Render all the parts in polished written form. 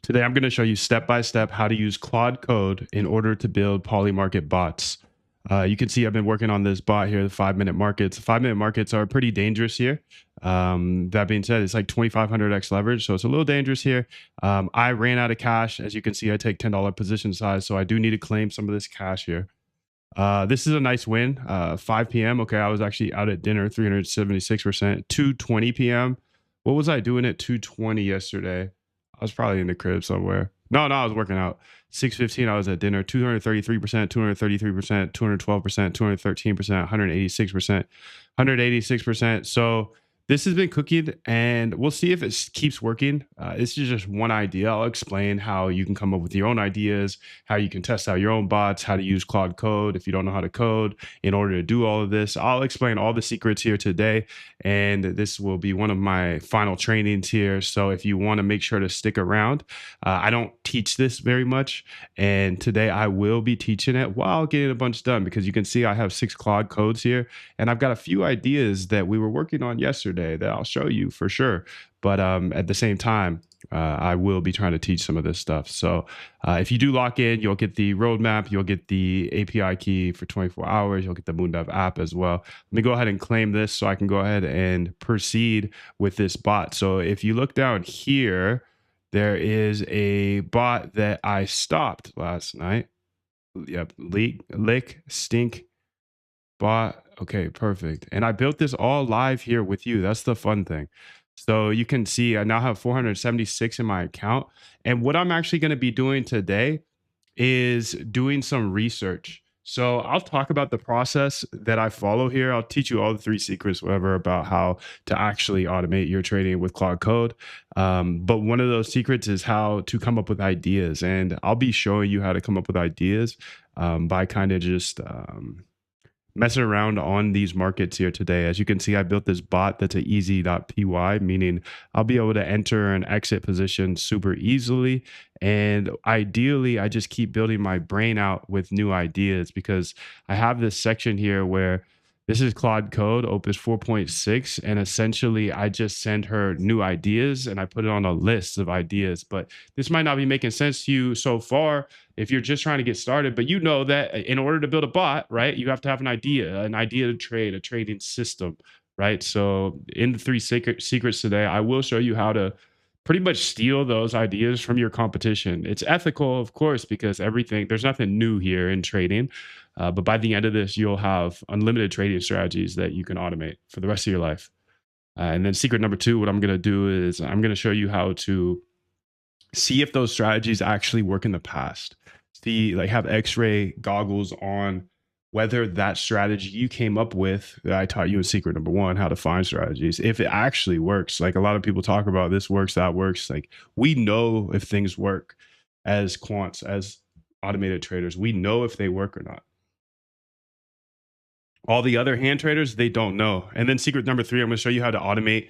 Today, I'm going to show you step by step how to use Claude Code in order to build Polymarket bots. You can see I've been working on this bot here, the 5 minute markets. 5 minute markets are pretty dangerous here. That being said, it's like 2,500x leverage, so it's a little dangerous here. I ran out of cash. As you can see, I take $10 position size, so I do need to claim some of this cash here. This is a nice win. 5 p.m. Okay, I was actually out at dinner, 376%. 2:20 p.m. What was I doing at 2:20 yesterday? I was probably in the crib somewhere. No, I was working out. 6:15, I was at dinner. 233%, 233%, 212%, 213%, 186%, 186%. So this has been cooking, and we'll see if it keeps working. This is just one idea. I'll explain how you can come up with your own ideas, how you can test out your own bots, how to use Claude Code if you don't know how to code in order to do all of this. I'll explain all the secrets here today, and this will be one of my final trainings here. So if you want to make sure to stick around, I don't teach this very much, and today I will be teaching it while getting a bunch done because you can see I have 6 Claude codes here, and I've got a few ideas that we were working on yesterday that I'll show you for sure. But at the same time, I will be trying to teach some of this stuff. So if you do lock in, you'll get the roadmap, you'll get the API key for 24 hours, you'll get the Moondev app as well. Let me go ahead and claim this so I can go ahead and proceed with this bot. So if you look down here, there is a bot that I stopped last night. Yep, lick stink bot. Okay, perfect. And I built this all live here with you. That's the fun thing. So you can see I now have 476 in my account. And what I'm actually going to be doing today is doing some research. So I'll talk about the process that I follow here. I'll teach you all the 3 secrets, whatever, about how to actually automate your trading with Claude Code. But one of those secrets is how to come up with ideas. And I'll be showing you how to come up with ideas by kind of just messing around on these markets here today. As you can see, I built this bot that's a easy.py, meaning I'll be able to enter and exit positions super easily. And ideally, I just keep building my brain out with new ideas because I have this section here where this is Claude Code, Opus 4.6, and essentially I just send her new ideas and I put it on a list of ideas. But this might not be making sense to you so far if you're just trying to get started, but you know that in order to build a bot, right, you have to have an idea to trade, a trading system, right? So in the 3 secrets today, I will show you how to pretty much steal those ideas from your competition. It's ethical, of course, because there's nothing new here in trading. But by the end of this, you'll have unlimited trading strategies that you can automate for the rest of your life. And then secret number 2, what I'm going to do is I'm going to show you how to see if those strategies actually work in the past. See, like have X-ray goggles on whether that strategy you came up with that I taught you in secret number 1, how to find strategies, if it actually works. Like a lot of people talk about this works, that works. Like we know if things work as quants, as automated traders, we know if they work or not. All the other hand traders, they don't know. And then secret number 3, I'm going to show you how to automate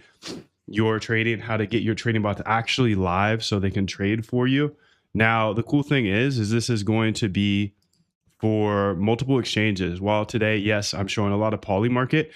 your trading, how to get your trading bots actually live so they can trade for you. Now, the cool thing is this is going to be for multiple exchanges. While today, yes, I'm showing a lot of Polymarket,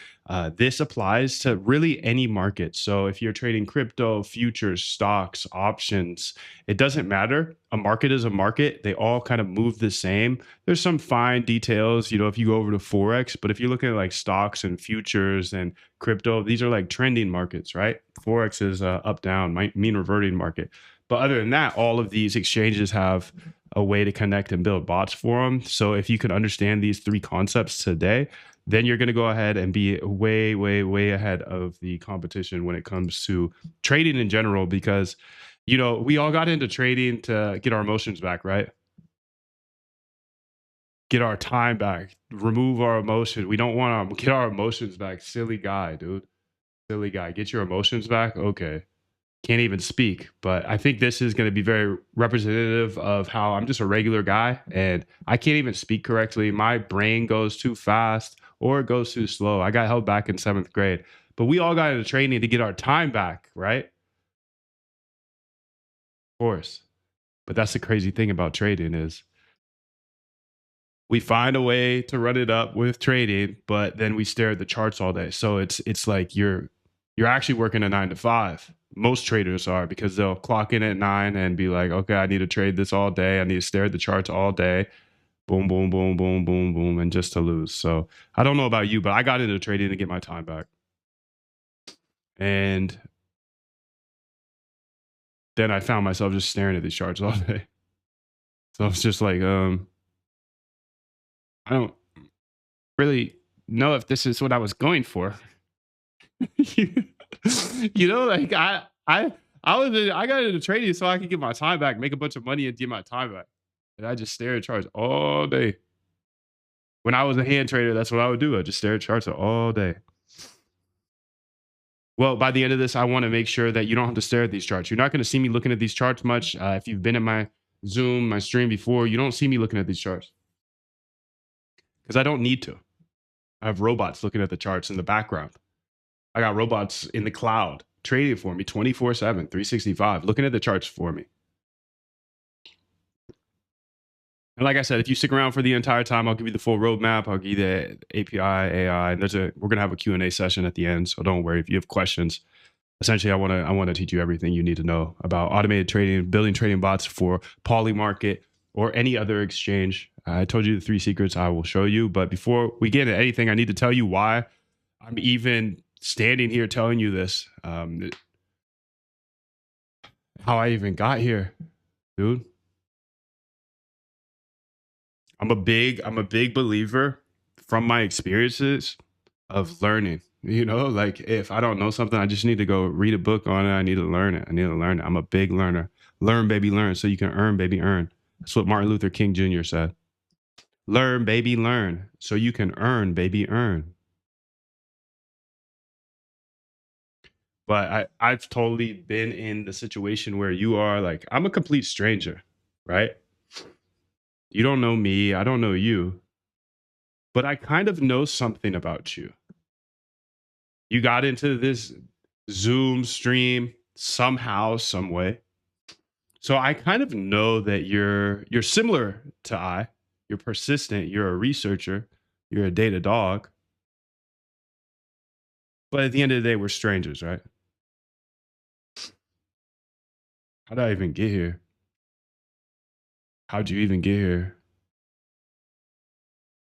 this applies to really any market. So if you're trading crypto, futures, stocks, options, it doesn't matter. A market is a market. They all kind of move the same. There's some fine details, if you go over to Forex, but if you're looking at like stocks and futures and crypto, these are like trending markets, right? Forex is up, down, mean reverting market. But other than that, all of these exchanges have a way to connect and build bots for them. So if you can understand these 3 concepts today, then you're going to go ahead and be way, way, way ahead of the competition when it comes to trading in general, because, we all got into trading to get our emotions back, right? Get our time back, remove our emotions. We don't want to get our emotions back. Silly guy, dude. Silly guy. Get your emotions back. Okay. Can't even speak, but I think this is going to be very representative of how I'm just a regular guy and I can't even speak correctly. My brain goes too fast or it goes too slow. I got held back in 7th grade, but we all got into training to get our time back, right? Of course. But that's the crazy thing about trading is we find a way to run it up with trading, but then we stare at the charts all day. So it's like you're you're actually working a 9 to 5. Most traders are, because they'll clock in at 9 and be like, okay, I need to trade this all day. I need to stare at the charts all day. Boom, boom, boom, boom, boom, boom, and just to lose. So I don't know about you, but I got into trading to get my time back. And then I found myself just staring at these charts all day. So it's just like, I don't really know if this is what I was going for. You know, like I got into trading so I could get my time back, make a bunch of money, and get my time back. And I just stare at charts all day. When I was a hand trader, that's what I would do. I just stare at charts all day. Well, by the end of this, I want to make sure that you don't have to stare at these charts. You're not going to see me looking at these charts much. If you've been in my Zoom, my stream before, you don't see me looking at these charts because I don't need to. I have robots looking at the charts in the background. I got robots in the cloud trading for me 24/7, 365, looking at the charts for me. And like I said, if you stick around for the entire time, I'll give you the full roadmap. I'll give you the API, AI, and we're gonna have a Q&A session at the end. So don't worry if you have questions. Essentially, I want to teach you everything you need to know about automated trading, building trading bots for Polymarket or any other exchange. I told you the 3 secrets I will show you, but before we get into anything, I need to tell you why I'm even standing here telling you this. How I even got here, dude. I'm a big believer from my experiences of learning. You know, like if I don't know something, I just need to go read a book on it. I need to learn it. I'm a big learner. Learn, baby, learn, so you can earn, baby, earn. That's what Martin Luther King Jr. said. Learn, baby, learn, so you can earn, baby, earn. But I've totally been in the situation where you are. Like, I'm a complete stranger, right? You don't know me, I don't know you, but I kind of know something about you. You got into this Zoom stream somehow, some way. So I kind of know that you're similar to I. You're persistent, you're a researcher, you're a data dog. But at the end of the day, we're strangers, right? How did I even get here? How'd you even get here?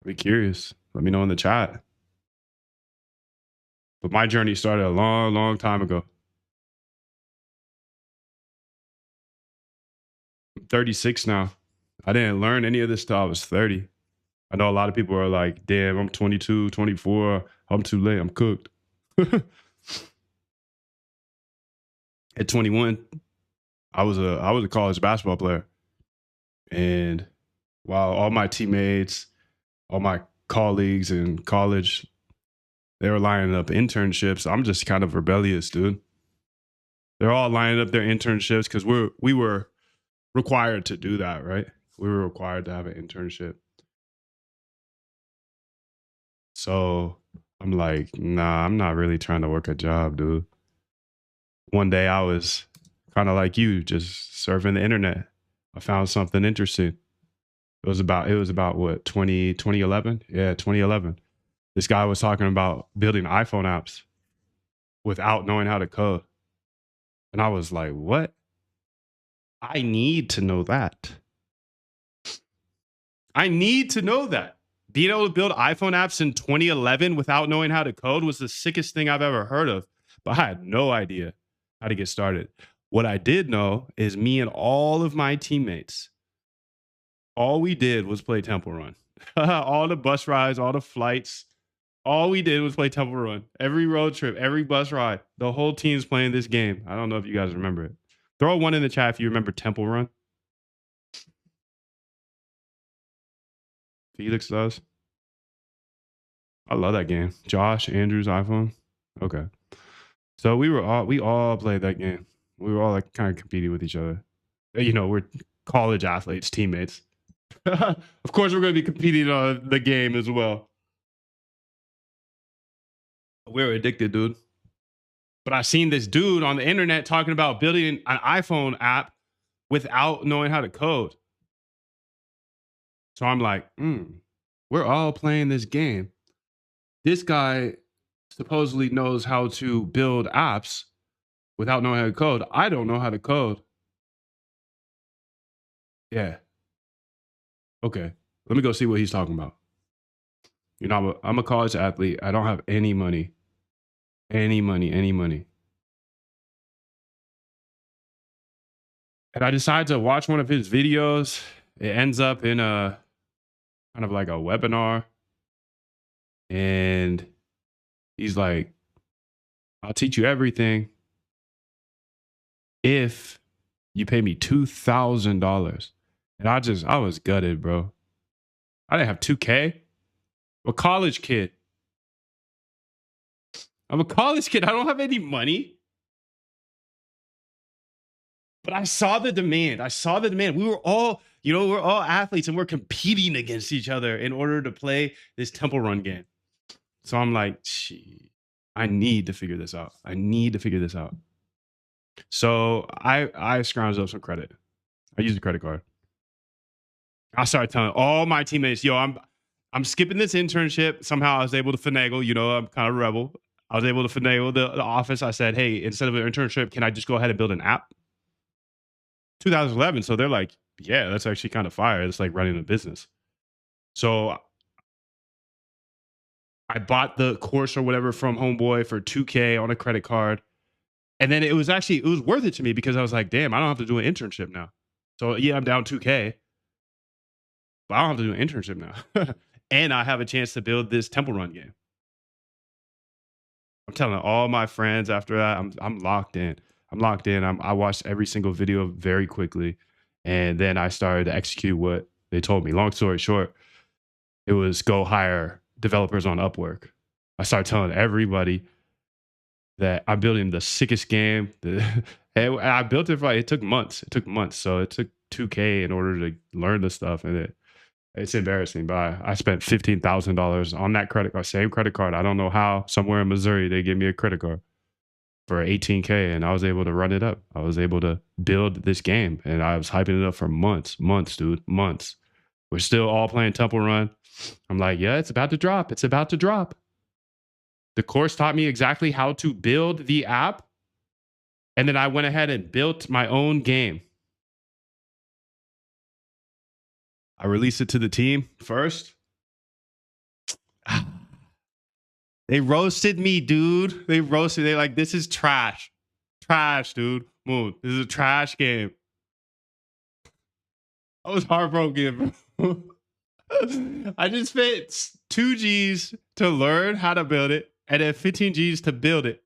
Be curious. Let me know in the chat. But my journey started a long, long time ago. I'm 36 now. I didn't learn any of this till I was 30. I know a lot of people are like, damn, I'm 22, 24. I'm too late. I'm cooked. At 21, I was a college basketball player. And while all my teammates, all my colleagues in college, they were lining up internships, I'm just kind of rebellious, dude. They're all lining up their internships because we were required to do that, right? We were required to have an internship. So I'm like, nah, I'm not really trying to work a job, dude. One day I was kind of like you, just surfing the internet. I found something interesting. It was about what, 2011? Yeah, 2011. This guy was talking about building iPhone apps without knowing how to code. And I was like, what? I need to know that. I need to know that. Being able to build iPhone apps in 2011 without knowing how to code was the sickest thing I've ever heard of. But I had no idea how to get started. What I did know is me and all of my teammates, all we did was play Temple Run. All the bus rides, all the flights, all we did was play Temple Run. Every road trip, every bus ride, the whole team's playing this game. I don't know if you guys remember it. Throw a 1 in the chat if you remember Temple Run. Felix does. I love that game. Josh, Andrew's iPhone. Okay. So we all played that game. We were all like kind of competing with each other. You know, we're college athletes, teammates. Of course, we're going to be competing on the game as well. We're addicted, dude. But I seen this dude on the internet talking about building an iPhone app without knowing how to code. So I'm like, we're all playing this game. This guy supposedly knows how to build apps without knowing how to code. I don't know how to code. Yeah. Okay. Let me go see what he's talking about. You know, I'm a college athlete. I don't have any money. Any money, any money. And I decide to watch one of his videos. It ends up in a kind of like a webinar. And he's like, I'll teach you everything if you pay me $2,000. And I was gutted, bro. I didn't have 2K. I'm a college kid. I'm a college kid. I don't have any money. But I saw the demand. I saw the demand. We were all, we're all athletes and we're competing against each other in order to play this Temple Run game. So I'm like, gee, I need to figure this out. I need to figure this out. So I scrounged up some credit. I used a credit card. I started telling all my teammates, yo, I'm skipping this internship. Somehow I was able to finagle, I'm kind of a rebel. I was able to finagle the office. I said, hey, instead of an internship, can I just go ahead and build an app? 2011. So they're like, yeah, that's actually kind of fire. It's like running a business. So I bought the course or whatever from Homeboy for 2K on a credit card. And then it was worth it to me because I was like, damn, I don't have to do an internship now. So yeah, I'm down 2K, but I don't have to do an internship now. And I have a chance to build this Temple Run game. I'm telling all my friends after that, I'm locked in. I'm locked in. I watched every single video very quickly. And then I started to execute what they told me. Long story short, it was go hire developers on Upwork. I started telling everybody that I'm building the sickest game. And I built it it took months. It took months. So it took 2K in order to learn the stuff. And it's embarrassing, but I spent $15,000 on that credit card, same credit card. I don't know how. Somewhere in Missouri, they gave me a credit card for 18K, and I was able to run it up. I was able to build this game, and I was hyping it up for months, dude, months. We're still all playing Temple Run. I'm like, yeah, it's about to drop. It's about to drop. The course taught me exactly how to build the app, and then I went ahead and built my own game. I released it to the team first. They roasted me, dude. They roasted. They like, this is trash. Trash, dude. Moon. This is a trash game. I was heartbroken, bro. I just spent 2 G's to learn how to build it and then 15 G's to build it.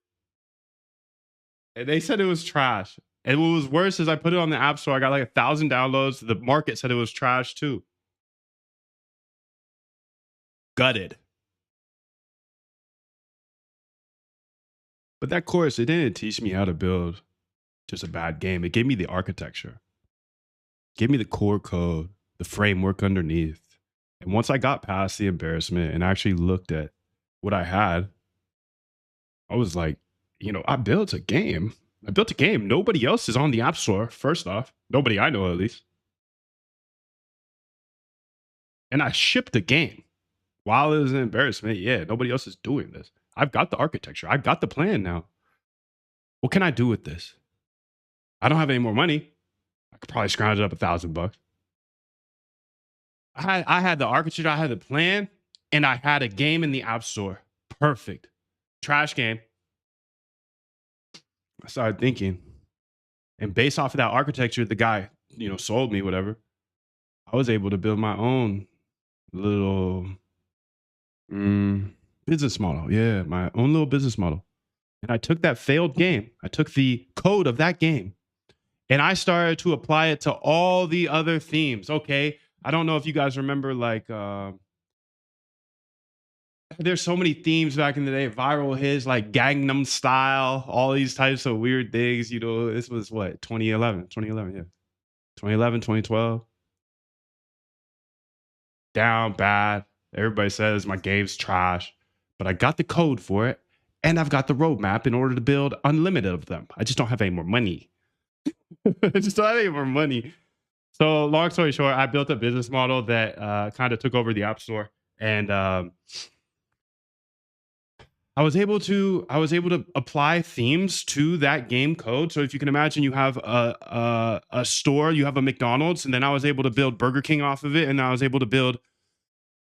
And they said it was trash. And what was worse is I put it on the App Store. I got like 1,000 downloads. The market said it was trash too. Gutted. But that course, it didn't teach me how to build just a bad game. It gave me the architecture. It gave me the core code, the framework underneath. And once I got past the embarrassment and actually looked at what I had, I was like, I built a game. I built a game. Nobody else is on the App Store, first off. Nobody I know, at least. And I shipped a game. While it was an embarrassment, yeah, nobody else is doing this. I've got the architecture. I've got the plan now. What can I do with this? I don't have any more money. I could probably scrounge up $1,000. I had the architecture, I had the plan, and I had a game in the App Store. Perfect. Trash game. I started thinking, and based off of that architecture, the guy, sold me whatever. I was able to build my own little business model. Yeah, my own little business model. And I took that failed game. I took the code of that game and I started to apply it to all the other themes. Okay. I don't know if you guys remember, like, there's so many themes back in the day, viral hits like Gangnam Style, all these types of weird things. This was what, 2011, yeah. 2011, 2012. Down bad. Everybody says my game's trash, but I got the code for it and I've got the roadmap in order to build unlimited of them. I just don't have any more money. I just don't have any more money. So long story short, I built a business model that kind of took over the App Store. And I was able to apply themes to that game code. So if you can imagine, you have a store, you have a McDonald's, and then I was able to build Burger King off of it, and I was able to build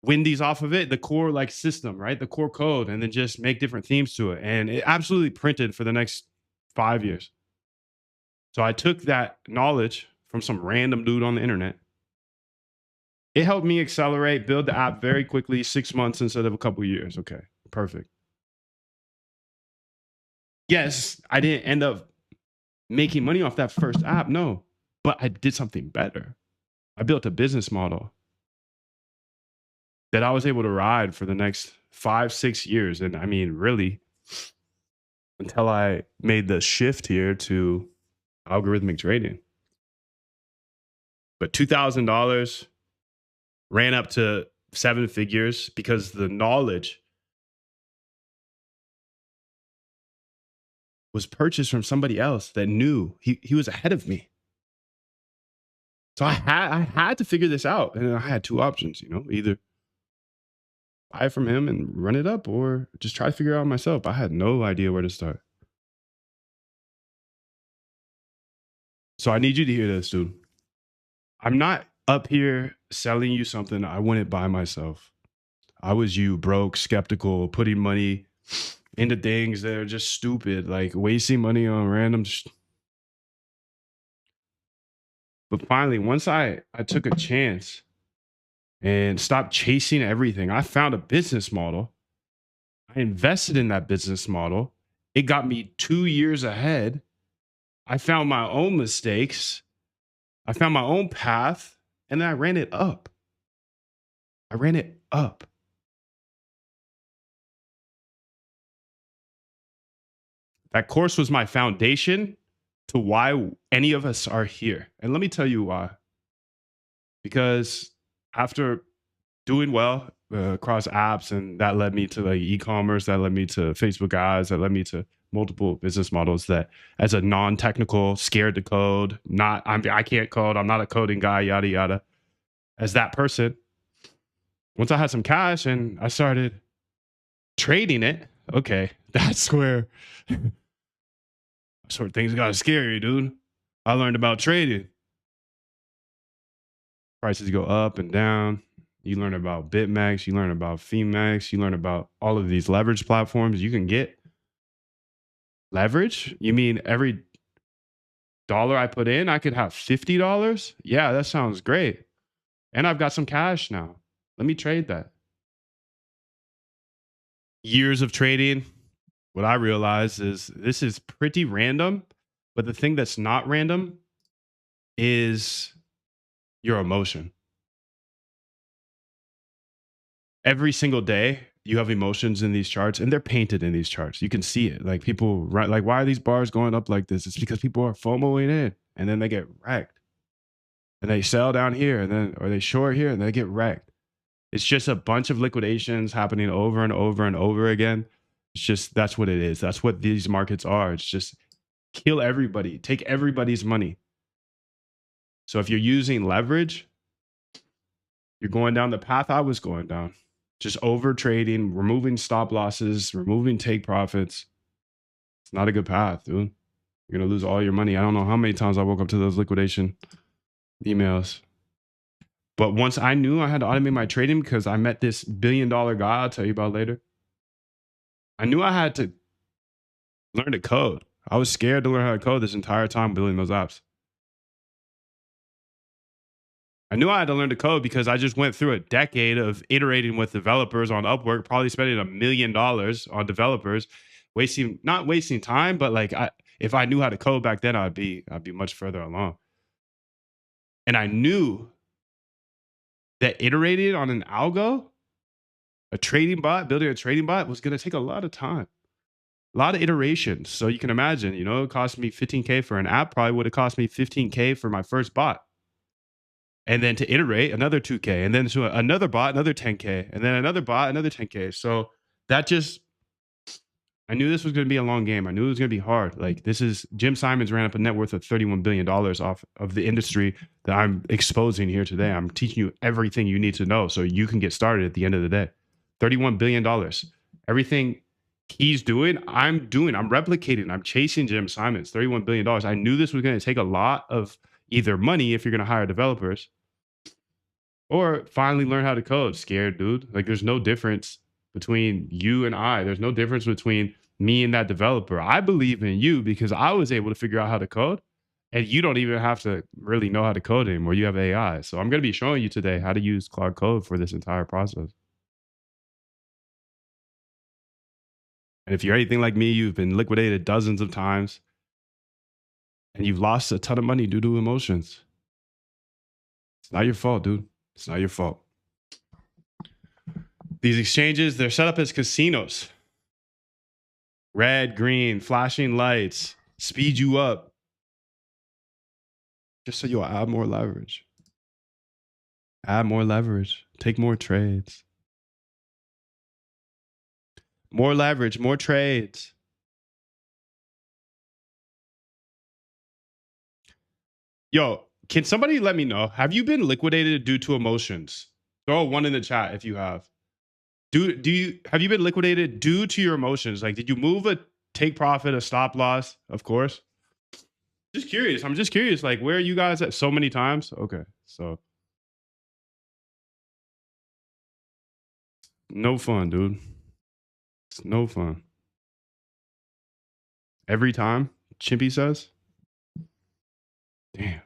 Wendy's off of it, the core like system, right? The core code, and then just make different themes to it. And it absolutely printed for the next 5 years. So I took that knowledge from some random dude on the internet. It helped me accelerate, build the app very quickly, 6 months instead of a couple years. Okay, perfect. Yes, I didn't end up making money off that first app, no, but I did something better. I built a business model that I was able to ride for the next 5, 6 years. And I mean, really, until I made the shift here to algorithmic trading. But $2,000 ran up to 7 figures because the knowledge was purchased from somebody else that knew he was ahead of me. So I had to figure this out, and I had two options, either buy from him and run it up, or just try to figure it out myself. I had no idea where to start. So I need you to hear this, dude. I'm not up here selling you something I wouldn't buy myself. I was you, broke, skeptical, putting money into things that are just stupid, like wasting money on random. But finally, once I took a chance and stopped chasing everything, I found a business model. I invested in that business model. It got me 2 years ahead. I found my own mistakes. I found my own path, and then I ran it up. I ran it up. That course was my foundation to why any of us are here. And let me tell you why. Because after doing well across apps, and that led me to like e-commerce, that led me to Facebook ads, that led me to multiple business models that as a non-technical, scared to code, I can't code, I'm not a coding guy, yada yada. As that person, once I had some cash and I started trading it, okay, that's where things got scary, dude. I learned about trading. Prices go up and down. You learn about BitMEX, you learn about FEMEX, you learn about all of these leverage platforms. You can get leverage. You mean every dollar I put in, I could have $50? Yeah, that sounds great. And I've got some cash now. Let me trade that. Years of trading. What I realized is this is pretty random, but the thing that's not random is your emotion. Every single day, you have emotions in these charts, and they're painted in these charts. You can see it. Like people, right? Like, why are these bars going up like this? It's because people are FOMOing in, and then they get wrecked, and they sell down here, and then or they short here, and they get wrecked. It's just a bunch of liquidations happening over and over and over again. It's just that's what it is. That's what these markets are. It's just kill everybody, take everybody's money. So if you're using leverage, you're going down the path I was going down. Just over trading, removing stop losses, removing take profits. It's not a good path, dude. You're going to lose all your money. I don't know how many times I woke up to those liquidation emails. But once I knew I had to automate my trading because I met this $1 billion guy I'll tell you about later, I knew I had to learn to code. I was scared to learn how to code this entire time building those apps. I knew I had to learn to code because I just went through a decade of iterating with developers on Upwork, probably spending $1 million on developers, not wasting time, but like if I knew how to code back then, I'd be much further along. And I knew that iterating on an algo, building a trading bot was going to take a lot of time, a lot of iterations. So you can imagine, it cost me $15K for an app, probably would have cost me $15K for my first bot. And then to iterate another 2K, and then to another bot, another 10K, and then another bot, another 10K. So I knew this was going to be a long game. I knew it was going to be hard. Like Jim Simons ran up a net worth of $31 billion off of the industry that I'm exposing here today. I'm teaching you everything you need to know so you can get started at the end of the day. $31 billion. Everything he's doing, I'm doing, I'm replicating, I'm chasing Jim Simons, $31 billion. I knew this was going to take a lot of either money if you're going to hire developers or finally learn how to code. Scared, dude. Like, there's no difference between you and I. There's no difference between me and that developer. I believe in you because I was able to figure out how to code, and you don't even have to really know how to code anymore. You have AI. So I'm going to be showing you today how to use Claude Code for this entire process. And if you're anything like me, you've been liquidated dozens of times and you've lost a ton of money due to emotions. It's not your fault, dude. It's not your fault. These exchanges, they're set up as casinos. Red, green, flashing lights, speed you up. Just so you'll add more leverage. Add more leverage. Take more trades. More leverage, more trades. Yo, can somebody let me know? Have you been liquidated due to emotions? Throw a one in the chat if you have. Do you have you been liquidated due to your emotions? Like, did you move a take profit, a stop loss? Of course. Just curious. I'm just curious. Like, where are you guys at so many times? Okay, so no fun, dude. It's no fun. Every time, Chimpy says. Damn.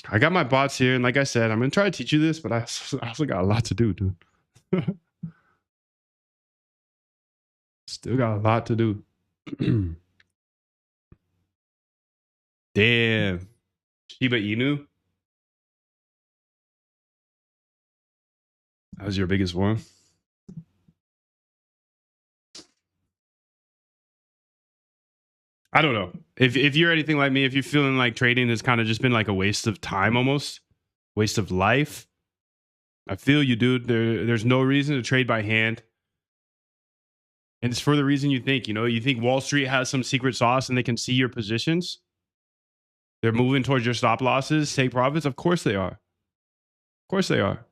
I got my bots here, and like I said, I'm gonna try to teach you this, but I also got a lot to do, dude. Still got a lot to do. Damn. Shiba Inu. That was your biggest one. I don't know. If you're anything like me, if you're feeling like trading has kind of just been like a waste of time almost, waste of life, I feel you, dude. There's no reason to trade by hand. And it's for the reason you think, you think Wall Street has some secret sauce and they can see your positions. They're moving towards your stop losses, take profits. Of course they are. Of course they are.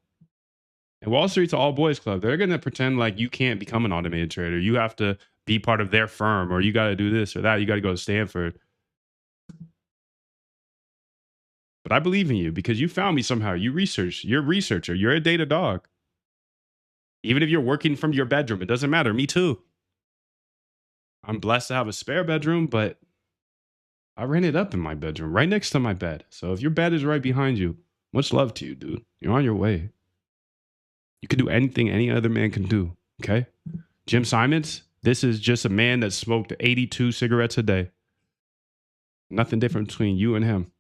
And Wall Street's an all boys club. They're going to pretend like you can't become an automated trader. You have to be part of their firm, or you got to do this or that. You got to go to Stanford. But I believe in you because you found me somehow. You research. You're a researcher. You're a data dog. Even if you're working from your bedroom, it doesn't matter. Me too. I'm blessed to have a spare bedroom, but I ran it up in my bedroom right next to my bed. So if your bed is right behind you, much love to you, dude. You're on your way. You can do anything any other man can do. Okay. Jim Simons, this is just a man that smoked 82 cigarettes a day. Nothing different between you and him.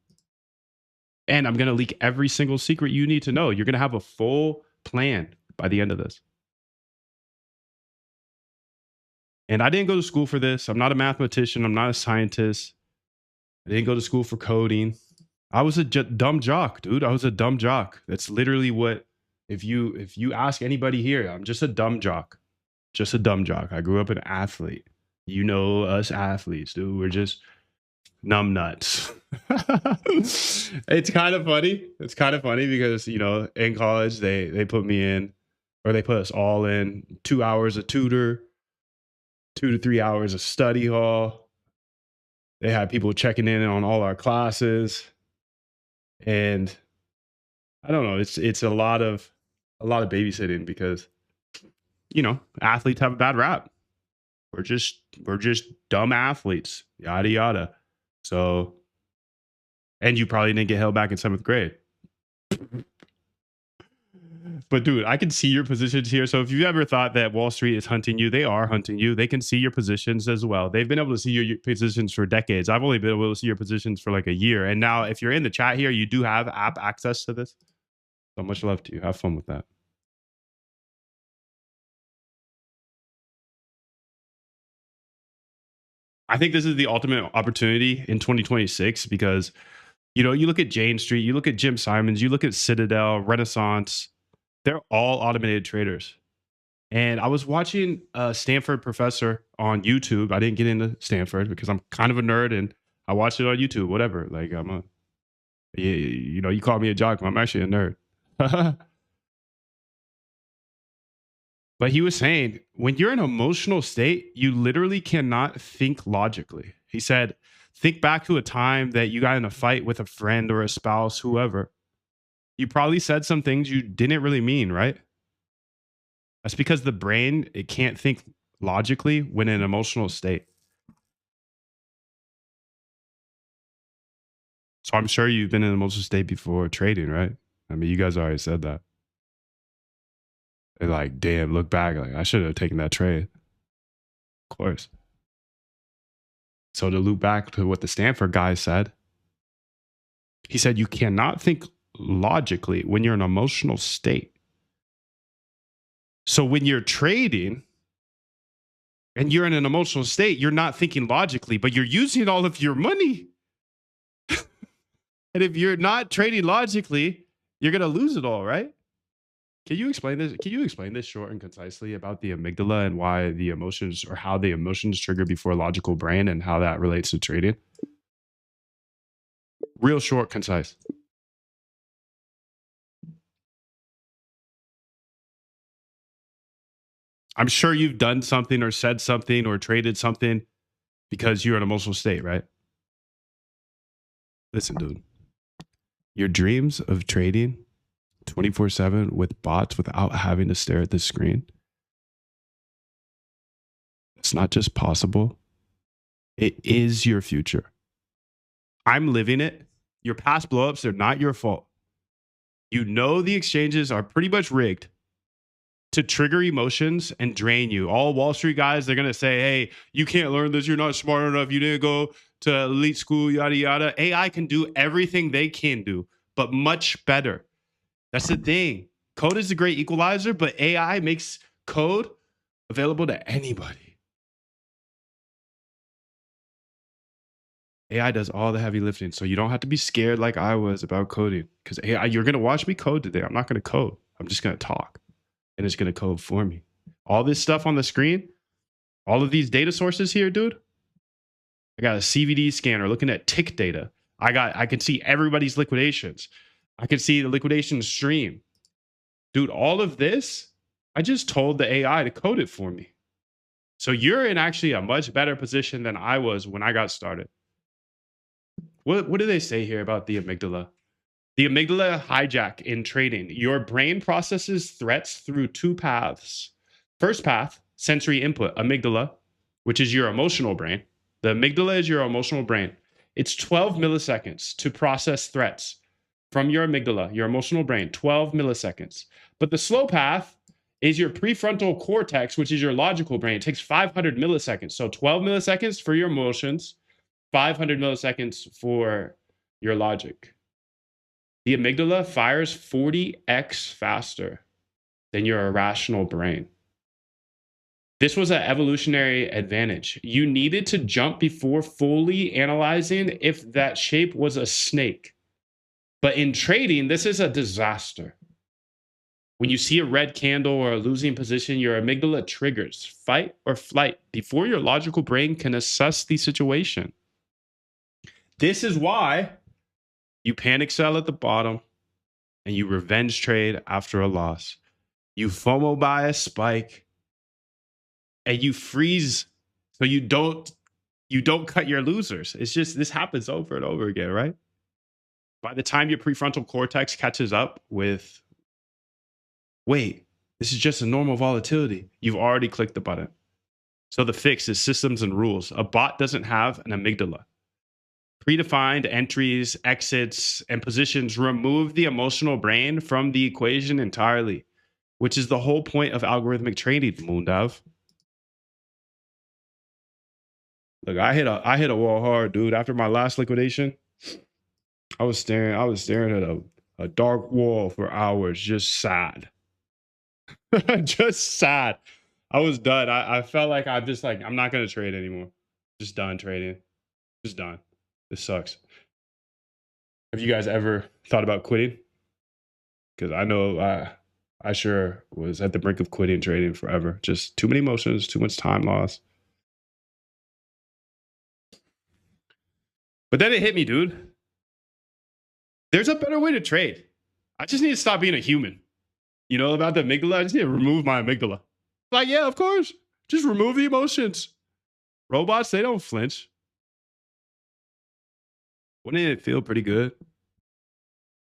And I'm going to leak every single secret you need to know. You're going to have a full plan by the end of this. And I didn't go to school for this. I'm not a mathematician. I'm not a scientist. I didn't go to school for coding. I was a dumb jock, dude. I was a dumb jock. That's literally what, if you ask anybody here, I'm just a dumb jock. Just a dumb jock. I grew up an athlete. You know us athletes, dude. We're just numb nuts. It's kind of funny. It's kind of funny because, in college they put me in, or they put us all in 2 hours of tutor, 2 to 3 hours of study hall. They had people checking in on all our classes. And I don't know, it's a lot of babysitting because athletes have a bad rap. We're just dumb athletes, yada yada. So, and you probably didn't get held back in 7th grade. But dude, I can see your positions here. So if you ever thought that Wall Street is hunting you, they are hunting you. They can see your positions as well. They've been able to see your positions for decades. I've only been able to see your positions for like a year. And now if you're in the chat here, you do have app access to this. So much love to you. Have fun with that. I think this is the ultimate opportunity in 2026 because, you look at Jane Street, you look at Jim Simons, you look at Citadel, Renaissance, they're all automated traders. And I was watching a Stanford professor on YouTube. I didn't get into Stanford because I'm kind of a nerd and I watched it on YouTube, whatever. Like You know, you call me a jock, but I'm actually a nerd. But he was saying, when you're in an emotional state, you literally cannot think logically. He said, think back to a time that you got in a fight with a friend or a spouse, whoever. You probably said some things you didn't really mean, right? That's because the brain, it can't think logically when in an emotional state. So I'm sure you've been in an emotional state before trading, right? I mean, you guys already said that. And like, damn, look back, like I should have taken that trade. Of course. So to loop back to what the Stanford guy said, he said you cannot think logically when you're in an emotional state. So when you're trading and you're in an emotional state, you're not thinking logically, but you're using all of your money. And if you're not trading logically, you're going to lose it all, right? Can you explain this? Can you explain this short and concisely about the amygdala and why the emotions or how the emotions trigger before logical brain and how that relates to trading? Real short, concise. I'm sure you've done something or said something or traded something because you're in an emotional state, right? Listen, dude, your dreams of trading 24/7 with bots without having to stare at the screen, it's not just possible, it is your future. I'm living it. Your past blowups are not your fault. You know the exchanges are pretty much rigged to trigger emotions and drain you. All Wall Street guys, they're gonna say, "Hey, you can't learn this. You're not smart enough. You didn't go to elite school, yada yada." AI can do everything they can do, but much better. That's the thing. Code is a great equalizer, but AI makes code available to anybody. AI does all the heavy lifting, so you don't have to be scared like I was about coding. Because AI, you're gonna watch me code today. I'm not gonna code. I'm just gonna talk, and it's gonna code for me. All this stuff on the screen, all of these data sources here, dude. I got a CVD scanner looking at tick data. I can see everybody's liquidations. I can see the liquidation stream. Dude, all of this, I just told the AI to code it for me. So you're in actually a much better position than I was when I got started. What do they say here about the amygdala? The amygdala hijack in trading. Your brain processes threats through two paths. First path, sensory input, amygdala, which is your emotional brain. The amygdala is your emotional brain. It's 12 milliseconds to process threats from your amygdala, your emotional brain, 12 milliseconds. But the slow path is your prefrontal cortex, which is your logical brain. It takes 500 milliseconds. So 12 milliseconds for your emotions, 500 milliseconds for your logic. The amygdala fires 40x faster than your irrational brain. This was an evolutionary advantage. You needed to jump before fully analyzing if that shape was a snake. But in trading, this is a disaster. When you see a red candle or a losing position, your amygdala triggers fight or flight before your logical brain can assess the situation. This is why you panic sell at the bottom and you revenge trade after a loss. You FOMO buy a spike and you freeze so you don't cut your losers. It's just this happens over and over again, right? By the time your prefrontal cortex catches up with, wait, this is just a normal volatility, you've already clicked the button. So the fix is systems and rules. A bot doesn't have an amygdala. Predefined entries, exits, and positions remove the emotional brain from the equation entirely, which is the whole point of algorithmic trading, Moondav. Look, I hit a wall hard, dude. After my last liquidation, I was staring at a dark wall for hours, just sad. Just sad. I was done. I felt like I'm not gonna trade anymore. Just done trading. Just done. This sucks. Have you guys ever thought about quitting? Because I know I sure was at the brink of quitting trading forever. Just too many emotions, too much time lost. But then it hit me, dude. There's a better way to trade. I just need to stop being a human. You know about the amygdala? I just need to remove my amygdala. Like, yeah, of course. Just remove the emotions. Robots, they don't flinch. Wouldn't it feel pretty good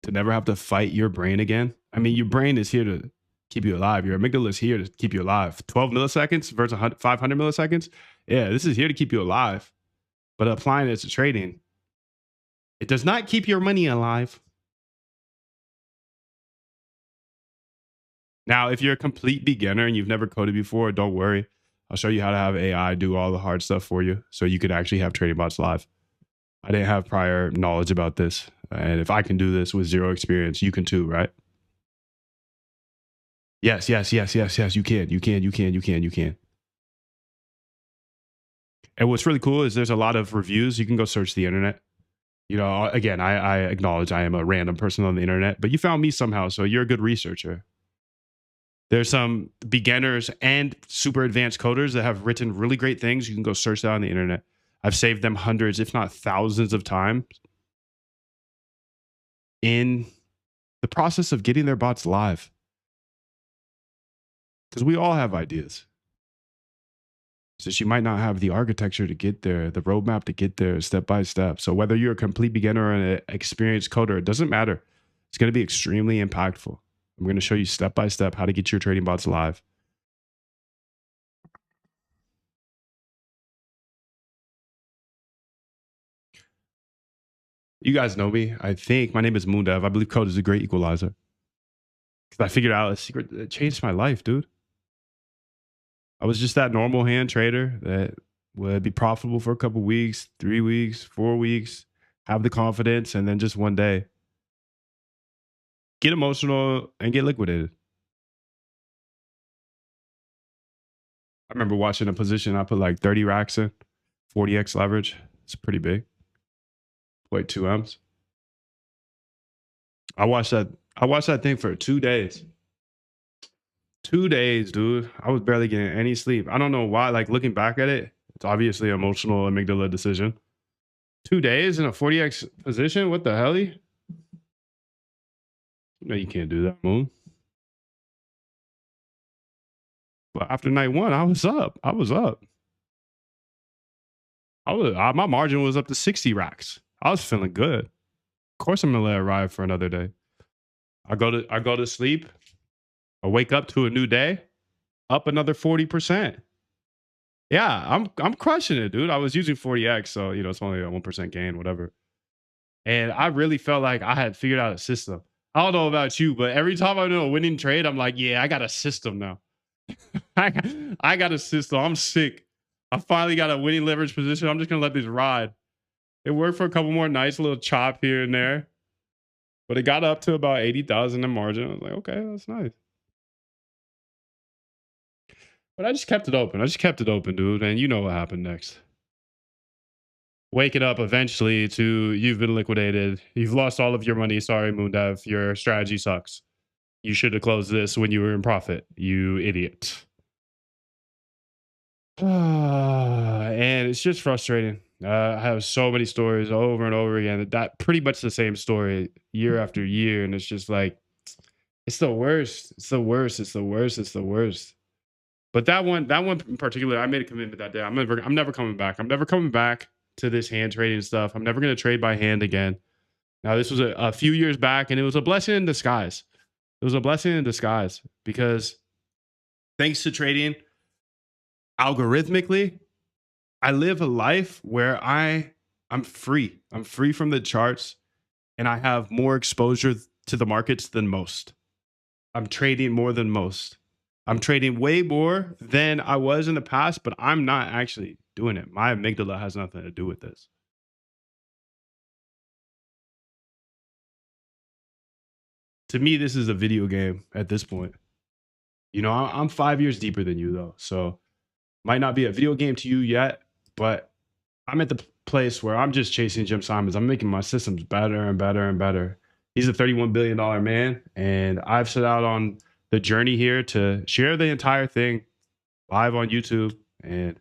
to never have to fight your brain again? I mean, your brain is here to keep you alive. Your amygdala is here to keep you alive. 12 milliseconds versus 500 milliseconds. Yeah, this is here to keep you alive. But applying it to trading, it does not keep your money alive. Now, if you're a complete beginner and you've never coded before, don't worry. I'll show you how to have AI do all the hard stuff for you so you could actually have trading bots live. I didn't have prior knowledge about this. And if I can do this with zero experience, you can too, right? Yes. You can. And what's really cool is there's a lot of reviews. You can go search the internet. You know, again, I acknowledge I am a random person on the internet, but you found me somehow. So you're a good researcher. There's some beginners and super advanced coders that have written really great things. You can go search that on the internet. I've saved them hundreds, if not thousands of times in the process of getting their bots live. Because we all have ideas. So you might not have the architecture to get there, the roadmap to get there step by step. So whether you're a complete beginner or an experienced coder, it doesn't matter. It's going to be extremely impactful. I'm going to show you step by step how to get your trading bots live. You guys know me. I think my name is Moondev. I believe code is a great equalizer. Because I figured out a secret that changed my life, dude. I was just that normal hand trader that would be profitable for a couple weeks, 3 weeks, 4 weeks, have the confidence, and then just one day get emotional and get liquidated. I remember watching a position I put like 30 racks in, 40x leverage. It's pretty big. Played 2Ms. I watched that thing for 2 days. 2 days, dude. I was barely getting any sleep. I don't know why. Like looking back at it, it's obviously an emotional amygdala decision. 2 days in a 40x position? What the hell? No, you can't do that, Moon. But after night one, I was up. My margin was up to 60 racks. I was feeling good. Of course, I'm gonna let it ride for another day. I go to sleep. I wake up to a new day, up another 40%. Yeah, I'm crushing it, dude. I was using 40x, so you know it's only a 1% gain, whatever. And I really felt like I had figured out a system. I don't know about you, but every time I do a winning trade, I'm like, yeah, I got a system now. I got a system. I'm sick. I finally got a winning leverage position. I'm just gonna let this ride. It worked for a couple more nights, a little chop here and there, but it got up to about 80,000 in margin. I was like, okay, that's nice. But I just kept it open. Dude. And you know what happened next. Waking up eventually to you've been liquidated. You've lost all of your money. Sorry, Moondev. Your strategy sucks. You should have closed this when you were in profit. You idiot. And it's just frustrating. I have so many stories over and over again. That pretty much the same story year after year, and it's just like it's the worst. It's the worst. It's the worst. It's the worst. But that one in particular, I made a commitment that day. I'm never coming back. I'm never coming back to this hand trading stuff. I'm never going to trade by hand again. Now, this was a few years back, and it was a blessing in disguise. It was a blessing in disguise because thanks to trading algorithmically, I live a life where I'm free. I'm free from the charts, and I have more exposure to the markets than most. I'm trading more than most. I'm trading way more than I was in the past, but I'm not actually doing it. My amygdala has nothing to do with this. To me, this is a video game at this point. You know, I'm 5 years deeper than you, though. So, might not be a video game to you yet, but I'm at the place where I'm just chasing Jim Simons. I'm making my systems better and better and better. He's a $31 billion man, and I've set out on the journey here to share the entire thing live on YouTube. And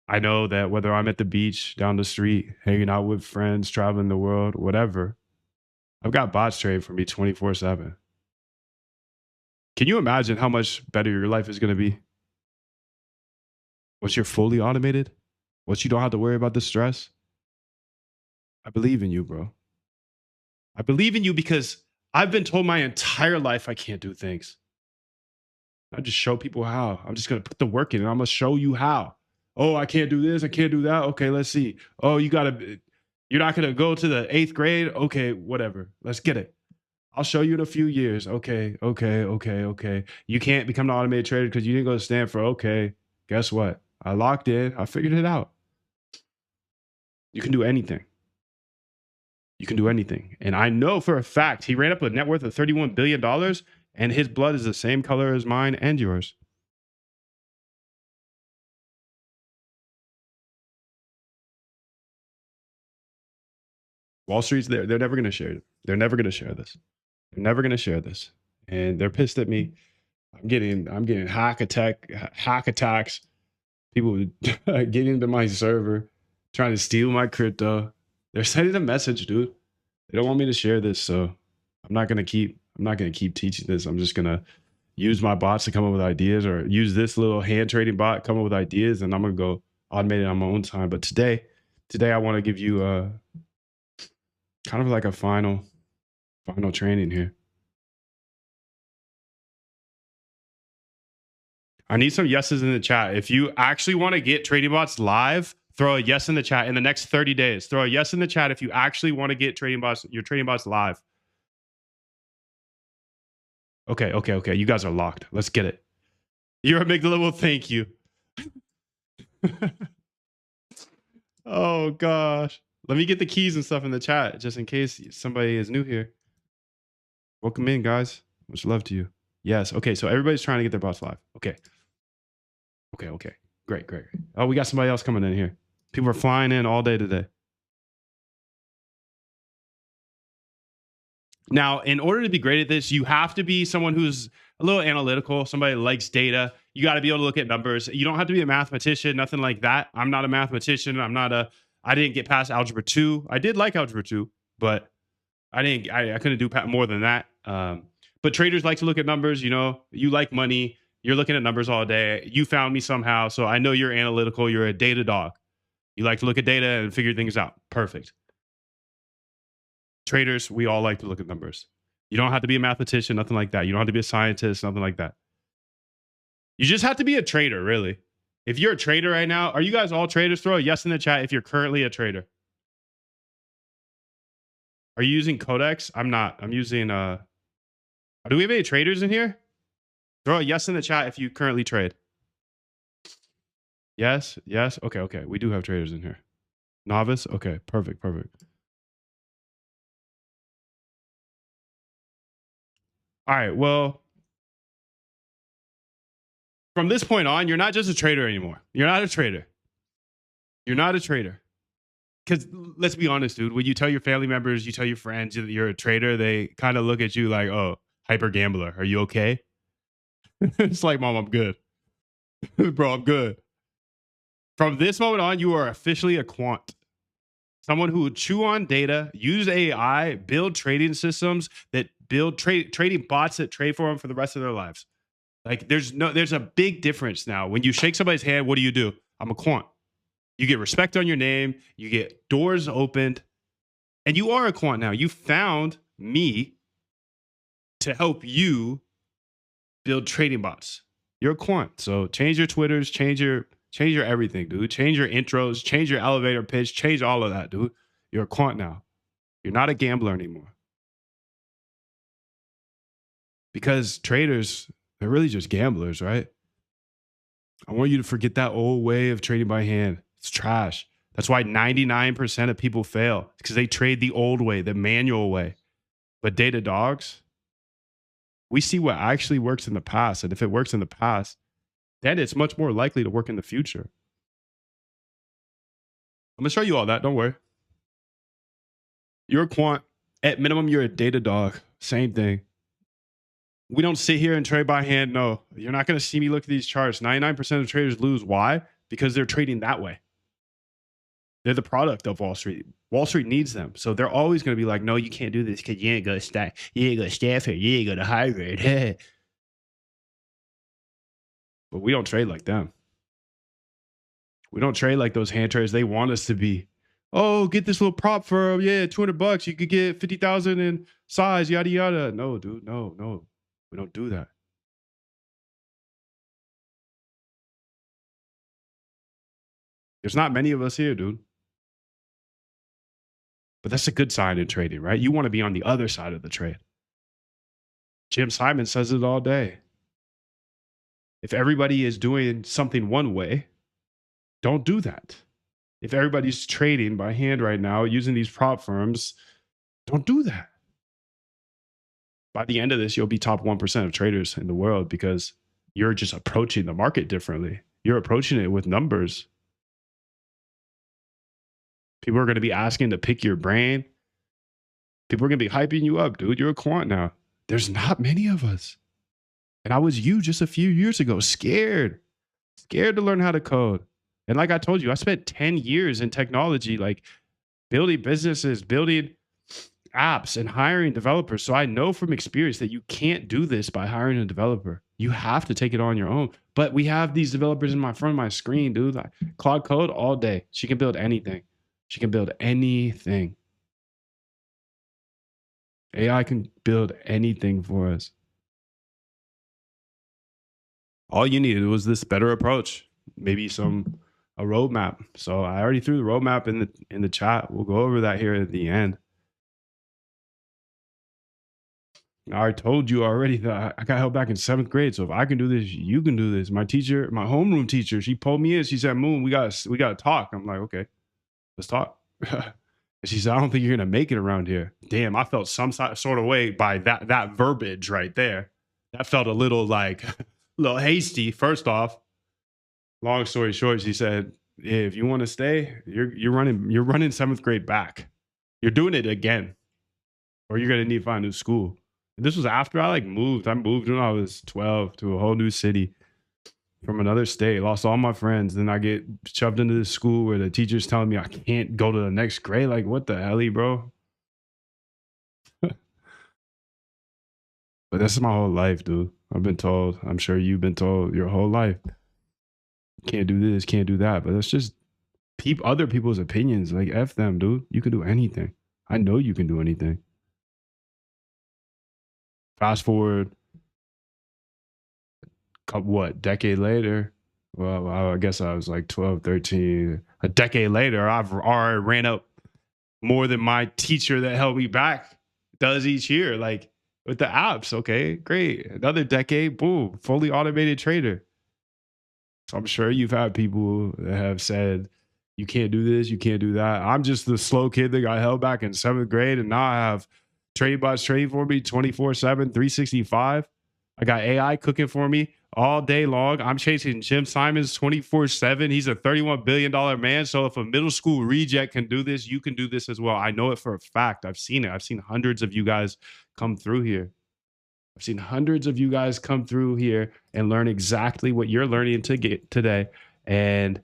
I know that whether I'm at the beach, down the street, hanging out with friends, traveling the world, whatever, I've got bots trading for me 24/7. Can you imagine how much better your life is going to be once you're fully automated? Once you don't have to worry about the stress? I believe in you, bro. I believe in you because I've been told my entire life I can't do things. I just show people how. I'm just gonna put the work in and I'm gonna show you how. Oh, I can't do this, I can't do that. Okay, let's see. Oh, you're not gonna go to the 8th grade. Okay, whatever. Let's get it. I'll show you in a few years. Okay, okay, okay, okay. You can't become an automated trader because you didn't go to Stanford. Okay, guess what? I locked in. I figured it out. You can do anything. You can do anything. And I know for a fact he ran up a net worth of $31 billion and his blood is the same color as mine and yours. Wall Street's there. They're never going to share it. They're never going to share this. They're never going to share this. And they're pissed at me. I'm getting hack attacks. People getting into my server, trying to steal my crypto. They're sending a message, dude. They don't want me to share this, so I'm not gonna keep teaching this. I'm just gonna use my bots to come up with ideas, or use this little hand trading bot come up with ideas, and I'm gonna go automate it on my own time. But today I want to give you kind of like a final training here. I need some yeses in the chat. If you actually want to get trading bots live, throw a yes in the chat in the next 30 days. Throw a yes in the chat if you actually want to get your trading bots live. Okay. You guys are locked. Let's get it. Your amygdala will thank you. Oh gosh. Let me get the keys and stuff in the chat just in case somebody is new here. Welcome in, guys. Much love to you. Yes. Okay. So everybody's trying to get their bots live. Okay. Great. Oh, we got somebody else coming in here. People are flying in all day today. Now, in order to be great at this, you have to be someone who's a little analytical, somebody that likes data. You got to be able to look at numbers. You don't have to be a mathematician, nothing like that. I'm not a mathematician. I didn't get past algebra 2. I did like algebra 2, but I couldn't do more than that. But traders like to look at numbers. You like money. You're looking at numbers all day. You found me somehow. So I know you're analytical. You're a data dog. You like to look at data and figure things out. Perfect. Traders, we all like to look at numbers. You don't have to be a mathematician, nothing like that. You don't have to be a scientist, nothing like that. You just have to be a trader, really. If you're a trader right now, are you guys all traders? Throw a yes in the chat if you're currently a trader. Are you using Codex? I'm not. I'm using do we have any traders in here? Throw a yes in the chat if you currently trade. Yes. Okay. We do have traders in here. Novice? Okay, perfect. All right, well, from this point on, you're not just a trader anymore. You're not a trader. Because let's be honest, dude, when you tell your family members, you tell your friends that you're a trader, they kind of look at you like, oh, hyper gambler. Are you okay? It's like, mom, I'm good. Bro, I'm good. From this moment on, you are officially a quant. Someone who would chew on data, use AI, build trading systems that build trading bots that trade for them for the rest of their lives. Like there's a big difference now. When you shake somebody's hand, what do? I'm a quant. You get respect on your name, you get doors opened, and you are a quant now. You found me to help you build trading bots. You're a quant. So change your Twitters, change your everything, dude. Change your intros, change your elevator pitch, change all of that, dude. You're a quant now. You're not a gambler anymore. Because traders, they're really just gamblers, right? I want you to forget that old way of trading by hand. It's trash. That's why 99% of people fail, because they trade the old way, the manual way. But data dogs, we see what actually works in the past. And if it works in the past, then it's much more likely to work in the future. I'm going to show you all that. Don't worry. You're a quant. At minimum, you're a data dog. Same thing. We don't sit here and trade by hand. No, you're not going to see me look at these charts. 99% of traders lose. Why? Because they're trading that way. They're the product of Wall Street. Wall Street needs them. So they're always going to be like, no, you can't do this because you ain't going to staff. You ain't going to staff here. You ain't going to Harvard. But we don't trade like them. We don't trade like those hand traders they want us to be. Oh, get this little prop for $200. You could get 50,000 in size, yada yada. No, dude, no. We don't do that. There's not many of us here, dude. But that's a good sign in trading, right? You want to be on the other side of the trade. Jim Simon says it all day. If everybody is doing something one way, don't do that. If everybody's trading by hand right now using these prop firms, don't do that. By the end of this, you'll be top 1% of traders in the world because you're just approaching the market differently. You're approaching it with numbers. People are going to be asking to pick your brain. People are going to be hyping you up, dude. You're a quant now. There's not many of us. And I was you just a few years ago, scared to learn how to code. And like I told you, I spent 10 years in technology, like building businesses, building apps and hiring developers. So I know from experience that you can't do this by hiring a developer. You have to take it on your own. But we have these developers in my front of my screen, dude. Like Claude Code all day. She can build anything. She can build anything. AI can build anything for us. All you needed was this better approach, maybe a roadmap. So I already threw the roadmap in the chat. We'll go over that here at the end. I told you already that I got held back in 7th grade. So if I can do this, you can do this. My teacher, my homeroom teacher, she pulled me in. She said, Moon, we got to talk. I'm like, okay, let's talk. And she said, I don't think you're going to make it around here. Damn, I felt some sort of way by that verbiage right there. That felt a little like a little hasty. First off, long story short, she said, if you want to stay, you're running 7th grade back. You're doing it again, or you're going to need to find a new school. And this was after I moved. I moved when I was 12 to a whole new city from another state, lost all my friends. Then I get shoved into this school where the teacher's telling me I can't go to the next grade. Like, what the hell, bro? But that's my whole life, dude. I've been told, I'm sure you've been told your whole life, can't do this, can't do that. But that's just other people's opinions. Like, F them, dude. You can do anything. I know you can do anything. Fast forward, decade later? Well, I guess I was like 12, 13. A decade later, I've already ran up more than my teacher that held me back does each year. Like with the apps, okay, great. Another decade, boom, fully automated trader. So I'm sure you've had people that have said, you can't do this, you can't do that. I'm just the slow kid that got held back in 7th grade, and now I have trade bots trading for me 24/7, 365. I got AI cooking for me all day long. I'm chasing Jim Simons 24/7. He's a $31 billion man. So if a middle school reject can do this, you can do this as well. I know it for a fact. I've seen it. I've seen hundreds of you guys come through here. I've seen hundreds of you guys come through here and learn exactly what you're learning to get today, and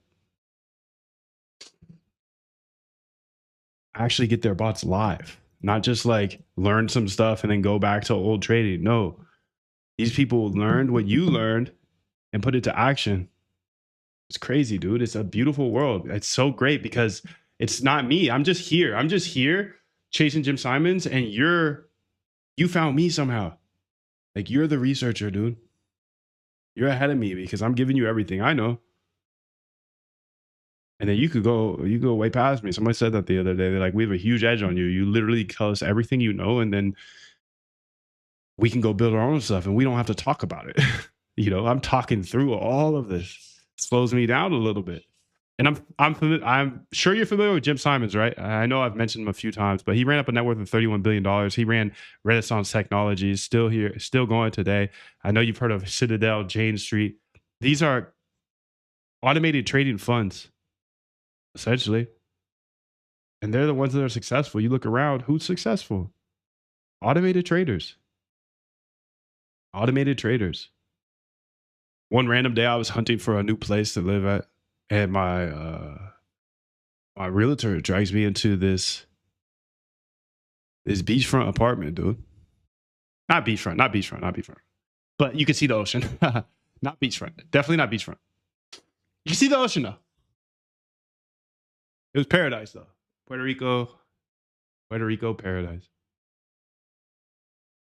actually get their bots live. Not just like learn some stuff and then go back to old trading. No, these people learned what you learned and put it to action. It's crazy, dude. It's a beautiful world. It's so great because it's not me. I'm just here. I'm just here chasing Jim Simons, and you found me somehow. Like, you're the researcher, dude. You're ahead of me because I'm giving you everything I know. And then you go way past me. Somebody said that the other day. They're like, we have a huge edge on you. You literally tell us everything you know, and then we can go build our own stuff and we don't have to talk about it. I'm talking through all of this. It slows me down a little bit. And I'm sure you're familiar with Jim Simons, right? I know I've mentioned him a few times, but he ran up a net worth of $31 billion. He ran Renaissance Technologies, still here, still going today. I know you've heard of Citadel, Jane Street. These are automated trading funds, essentially. And they're the ones that are successful. You look around, who's successful? Automated traders. Automated traders. One random day, I was hunting for a new place to live at, and my My realtor drags me into this beachfront apartment, dude. Not beachfront, not beachfront, not beachfront. But you can see the ocean. Not beachfront. Definitely not beachfront. You can see the ocean though. It was paradise though. Puerto Rico paradise.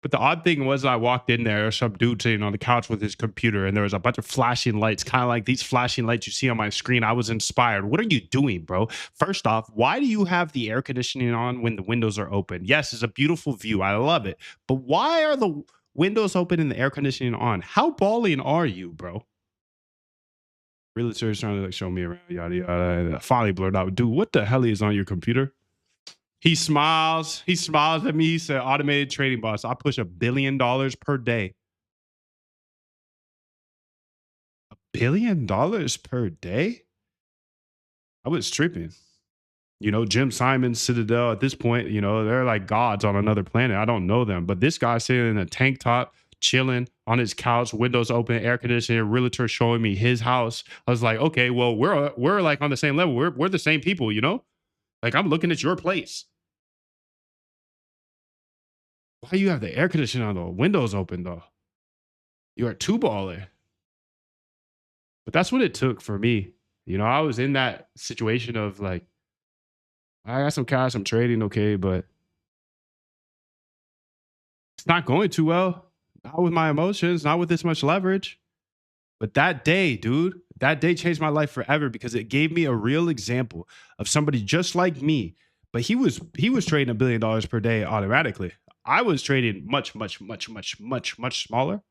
But the odd thing was, I walked in there, some dude sitting on the couch with his computer, and there was a bunch of flashing lights, kind of like these flashing lights you see on my screen. I was inspired. What are you doing, bro? First off, why do you have the air conditioning on when the windows are open? Yes, it's a beautiful view. I love it. But why are the windows open and the air conditioning on? How balling are you, bro? Realtor is trying to like show me around, yada yada. Finally blurred out, dude, what the hell is on your computer? He smiles. He smiles at me. He said, automated trading bots. I push $1 billion per day. $1 billion per day? I was tripping. You know, Jim Simon, Citadel, at this point, you know, they're like gods on another planet. I don't know them. But this guy sitting in a tank top, chilling on his couch, windows open, air conditioning, realtor showing me his house. I was like, okay, well, we're like on the same level. We're the same people, you know? Like, I'm looking at your place. Why you have the air conditioning on the windows open though? You are too baller. But that's what it took for me. You know, I was in that situation of like, I got some cash, I'm trading, okay, but it's not going too well. Not with my emotions, not with this much leverage. But that day, dude, that day changed my life forever because it gave me a real example of somebody just like me. But he was trading $1 billion per day automatically. I was trading much smaller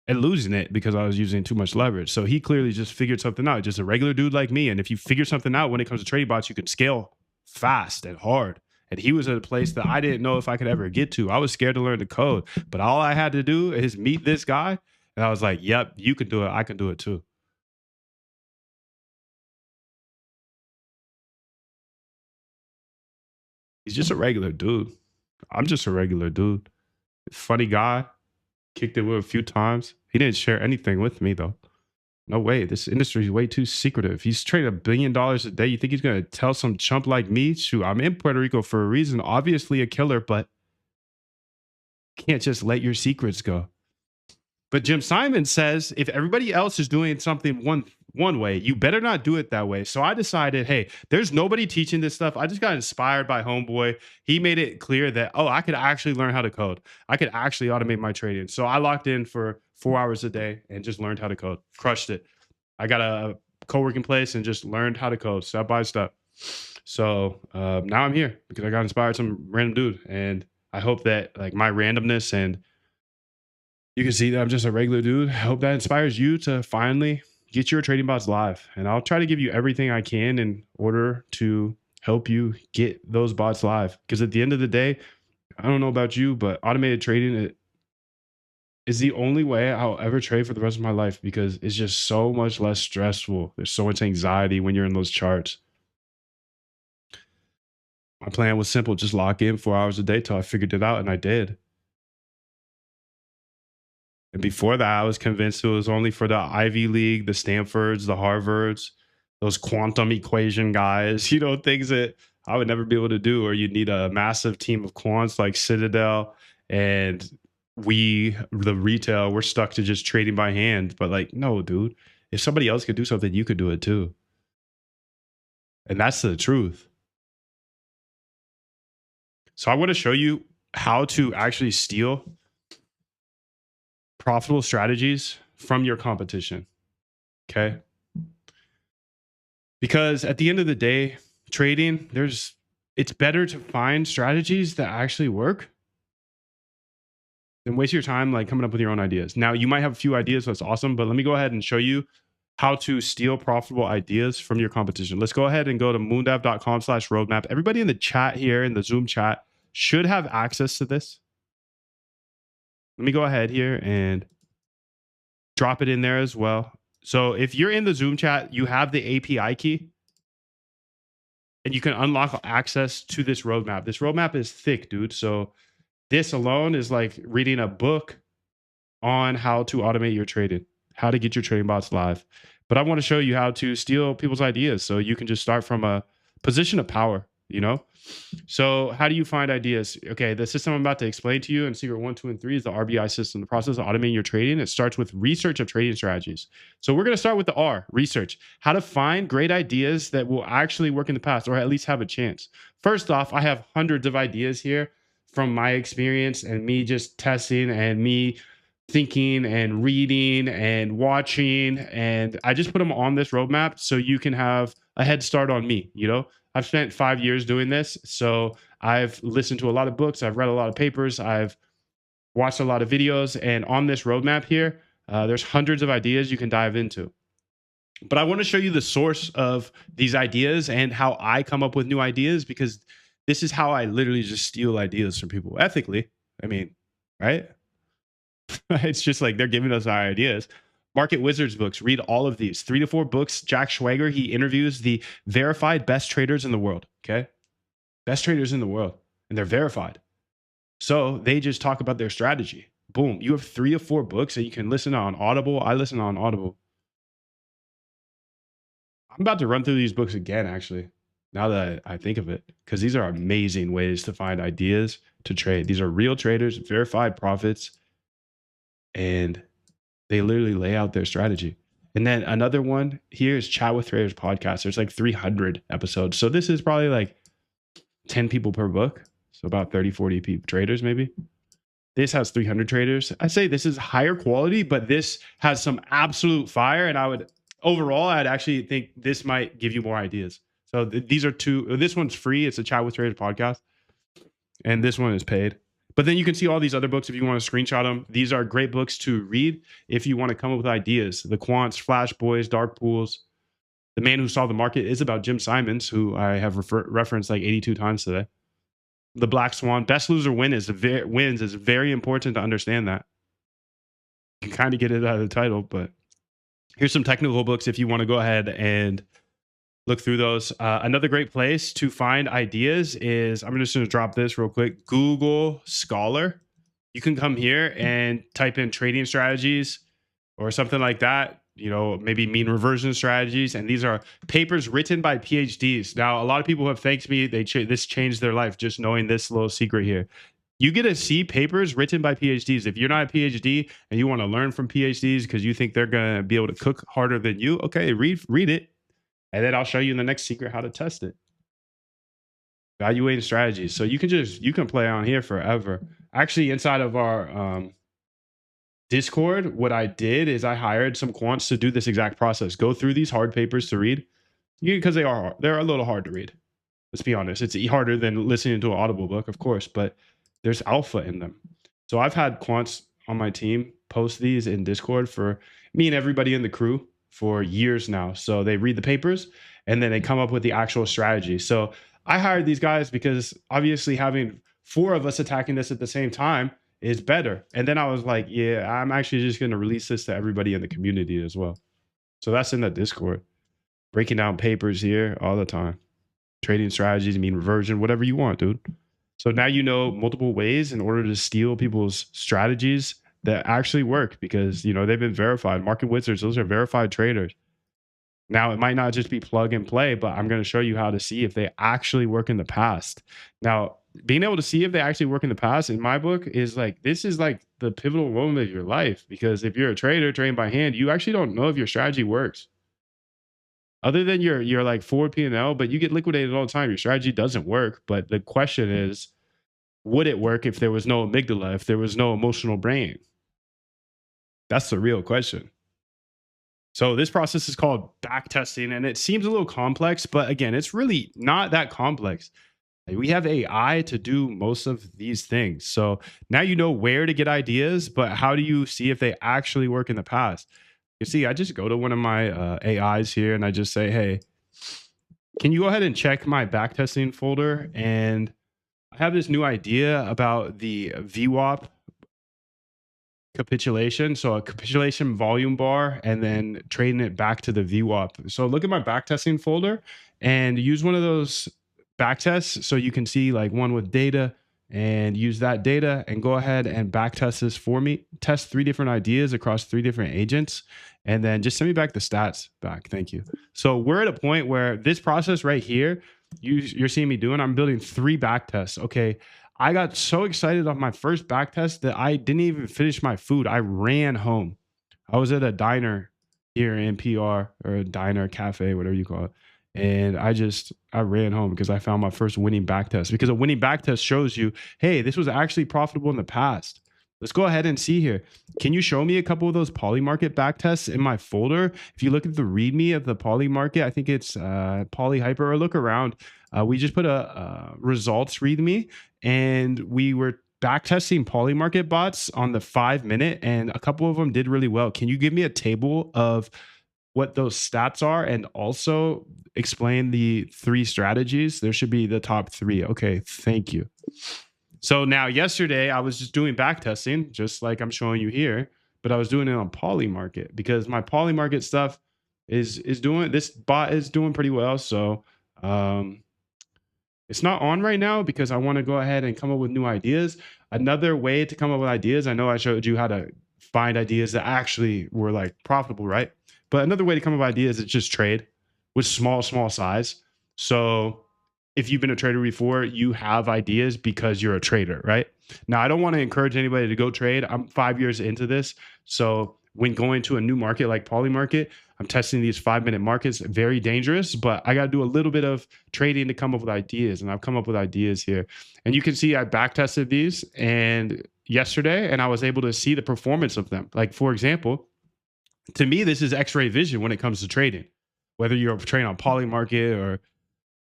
and losing it because I was using too much leverage. So he clearly just figured something out. Just a regular dude like me. And if you figure something out when it comes to trading bots, you can scale fast and hard. And he was at a place that I didn't know if I could ever get to. I was scared to learn the code, but all I had to do is meet this guy. And I was like, yep, you can do it. I can do it too. He's just a regular dude. I'm just a regular dude. Funny guy. Kicked it with a few times. He didn't share anything with me though. No way. This industry is way too secretive. He's trading $1 billion a day. You think he's gonna tell some chump like me? Shoot, I'm in Puerto Rico for a reason. Obviously a killer, but can't just let your secrets go. But Jim Simon says if everybody else is doing something one way, you better not do it that way. So I decided, hey, there's nobody teaching this stuff. I just got inspired by Homeboy. He made it clear that, oh, I could actually learn how to code. I could actually automate my trading. So I locked in for 4 hours a day and just learned how to code. Crushed it. I got a co-working place and just learned how to code step by step. So now I'm here because I got inspired some random dude. And I hope that like my randomness and you can see that I'm just a regular dude. I hope that inspires you to finally get your trading bots live. And I'll try to give you everything I can in order to help you get those bots live. Because at the end of the day, I don't know about you, but automated trading is the only way I'll ever trade for the rest of my life because it's just so much less stressful. There's so much anxiety when you're in those charts. My plan was simple, just lock in 4 hours a day till I figured it out, and I did. And before that, I was convinced it was only for the Ivy League, the Stanfords, the Harvards, those quantum equation guys, you know, things that I would never be able to do, or you'd need a massive team of quants like Citadel. And we, the retail, we're stuck to just trading by hand. But like, no, dude, if somebody else could do something, you could do it too. And that's the truth. So I want to show you how to actually steal profitable strategies from your competition. Okay. Because at the end of the day, trading, it's better to find strategies that actually work than waste your time like coming up with your own ideas. Now, you might have a few ideas, so that's awesome, but let me go ahead and show you how to steal profitable ideas from your competition. Let's go ahead and go to moondev.com/roadmap. Everybody in the chat here, in the Zoom chat, should have access to this. Let me go ahead here and drop it in there as well. So if you're in the Zoom chat, you have the API key and you can unlock access to this roadmap. This roadmap is thick, dude. So this alone is like reading a book on how to automate your trading, how to get your trading bots live. But I want to show you how to steal people's ideas. So you can just start from a position of power, you know? So how do you find ideas? Okay, the system I'm about to explain to you in secret 1, 2, and 3 is the RBI system, the process of automating your trading. It starts with research of trading strategies. So we're going to start with the R, research, how to find great ideas that will actually work in the past or at least have a chance. First off, I have hundreds of ideas here from my experience and me just testing and me thinking and reading and watching. And I just put them on this roadmap so you can have a head start on me, you know? I've spent 5 years doing this. So I've listened to a lot of books. I've read a lot of papers. I've watched a lot of videos. And on this roadmap here, there's hundreds of ideas you can dive into. But I want to show you the source of these ideas and how I come up with new ideas, because this is how I literally just steal ideas from people ethically. I mean, right? It's just like they're giving us our ideas. Market Wizards books, read all of these 3 to 4 books. Jack Schwager, he interviews the verified best traders in the world. Okay. Best traders in the world, and they're verified. So they just talk about their strategy. Boom. You have 3 or 4 books that you can listen on Audible. I listen on Audible. I'm about to run through these books again, actually, now that I think of it, because these are amazing ways to find ideas to trade. These are real traders, verified profits, and they literally lay out their strategy. And then another one here is Chat with Traders podcast. There's like 300 episodes. So this is probably like 10 people per book. So about 30, 40 people, traders maybe. This has 300 traders. I say this is higher quality, but this has some absolute fire. And I'd actually think this might give you more ideas. So these are two. This one's free. It's a Chat with Traders podcast. And this one is paid. But then you can see all these other books if you want to screenshot them. These are great books to read if you want to come up with ideas. The Quants, Flash Boys, Dark Pools. The Man Who Saw the Market is about Jim Simons, who I have referenced like 82 times today. The Black Swan, Best Loser Wins is very important to understand that. You can kind of get it out of the title, but here's some technical books if you want to go ahead and look through those. Another great place to find ideas is, I'm just going to drop this real quick, Google Scholar. You can come here and type in trading strategies or something like that, you know, maybe mean reversion strategies. And these are papers written by PhDs. Now, a lot of people have thanked me. This changed their life just knowing this little secret here. You get to see papers written by PhDs. If you're not a PhD and you want to learn from PhDs because you think they're going to be able to cook harder than you, okay, read it. And then I'll show you in the next secret how to test it. Evaluating strategies. So you can play on here forever. Actually, inside of our Discord, what I did is I hired some quants to do this exact process. Go through these hard papers to read, because they're a little hard to read. Let's be honest. It's harder than listening to an Audible book, of course, but there's alpha in them. So I've had quants on my team post these in Discord for me and everybody in the crew for years now. So they read the papers and then they come up with the actual strategy. So I hired these guys because obviously having 4 of us attacking this at the same time is better. And then I was like, yeah, I'm actually just going to release this to everybody in the community as well. So that's in the Discord. Breaking down papers here all the time. Trading strategies, mean reversion, whatever you want, dude. So now you know multiple ways in order to steal people's strategies that actually work, because, you know, they've been verified. Market Wizards, those are verified traders. Now, it might not just be plug and play, but I'm going to show you how to see if they actually work in the past. Now, being able to see if they actually work in the past in my book is like, this is like the pivotal moment of your life, because if you're a trader trading by hand, you actually don't know if your strategy works. Other than you're like forward P&L, but you get liquidated all the time. Your strategy doesn't work. But the question is, would it work if there was no amygdala, if there was no emotional brain? That's the real question. So this process is called back testing, and it seems a little complex, but again, it's really not that complex. We have AI to do most of these things. So now you know where to get ideas, but how do you see if they actually work in the past? You see, I just go to one of my AIs here and I just say, hey, can you go ahead and check my backtesting folder? And I have this new idea about the VWAP capitulation. So a capitulation volume bar and then trading it back to the VWAP. So look at my backtesting folder and use one of those backtests so you can see like one with data, and use that data and go ahead and backtest this for me. Test 3 different ideas across 3 different agents And then just send me back the stats back. Thank you. So we're at a point where this process right here, you're seeing me doing, I'm building 3 back tests. Okay. I got so excited on my first back test that I didn't even finish my food. I ran home. I was at a diner here in PR, or a diner, cafe, whatever you call it. And I ran home because I found my first winning back test. Because a winning back test shows you, hey, this was actually profitable in the past. Let's go ahead and see here. Can you show me a couple of those Polymarket back tests in my folder? If you look at the README of the Polymarket, I think it's Polyhyper, or look around. We just put a results README, and we were backtesting Polymarket bots on the 5 minute, and a couple of them did really well. Can you give me a table of what those stats are, and also explain the 3 strategies? There should be the top 3. Okay, thank you. So now yesterday I was just doing back testing, just like I'm showing you here, but I was doing it on Polymarket because my Polymarket stuff is doing, this bot is doing pretty well. So um it's not on right now because I want to go ahead and come up with new ideas. Another way to come up with ideas, I know I showed you how to find ideas that actually were like profitable, right? But another way to come up with ideas is just trade with small size. So if you've been a trader before, you have ideas because you're a trader, right? Now, I don't want to encourage anybody to go trade. I'm 5 years into this. So when going to a new market like Polymarket, I'm testing these 5-minute markets, very dangerous, but I got to do a little bit of trading to come up with ideas. And I've come up with ideas here. And you can see I back tested these and yesterday, and I was able to see the performance of them. Like, for example, to me, this is X-ray vision when it comes to trading, whether you're trading on Polymarket or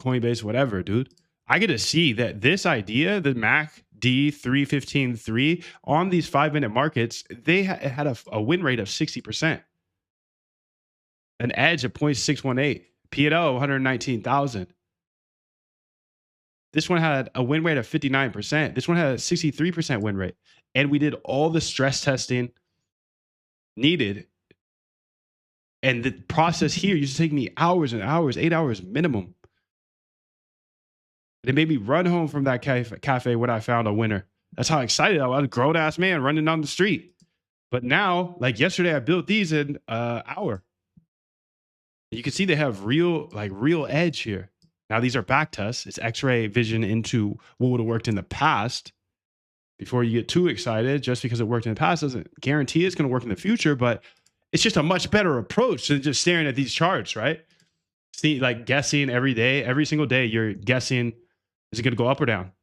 Coinbase, whatever, dude. I get to see that this idea, the MACD 315.3 on these 5-minute markets, they had a win rate of 60%, an edge of 0.618, P&O 119,000. This one had a win rate of 59%. This one had a 63% win rate. And we did all the stress testing needed. And the process here used to take me hours and hours, 8 hours minimum. It made me run home from that cafe when I found a winner. That's how excited I was. A grown ass man running down the street. But now, like yesterday, I built these in an hour. You can see they have real edge here. Now these are back tests. It's X-ray vision into what would have worked in the past. Before you get too excited, just because it worked in the past doesn't guarantee it's going to work in the future. But it's just a much better approach than just staring at these charts, right? See, like guessing every day, every single day, you're guessing. Is it going to go up or down?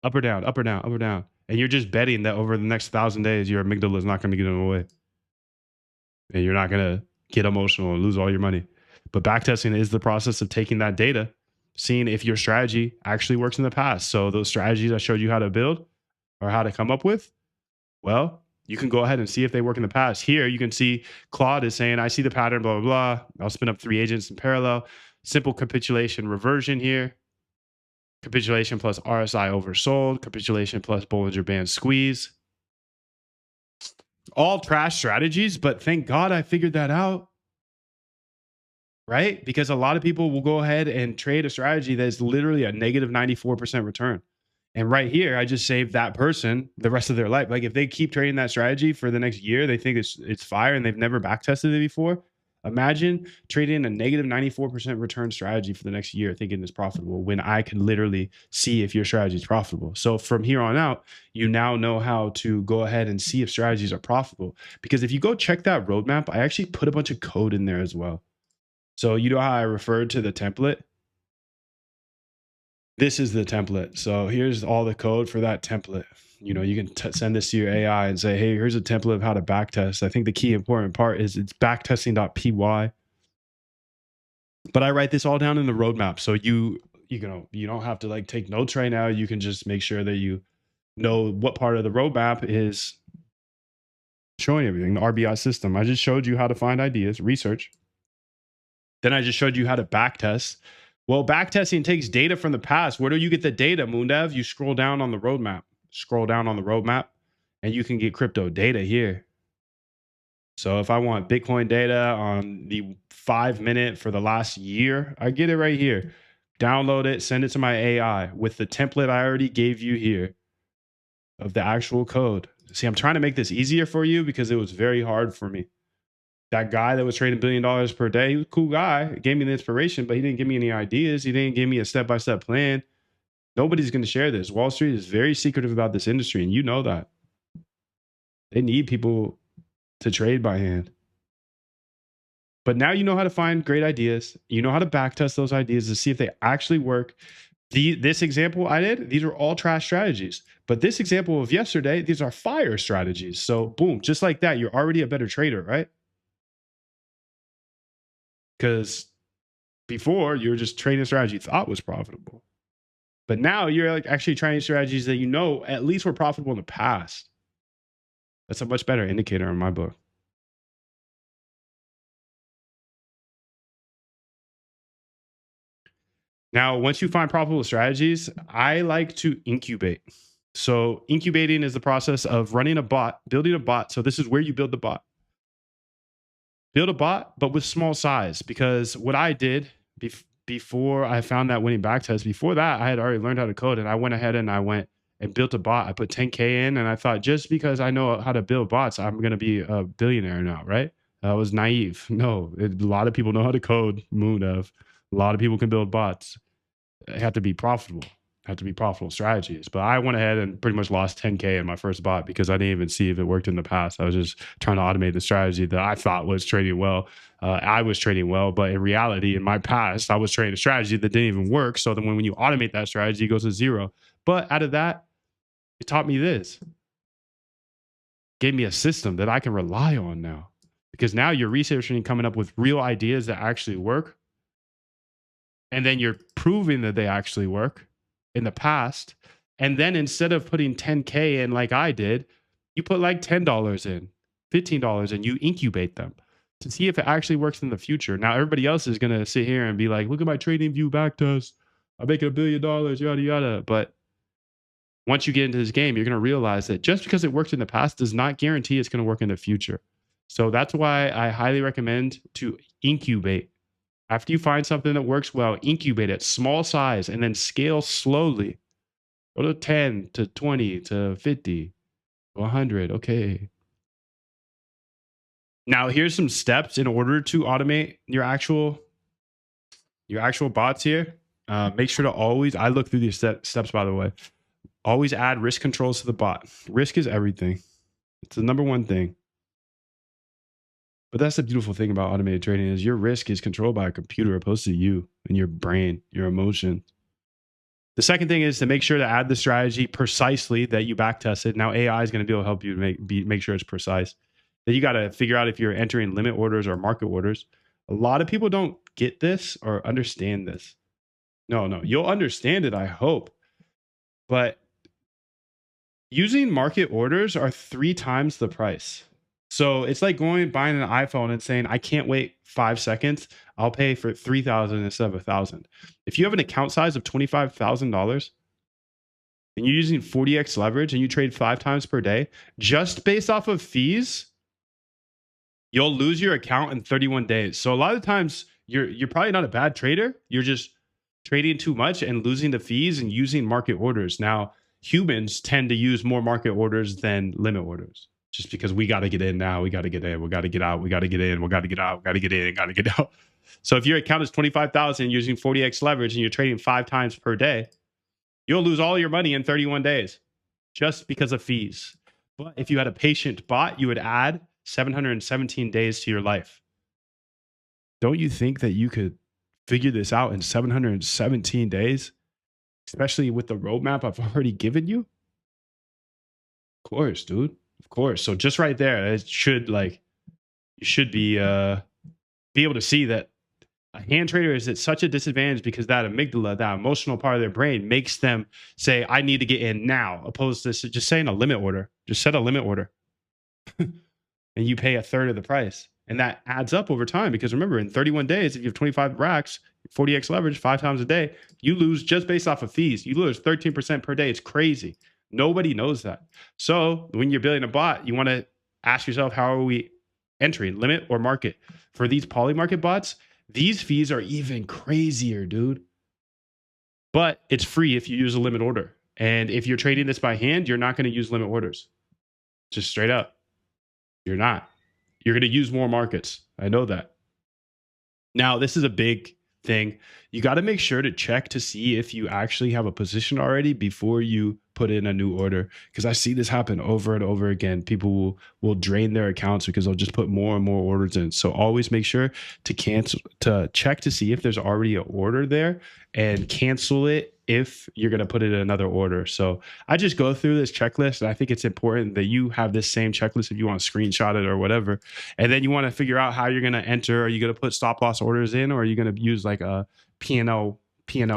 Up or down, up or down, up or down. And you're just betting that over the next 1,000 days, your amygdala is not going to get in the way. And you're not going to get emotional and lose all your money. But backtesting is the process of taking that data, seeing if your strategy actually works in the past. So those strategies I showed you how to build or how to come up with, well, you can go ahead and see if they work in the past. Here, you can see Claude is saying, I see the pattern, blah, blah, blah. I'll spin up 3 agents in parallel. Simple capitulation reversion here. Capitulation plus RSI oversold. Capitulation plus Bollinger Band squeeze. All trash strategies, but thank God I figured that out. Right? Because a lot of people will go ahead and trade a strategy that is literally a negative 94% return. And right here, I just saved that person the rest of their life. Like if they keep trading that strategy for the next year, they think it's fire and they've never back tested it before. Imagine trading a negative 94% return strategy for the next year, thinking it's profitable when I can literally see if your strategy is profitable. So from here on out, you now know how to go ahead and see if strategies are profitable. Because if you go check that roadmap, I actually put a bunch of code in there as well. So you know how I referred to the template? This is the template. So here's all the code for that template. You know, you can send this to your AI and say, hey, here's a template of how to backtest. I think the key important part is it's backtesting.py. But I write this all down in the roadmap. So you don't have to like take notes right now. You can just make sure that you know what part of the roadmap is showing everything, the RBI system. I just showed you how to find ideas, research. Then I just showed you how to backtest. Well, backtesting takes data from the past. Where do you get the data, Moondev? You scroll down on the roadmap. Scroll down on the roadmap, and you can get crypto data here. So if I want Bitcoin data on the 5-minute for the last year, I get it right here. Download it, send it to my AI with the template I already gave you here of the actual code. See, I'm trying to make this easier for you because it was very hard for me. That guy that was trading $1 billion per day, he was a cool guy. He gave me the inspiration, but he didn't give me any ideas. He didn't give me a step-by-step plan. Nobody's going to share this. Wall Street is very secretive about this industry, and you know that. They need people to trade by hand. But now you know how to find great ideas. You know how to backtest those ideas to see if they actually work. This example I did, these are all trash strategies. But this example of yesterday, these are fire strategies. So boom, just like that, you're already a better trader, right? Because before you were just trading a strategy you thought was profitable. But now you're like actually trying strategies that you know at least were profitable in the past. That's a much better indicator in my book. Now, once you find profitable strategies, I like to incubate. So incubating is the process of running a bot, building a bot. So this is where you build the bot. Build a bot, but with small size, because what I did before I found that winning backtest, before that, I had already learned how to code, and I went ahead and I went and built a bot. I put 10K in, and I thought just because I know how to build bots, I'm going to be a billionaire now, right? I was naive. No, a lot of people know how to code Moondev. A lot of people can build bots. They have to be profitable. Have to be profitable strategies. But I went ahead and pretty much lost 10K in my first bot because I didn't even see if it worked in the past. I was just trying to automate the strategy that I thought was trading well. I was trading well, but in reality, in my past, I was trading a strategy that didn't even work. So then when you automate that strategy, it goes to zero. But out of that, it taught me this. Gave me a system that I can rely on now. Because now you're researching and coming up with real ideas that actually work. And then you're proving that they actually work in the past. And then instead of putting 10K in like I did, you put like $10 in, $15 in, you incubate them to see if it actually works in the future. Now, everybody else is going to sit here and be like, look at my trading view backtest. I'm making $1 billion, yada, yada. But once you get into this game, you're going to realize that just because it worked in the past does not guarantee it's going to work in the future. So that's why I highly recommend to incubate. After you find something that works well, incubate it, small size, and then scale slowly. Go to 10 to 20 to 50 to 100. Okay. Now, here's some steps in order to automate your actual bots here. Make sure to always, I look through these steps, by the way. Always add risk controls to the bot. Risk is everything. It's the number one thing. But that's the beautiful thing about automated trading is your risk is controlled by a computer opposed to you and your brain, your emotion. The second thing is to make sure to add the strategy precisely that you backtested. Now AI is going to be able to help you make sure it's precise. Then you got to figure out if you're entering limit orders or market orders. A lot of people don't get this or understand this. No, you'll understand it, I hope. But using market orders are 3 times the price. So it's like buying an iPhone and saying, I can't wait 5 seconds. I'll pay for 3,000 instead of 1,000. If you have an account size of $25,000 and you're using 40x leverage and you trade 5 times per day, just based off of fees, you'll lose your account in 31 days. So a lot of times you're probably not a bad trader. You're just trading too much and losing the fees and using market orders. Now, humans tend to use more market orders than limit orders. Just because we got to get in now, we got to get in, we got to get out, we got to get in, we got to get out, we got to get in, got to get out. So if your account is 25,000 using 40x leverage and you're trading 5 times per day, you'll lose all your money in 31 days just because of fees. But if you had a patient bot, you would add 717 days to your life. Don't you think that you could figure this out in 717 days, especially with the roadmap I've already given you? Of course, dude. Of course. So just right there, it should you should be able to see that a hand trader is at such a disadvantage because that amygdala, that emotional part of their brain makes them say, I need to get in now, opposed to just saying a limit order. Just set a limit order and you pay 1/3 of the price. And that adds up over time because remember, in 31 days, if you have 25 racks, 40x leverage 5 times a day, you lose just based off of fees. You lose 13% per day. It's crazy. Nobody knows that. So when you're building a bot, you want to ask yourself, how are we entering, limit or market? For these Polymarket bots, these fees are even crazier, dude. But it's free if you use a limit order. And if you're trading this by hand, you're not going to use limit orders. Just straight up. You're not. You're going to use more markets. I know that. Now, this is a big thing. You got to make sure to check to see if you actually have a position already before you put in a new order. Because I see this happen over and over again. People will drain their accounts because they'll just put more and more orders in. So always make sure to cancel, to check to see if there's already an order there, and cancel it if you're going to put in another order. So I just go through this checklist, and I think it's important that you have this same checklist if you want to screenshot it or whatever. And then you want to figure out how you're going to enter. Are you going to put stop loss orders in, or are you going to use like a P&L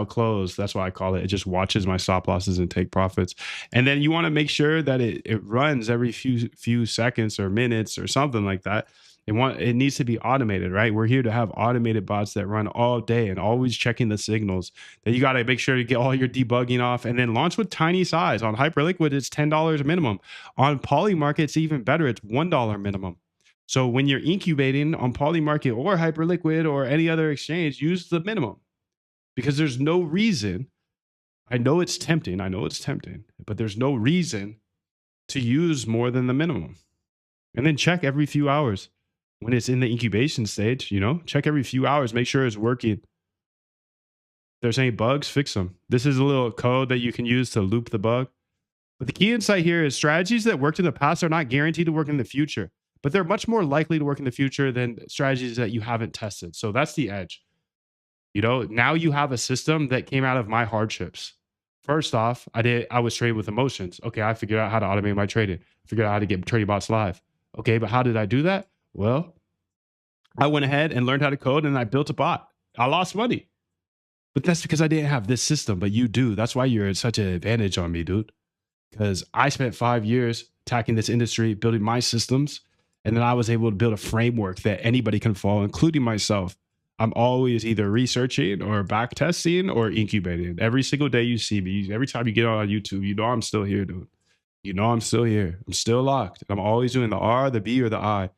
close? That's why I call it. It just watches my stop losses and take profits. And then you want to make sure that it runs every few seconds or minutes or something like that. It needs to be automated, right? We're here to have automated bots that run all day and always checking the signals. Then you got to make sure to get all your debugging off, and then launch with tiny size. On Hyperliquid, it's $10 minimum. On Polymarket, it's even better. It's $1 minimum. So when you're incubating on Polymarket or Hyperliquid or any other exchange, use the minimum, because there's no reason. I know it's tempting, but there's no reason to use more than the minimum. And then check every few hours when it's in the incubation stage, check every few hours, make sure it's working. If there's any bugs, fix them. This is a little code that you can use to loop the bug. But the key insight here is strategies that worked in the past are not guaranteed to work in the future, but they're much more likely to work in the future than strategies that you haven't tested. So that's the edge. Now you have a system that came out of my hardships. First off, I was trading with emotions. Okay, I figured out how to automate my trading. Figured out how to get trading bots live. Okay, but how did I do that? Well, I went ahead and learned how to code, and I built a bot. I lost money, but that's because I didn't have this system, but you do. That's why you're at such an advantage on me, dude. Because I spent 5 years attacking this industry, building my systems, and then I was able to build a framework that anybody can follow, including myself. I'm always either researching or back testing or incubating. Every single day you see me, every time you get on YouTube, I'm still here, dude. I'm still here. I'm still locked. I'm always doing the R, the B, or the I.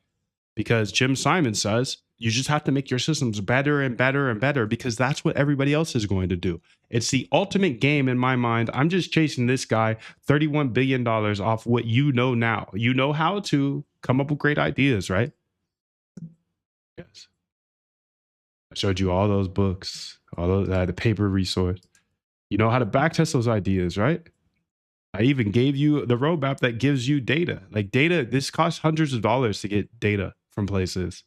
Because Jim Simon says you just have to make your systems better and better and better, because that's what everybody else is going to do. It's the ultimate game in my mind. I'm just chasing this guy $31 billion off what you know now. You know how to come up with great ideas, right? Yes. I showed you all those books, all those the paper resource. You know how to backtest those ideas, right? I even gave you the roadmap that gives you data. Like data, this costs hundreds of dollars to get data from places.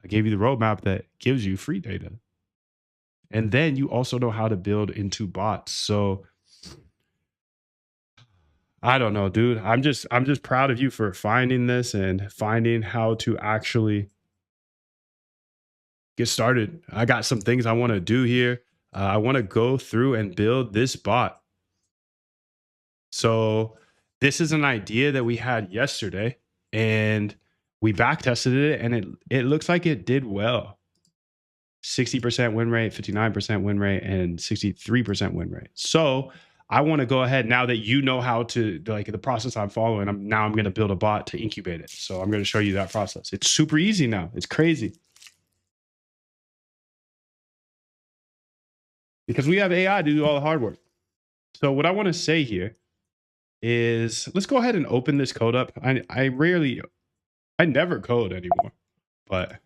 I gave you the roadmap that gives you free data. And then you also know how to build into bots. So I don't know, dude. I'm just proud of you for finding this and finding how to actually get started. I got some things I want to do here. I want to go through and build this bot. So this is an idea that we had yesterday, and we back tested it, and it looks like it did well. 60% win rate, 59% win rate, and 63% win rate. So I want to go ahead, now that you know how to, like, the process I'm following, I'm going to build a bot to incubate it. So I'm going to show you that process. It's super easy now. It's crazy. Because we have AI to do all the hard work. So what I want to say here is, let's go ahead and open this code up. I never code anymore, but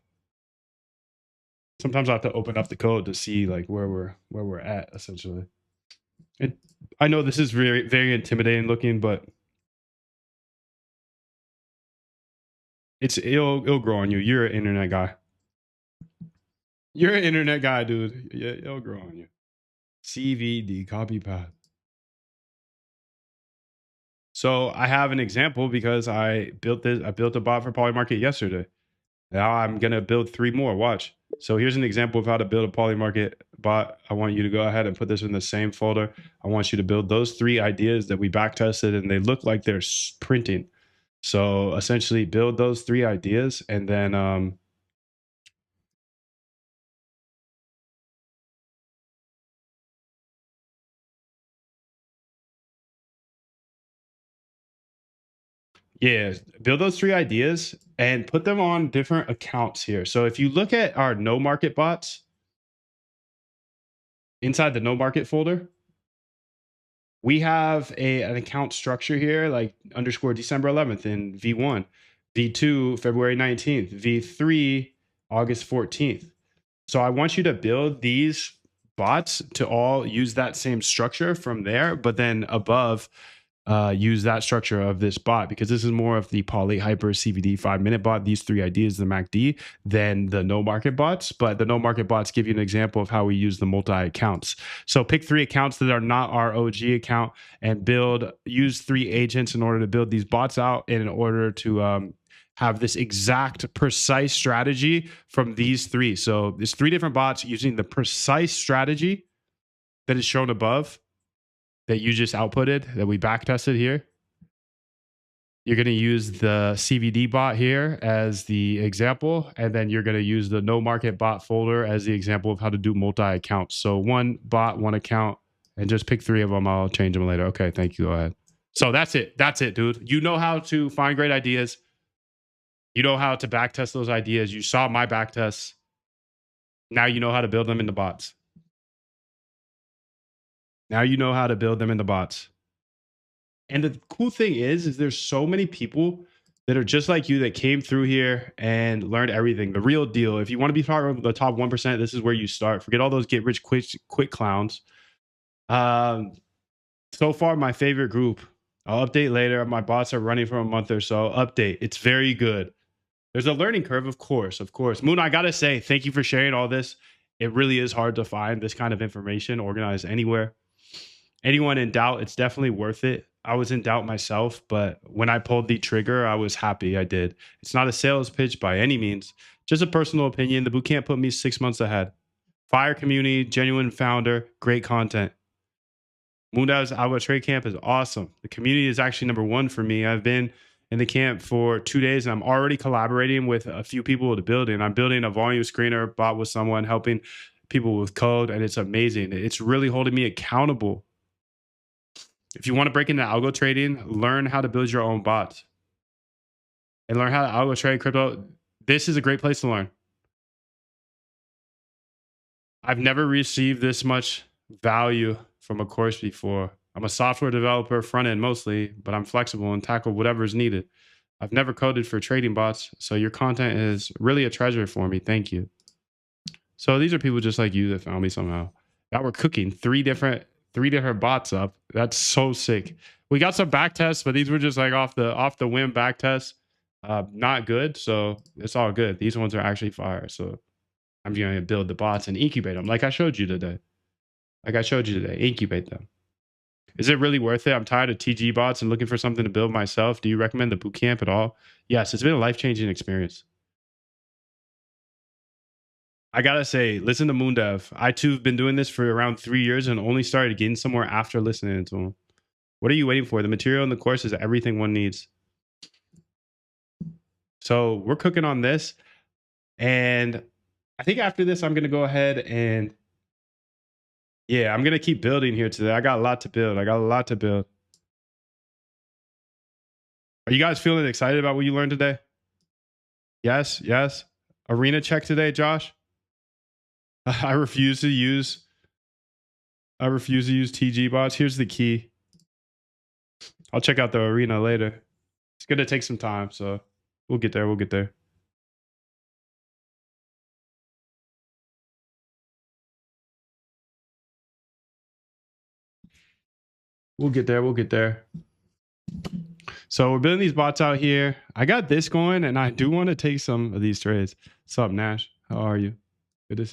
sometimes I have to open up the code to see like where we're at, essentially. I know this is very, very intimidating looking, but it'll grow on you. You're an internet guy. You're an internet guy, dude. Yeah, it'll grow on you. CVD, copy path. So I have an example because I built a bot for Polymarket yesterday. Now I'm gonna build 3 more. Watch. So here's an example of how to build a Polymarket bot. I want you to go ahead and put this in the same folder. I want you to build those 3 ideas that we back tested, and they look like they're printing. So essentially build those 3 ideas, and then yeah, build those 3 ideas and put them on different accounts here. So if you look at our no market bots inside the no market folder, We have an account structure here, like underscore December 11th in V1, V2 February 19th, V3 August 14th. So I want you to build these bots to all use that same structure from there, but then above, use that structure of this bot, because this is more of the Poly Hyper CVD 5 minute bot. These three ideas, the MACD, than the no market bots. But the no market bots give you an example of how we use the multi accounts. So pick 3 accounts that are not our OG account and use 3 agents in order to build these bots out, and in order to have this exact precise strategy from these three. So there's 3 different bots using the precise strategy that is shown above, that you just outputted, that we back tested here. You're going to use the CVD bot here as the example, and then you're going to use the no market bot folder as the example of how to do multi accounts. So 1 bot, 1 account, and just pick 3 of them. I'll change them later. Okay, thank you. Go ahead. So that's it. That's it, dude. You know how to find great ideas. You know how to back test those ideas. You saw my back tests. Now you know how to build them into bots. Now you know how to build them into bots. And the cool thing is there's so many people that are just like you that came through here and learned everything. The real deal. If you want to be part of the top 1%, this is where you start. Forget all those get rich quick clowns. So far, my favorite group. I'll update later. My bots are running for a month or so. Update. It's very good. There's a learning curve, of course, of course. Moon, I gotta say, thank you for sharing all this. It really is hard to find this kind of information organized anywhere. Anyone in doubt, it's definitely worth it. I was in doubt myself, but when I pulled the trigger, I was happy I did. It's not a sales pitch by any means, just a personal opinion. The bootcamp put me 6 months ahead. Fire community, genuine founder, great content. Moondav's Algo Trade Camp is awesome. The community is actually number 1 for me. I've been in the camp for 2 days, and I'm already collaborating with a few people to build it. I'm building a volume screener bot with someone, helping people with code, and it's amazing. It's really holding me accountable. If you want to break into algo trading, learn how to build your own bots and learn how to algo trade crypto. This is a great place to learn. I've never received this much value from a course before. I'm a software developer, front end mostly, but I'm flexible and tackle whatever is needed. I've never coded for trading bots, so your content is really a treasure for me. Thank you. So these are people just like you that found me somehow. That we're cooking 3 different bots up. That's so sick. We got some back tests, but these were just like off the whim back tests. Not good, so it's all good. These ones are actually fire. So I'm going to build the bots and incubate them like I showed you today. Incubate them. Is it really worth it? I'm tired of TG bots and looking for something to build myself. Do you recommend the bootcamp at all? Yes, it's been a life-changing experience. I gotta say, listen to Moondev. I too have been doing this for around 3 years and only started getting somewhere after listening to him. What are you waiting for? The material in the course is everything one needs. So we're cooking on this. And I think after this, I'm gonna go ahead and I'm gonna keep building here today. I got a lot to build. Are you guys feeling excited about what you learned today? Yes. Arena check today, Josh. I refuse to use TG bots. Here's the key. I'll check out the arena later. It's gonna take some time, so we'll get there. We'll get there. So we're building these bots out here. I got this going, and I do want to take some of these trades. What's up, Nash? How are you? Good to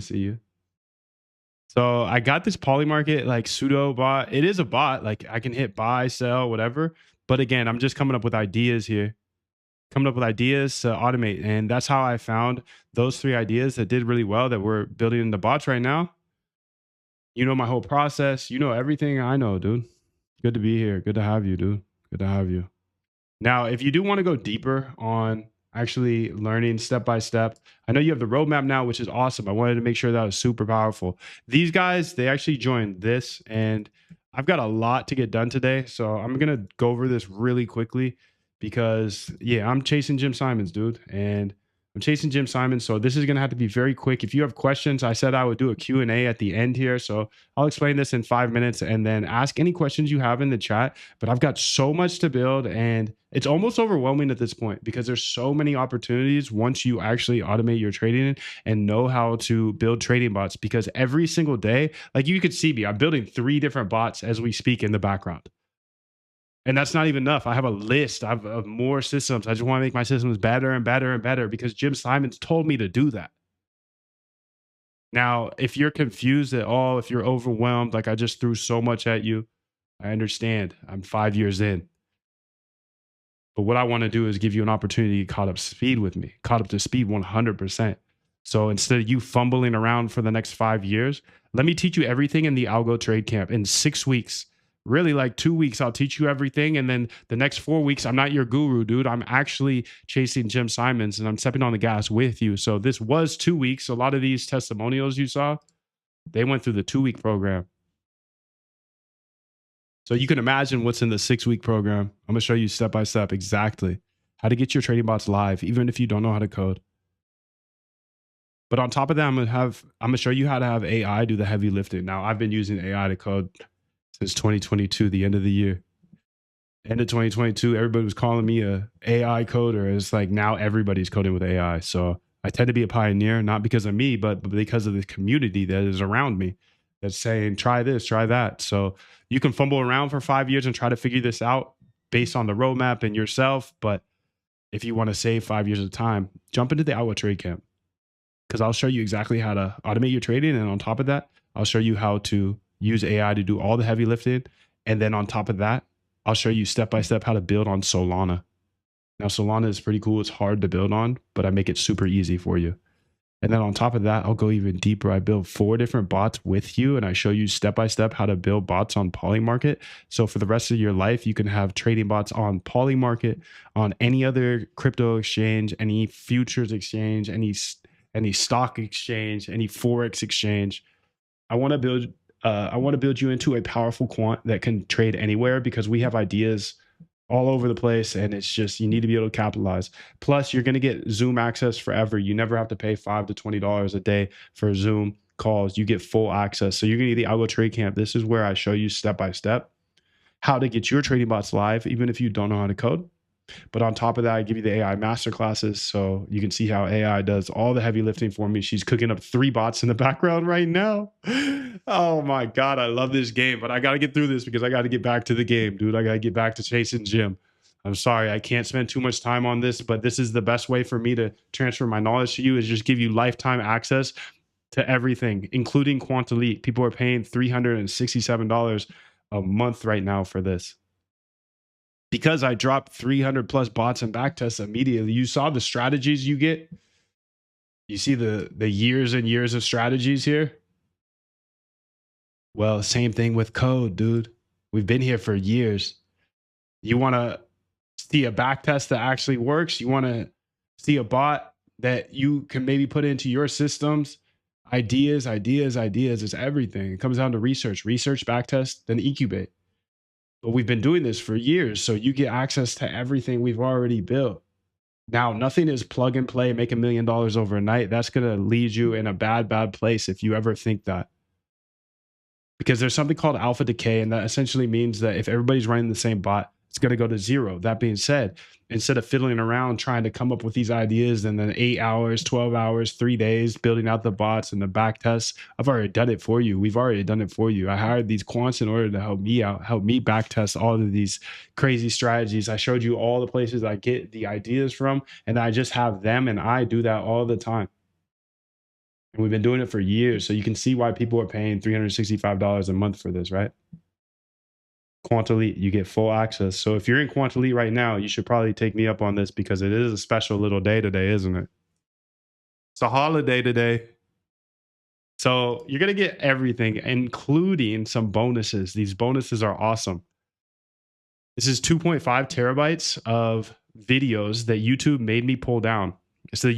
see you. So I got this Polymarket like pseudo bot. It is a bot. Like I can hit buy, sell, whatever. But again, I'm just coming up with ideas here. Coming up with ideas to automate. And that's how I found those 3 ideas that did really well that we're building into bots right now. You know my whole process. You know everything I know, dude. Good to be here. Good to have you, dude. Good to have you. Now, if you do want to go deeper on actually learning step by step, I know you have the roadmap now, which is awesome. I wanted to make sure that was super powerful. These guys, they actually joined this, and I've got a lot to get done today. So I'm going to go over this really quickly because, I'm chasing Jim Simons, dude. And I'm chasing Jim Simon, so this is going to have to be very quick. If you have questions, I said I would do a Q&A at the end here, so I'll explain this in 5 minutes and then ask any questions you have in the chat. But I've got so much to build, and it's almost overwhelming at this point because there's so many opportunities once you actually automate your trading and know how to build trading bots. Because every single day, like you could see me, I'm building 3 different bots as we speak in the background. And that's not even enough. I have a list of more systems. I just want to make my systems better and better and better because Jim Simons told me to do that. Now, if you're confused at all, if you're overwhelmed, like I just threw so much at you, I understand. I'm 5 years in. But what I want to do is give you an opportunity to get caught up speed with me, caught up to speed 100%. So instead of you fumbling around for the next 5 years, let me teach you everything in the Algo Trade Camp in 6 weeks. Really, like 2 weeks, I'll teach you everything. And then the next 4 weeks, I'm not your guru, dude. I'm actually chasing Jim Simons and I'm stepping on the gas with you. So this was 2 weeks. A lot of these testimonials you saw, they went through the 2-week program. So you can imagine what's in the 6-week program. I'm going to show you step by step exactly how to get your trading bots live, even if you don't know how to code. But on top of that, I'm going to show you how to have AI do the heavy lifting. Now, I've been using AI to code since 2022, the end of the year. End of 2022, everybody was calling me a AI coder. It's like now everybody's coding with AI. So I tend to be a pioneer, not because of me, but because of the community that is around me that's saying, try this, try that. So you can fumble around for 5 years and try to figure this out based on the roadmap and yourself. But if you want to save 5 years of time, jump into the Algo Trade Camp because I'll show you exactly how to automate your trading. And on top of that, I'll show you how to use AI to do all the heavy lifting. And then on top of that, I'll show you step by step how to build on Solana. Now, Solana is pretty cool. It's hard to build on, but I make it super easy for you. And then on top of that, I'll go even deeper. I build 4 different bots with you, and I show you step by step how to build bots on Polymarket. So for the rest of your life, you can have trading bots on Polymarket, on any other crypto exchange, any futures exchange, any stock exchange, any forex exchange. I want to build you into a powerful quant that can trade anywhere because we have ideas all over the place, and it's just you need to be able to capitalize. Plus, you're going to get Zoom access forever. You never have to pay $5 to $20 a day for Zoom calls. You get full access. So you're going to get the Algo Trade Camp. This is where I show you step by step how to get your trading bots live, even if you don't know how to code. But on top of that, I give you the AI masterclasses so you can see how AI does all the heavy lifting for me. She's cooking up 3 bots in the background right now. Oh my God, I love this game, but I got to get through this because I got to get back to the game, dude. I got to get back to chasing Jim. I'm sorry, I can't spend too much time on this, but this is the best way for me to transfer my knowledge to you is just give you lifetime access to everything, including Quant Elite. People are paying $367 a month right now for this. Because I dropped 300 plus bots and backtests immediately. You saw the strategies you get. You see the years and years of strategies here. Well, same thing with code, dude. We've been here for years. You want to see a backtest that actually works. You want to see a bot that you can maybe put into your systems. Ideas is everything. It comes down to research, backtest, then incubate. But we've been doing this for years, so you get access to everything we've already built. Now, nothing is plug and play, make $1 million overnight. That's going to lead you in a bad place if you ever think that. Because there's something called alpha decay, and that essentially means that if everybody's running the same bot, it's going to go to 0. That being said, instead of fiddling around trying to come up with these ideas and then 8 hours, 12 hours, 3 days building out the bots and the back tests, I've already done it for you. We've already done it for you. I hired these quants in order to help me out, help me back test all of these crazy strategies. I showed you all the places I get the ideas from, and I just have them, and I do that all the time. And we've been doing it for years. So you can see why people are paying $365 a month for this, right? Quant Elite, you get full access. So if you're in Quant Elite right now, you should probably take me up on this because it is a special little day today, isn't it? It's a holiday today. So you're going to get everything, including some bonuses. These bonuses are awesome. This is 2.5 terabytes of videos that YouTube made me pull down. It's the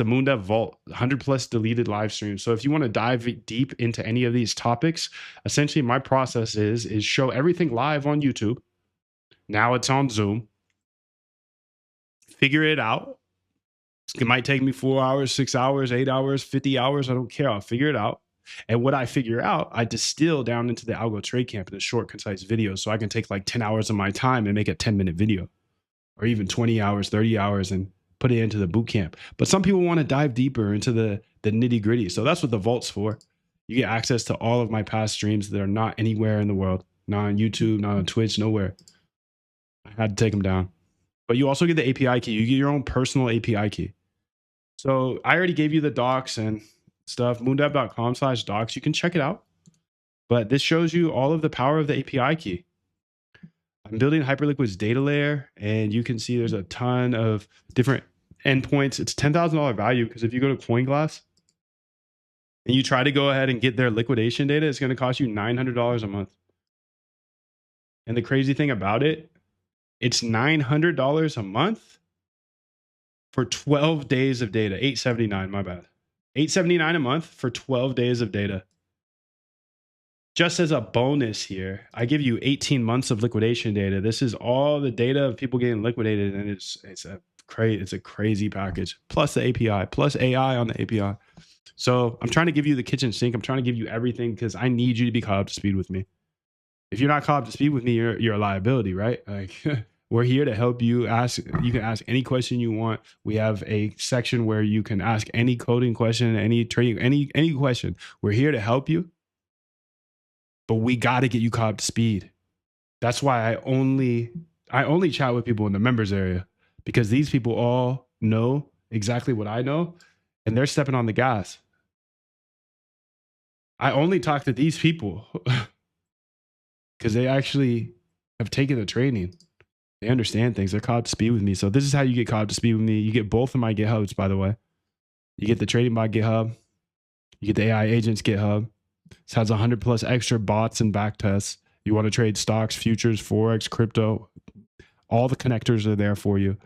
MoonDev Vault, 100 plus deleted live streams. So if you want to dive deep into any of these topics, essentially my process is show everything live on YouTube. Now it's on Zoom. Figure it out. It might take me 4 hours, 6 hours, 8 hours, 50 hours. I don't care. I'll figure it out. And what I figure out, I distill down into the Algo Trade Camp in a short, concise video. So I can take like 10 hours of my time and make a 10-minute video, or even 20 hours, 30 hours, and put it into the boot camp. But some people want to dive deeper into the nitty gritty. So that's what the vault's for. You get access to all of my past streams that are not anywhere in the world, not on YouTube, not on Twitch, nowhere. I had to take them down. But you also get the API key. You get your own personal API key. So I already gave you the docs and stuff, moondev.com/docs. You can check it out. But this shows you all of the power of the API key. I'm building Hyperliquid's data layer, and you can see there's a ton of different endpoints. It's $10,000 value, because if you go to CoinGlass and you try to go ahead and get their liquidation data, it's going to cost you $900 a month. And the crazy thing about it, it's $900 a month for 12 days of data. $879, my bad. $879 a month for 12 days of data. Just as a bonus here, I give you 18 months of liquidation data. This is all the data of people getting liquidated, and it's a crazy package. Plus the API, plus AI on the API. So I'm trying to give you the kitchen sink. I'm trying to give you everything, because I need you to be caught up to speed with me. If you're not caught up to speed with me, you're a liability, right? Like, we're here to help you. You can ask any question you want. We have a section where you can ask any coding question, any trading, any question. We're here to help you, but we got to get you caught up to speed. That's why I only chat with people in the members area, because these people all know exactly what I know, and they're stepping on the gas. I only talk to these people because they actually have taken the training. They understand things. They're caught up to speed with me. So this is how you get caught up to speed with me. You get both of my GitHubs, by the way. You get the Trading Bot GitHub. You get the AI Agents GitHub. This has 100 plus extra bots and back tests. You want to trade stocks, futures, Forex, crypto. All the connectors are there for you.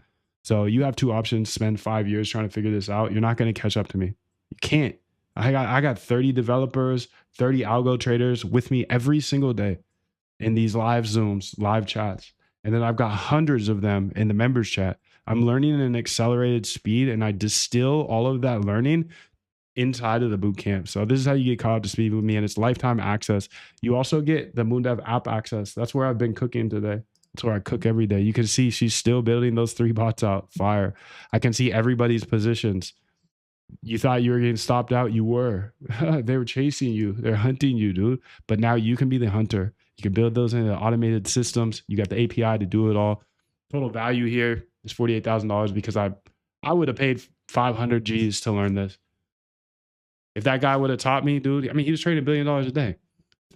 So you have two options. Spend 5 years trying to figure this out. You're not going to catch up to me. You can't. I got 30 developers, 30 algo traders with me every single day in these live Zooms, live chats. And then I've got hundreds of them in the members chat. I'm learning at an accelerated speed, and I distill all of that learning inside of the boot camp. So this is how you get caught up to speed with me, and it's lifetime access. You also get the Moondev app access. That's where I've been cooking today. That's where I cook every day. You can see she's still building those 3 bots out. Fire. I can see everybody's positions. You thought you were getting stopped out. You were. They were chasing you. They're hunting you, dude. But now you can be the hunter. You can build those into automated systems. You got the API to do it all. Total value here is $48,000, because I would have paid 500 G's to learn this. If that guy would have taught me, dude, I mean, he was trading $1 billion a day.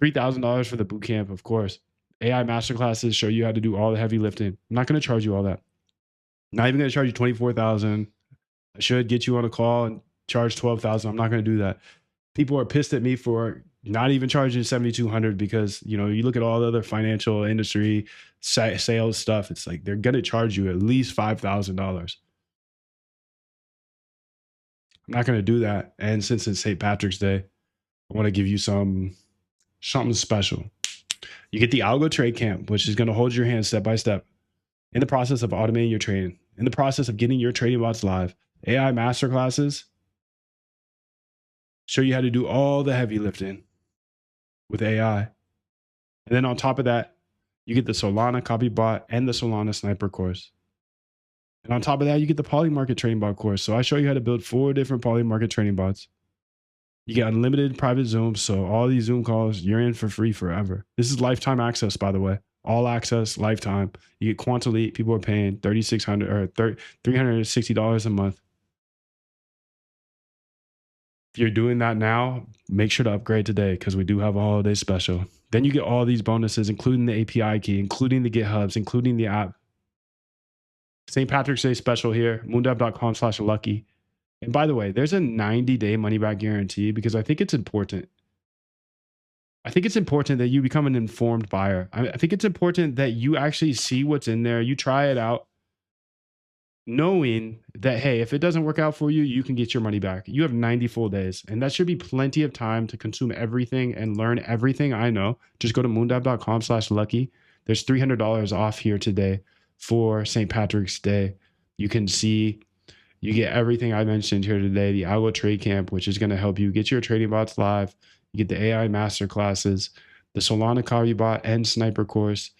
$3,000 for the boot camp, of course. AI masterclasses show you how to do all the heavy lifting. I'm not going to charge you all that. Not even going to charge you $24,000. I should get you on a call and charge $12,000. I'm not going to do that. People are pissed at me for not even charging $7,200, because, you know, you look at all the other financial industry sales stuff. It's like they're going to charge you at least $5,000. I'm not going to do that. And since it's St. Patrick's Day, I want to give you something special. You get the Algo Trade Camp, which is going to hold your hand step by step in the process of automating your trading, in the process of getting your trading bots live. AI masterclasses show you how to do all the heavy lifting with AI. And then on top of that, you get the Solana copy bot and the Solana sniper course. And on top of that, you get the Polymarket trading bot course. So I show you how to build 4 different Polymarket trading bots. You get unlimited private Zooms. So all these Zoom calls, you're in for free forever. This is lifetime access, by the way. All access, lifetime. You get Quant Elite. People are paying $3,600 or $360 a month. If you're doing that now, make sure to upgrade today, because we do have a holiday special. Then you get all these bonuses, including the API key, including the GitHubs, including the app. St. Patrick's Day special here, moondev.com/lucky. And by the way, there's a 90-day money-back guarantee, because I think it's important. I think it's important that you become an informed buyer. I think it's important that you actually see what's in there. You try it out, knowing that, hey, if it doesn't work out for you, you can get your money back. You have 90 full days, and that should be plenty of time to consume everything and learn everything I know. Just go to moondev.com/lucky. There's $300 off here today for St. Patrick's Day. You can see You get everything I mentioned here today, the Algo Trade Camp, which is going to help you get your trading bots live. You get the AI master classes, the Solana Copy Bot and Sniper course.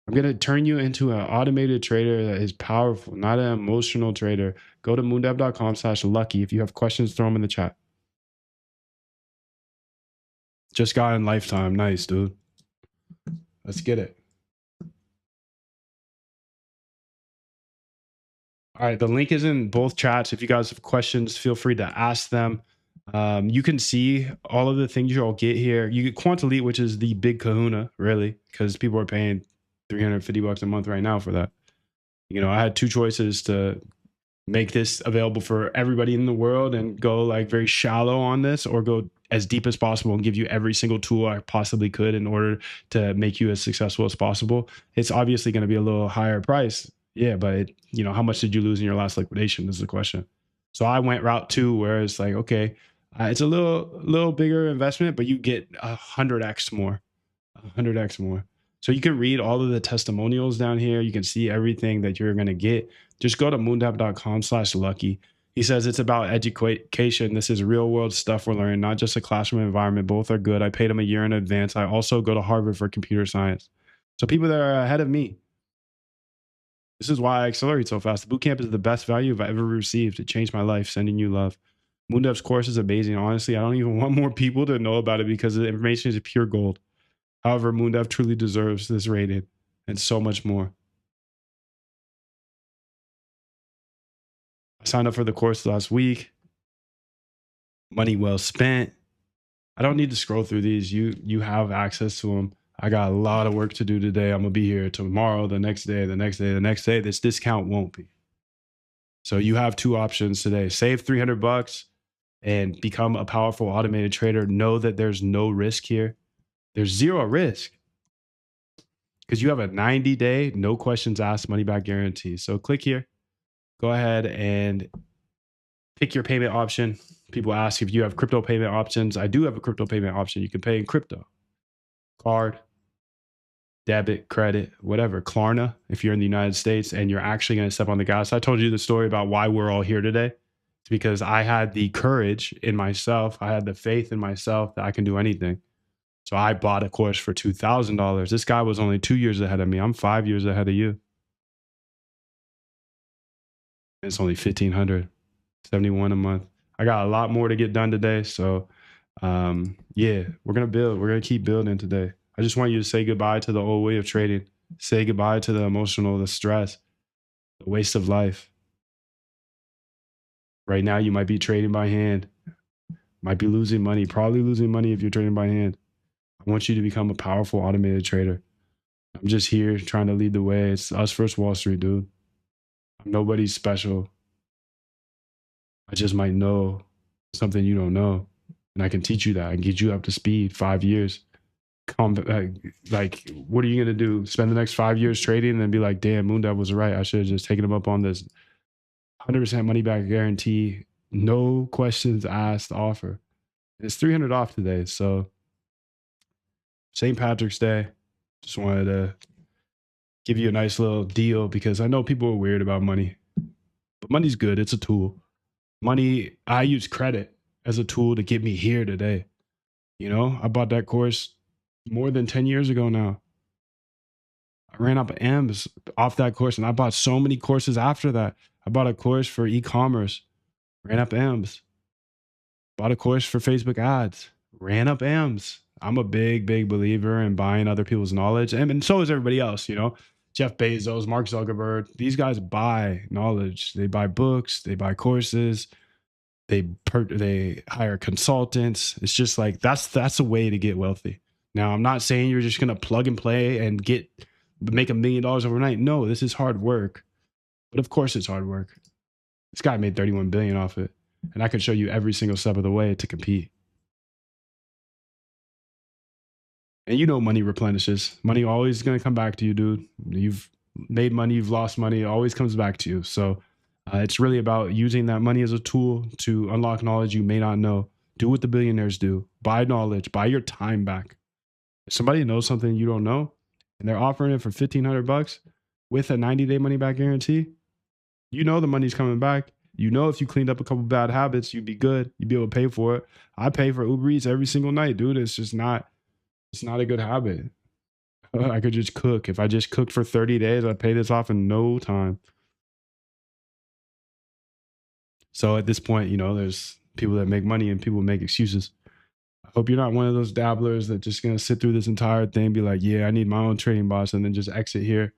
I'm going to turn you into an automated trader that is powerful, not an emotional trader. Go to moondev.com/lucky. If you have questions, throw them in the chat. Just got in lifetime. Nice, dude. Let's get it. All right, the link is in both chats. If you guys have questions, feel free to ask them. You can see all of the things you'll get here. You get Quant Elite, which is the big kahuna, really, because people are paying $350 a month right now for that. You know, I had two choices to make this available for everybody in the world and go like very shallow on this, or go as deep as possible and give you every single tool I possibly could in order to make you as successful as possible. It's obviously going to be a little higher price. Yeah, but you know, how much did you lose in your last liquidation is the question. So I went route 2, where it's like, okay, it's a little bigger investment, but you get 100x more, 100x more. So you can read all of the testimonials down here. You can see everything that you're going to get. Just go to moondev.com/lucky. He says it's about education. This is real world stuff we're learning, not just a classroom environment. Both are good. I paid him a year in advance. I also go to Harvard for computer science. So people that are ahead of me, this is why I accelerate so fast. The bootcamp is the best value I've ever received. It changed my life. Sending you love. Moondev's course is amazing. Honestly, I don't even want more people to know about it because the information is pure gold. However, Moondev truly deserves this rating and so much more. I signed up for the course last week. Money well spent. I don't need to scroll through these. You have access to them. I got a lot of work to do today. I'm gonna be here tomorrow, the next day, the next day, the next day. This discount won't be. So you have two options today. Save $300 and become a powerful automated trader. Know that there's no risk here. There's zero risk because you have a 90-day, no questions asked, money back guarantee. So click here. Go ahead and pick your payment option. People ask if you have crypto payment options. I do have a crypto payment option. You can pay in crypto, card, debit, credit, whatever. Klarna, if you're in the United States and you're actually going to step on the gas. I told you the story about why we're all here today. It's because I had the courage in myself. I had the faith in myself that I can do anything. So I bought a course for $2,000. This guy was only 2 years ahead of me. I'm 5 years ahead of you. It's only $1,571 a month. I got a lot more to get done today. So yeah, we're going to build. We're going to keep building today. I just want you to say goodbye to the old way of trading. Say goodbye to the emotional, the stress, the waste of life. Right now, you might be trading by hand, might be losing money, probably losing money if you're trading by hand. I want you to become a powerful automated trader. I'm just here trying to lead the way. It's us versus Wall Street, dude. I'm nobody's special. I just might know something you don't know. And I can teach you that and get you up to speed. 5 years. Like, what are you going to do? Spend the next 5 years trading and then be like, damn, Moondev was right. I should have just taken him up on this 100% money back guarantee. No questions asked offer. It's $300 off today. So St. Patrick's Day. Just wanted to give you a nice little deal because I know people are weird about money. But money's good. It's a tool. Money, I use credit as a tool to get me here today. You know, I bought that course more than 10 years ago now. I ran up M's off that course, and I bought so many courses after that. I bought a course for e-commerce, ran up M's. Bought a course for Facebook ads, ran up M's. I'm a big believer in buying other people's knowledge. And so is everybody else, you know. Jeff Bezos, Mark Zuckerberg, these guys buy knowledge. They buy books, they buy courses, they hire consultants. It's just like that's a way to get wealthy. Now, I'm not saying you're just gonna plug and play and make $1 million overnight. No, this is hard work. But of course it's hard work. This guy made 31 billion off it. And I can show you every single step of the way to compete. And you know money replenishes. Money always going to come back to you, dude. You've made money, you've lost money, it always comes back to you. So it's really about using that money as a tool to unlock knowledge you may not know. Do what the billionaires do. Buy knowledge, buy your time back. If somebody knows something you don't know and they're offering it for $1,500 with a 90-day money back guarantee, you know the money's coming back. You know, if you cleaned up a couple bad habits, you'd be good. You'd be able to pay for it. I pay for Uber Eats every single night, dude. It's not a good habit. I could just cook. If I just cooked for 30 days, I'd pay this off in no time. So at this point, you know, there's people that make money and people make excuses. I hope you're not one of those dabblers that just gonna sit through this entire thing, be like, yeah, I need my own trading bots, and then just exit here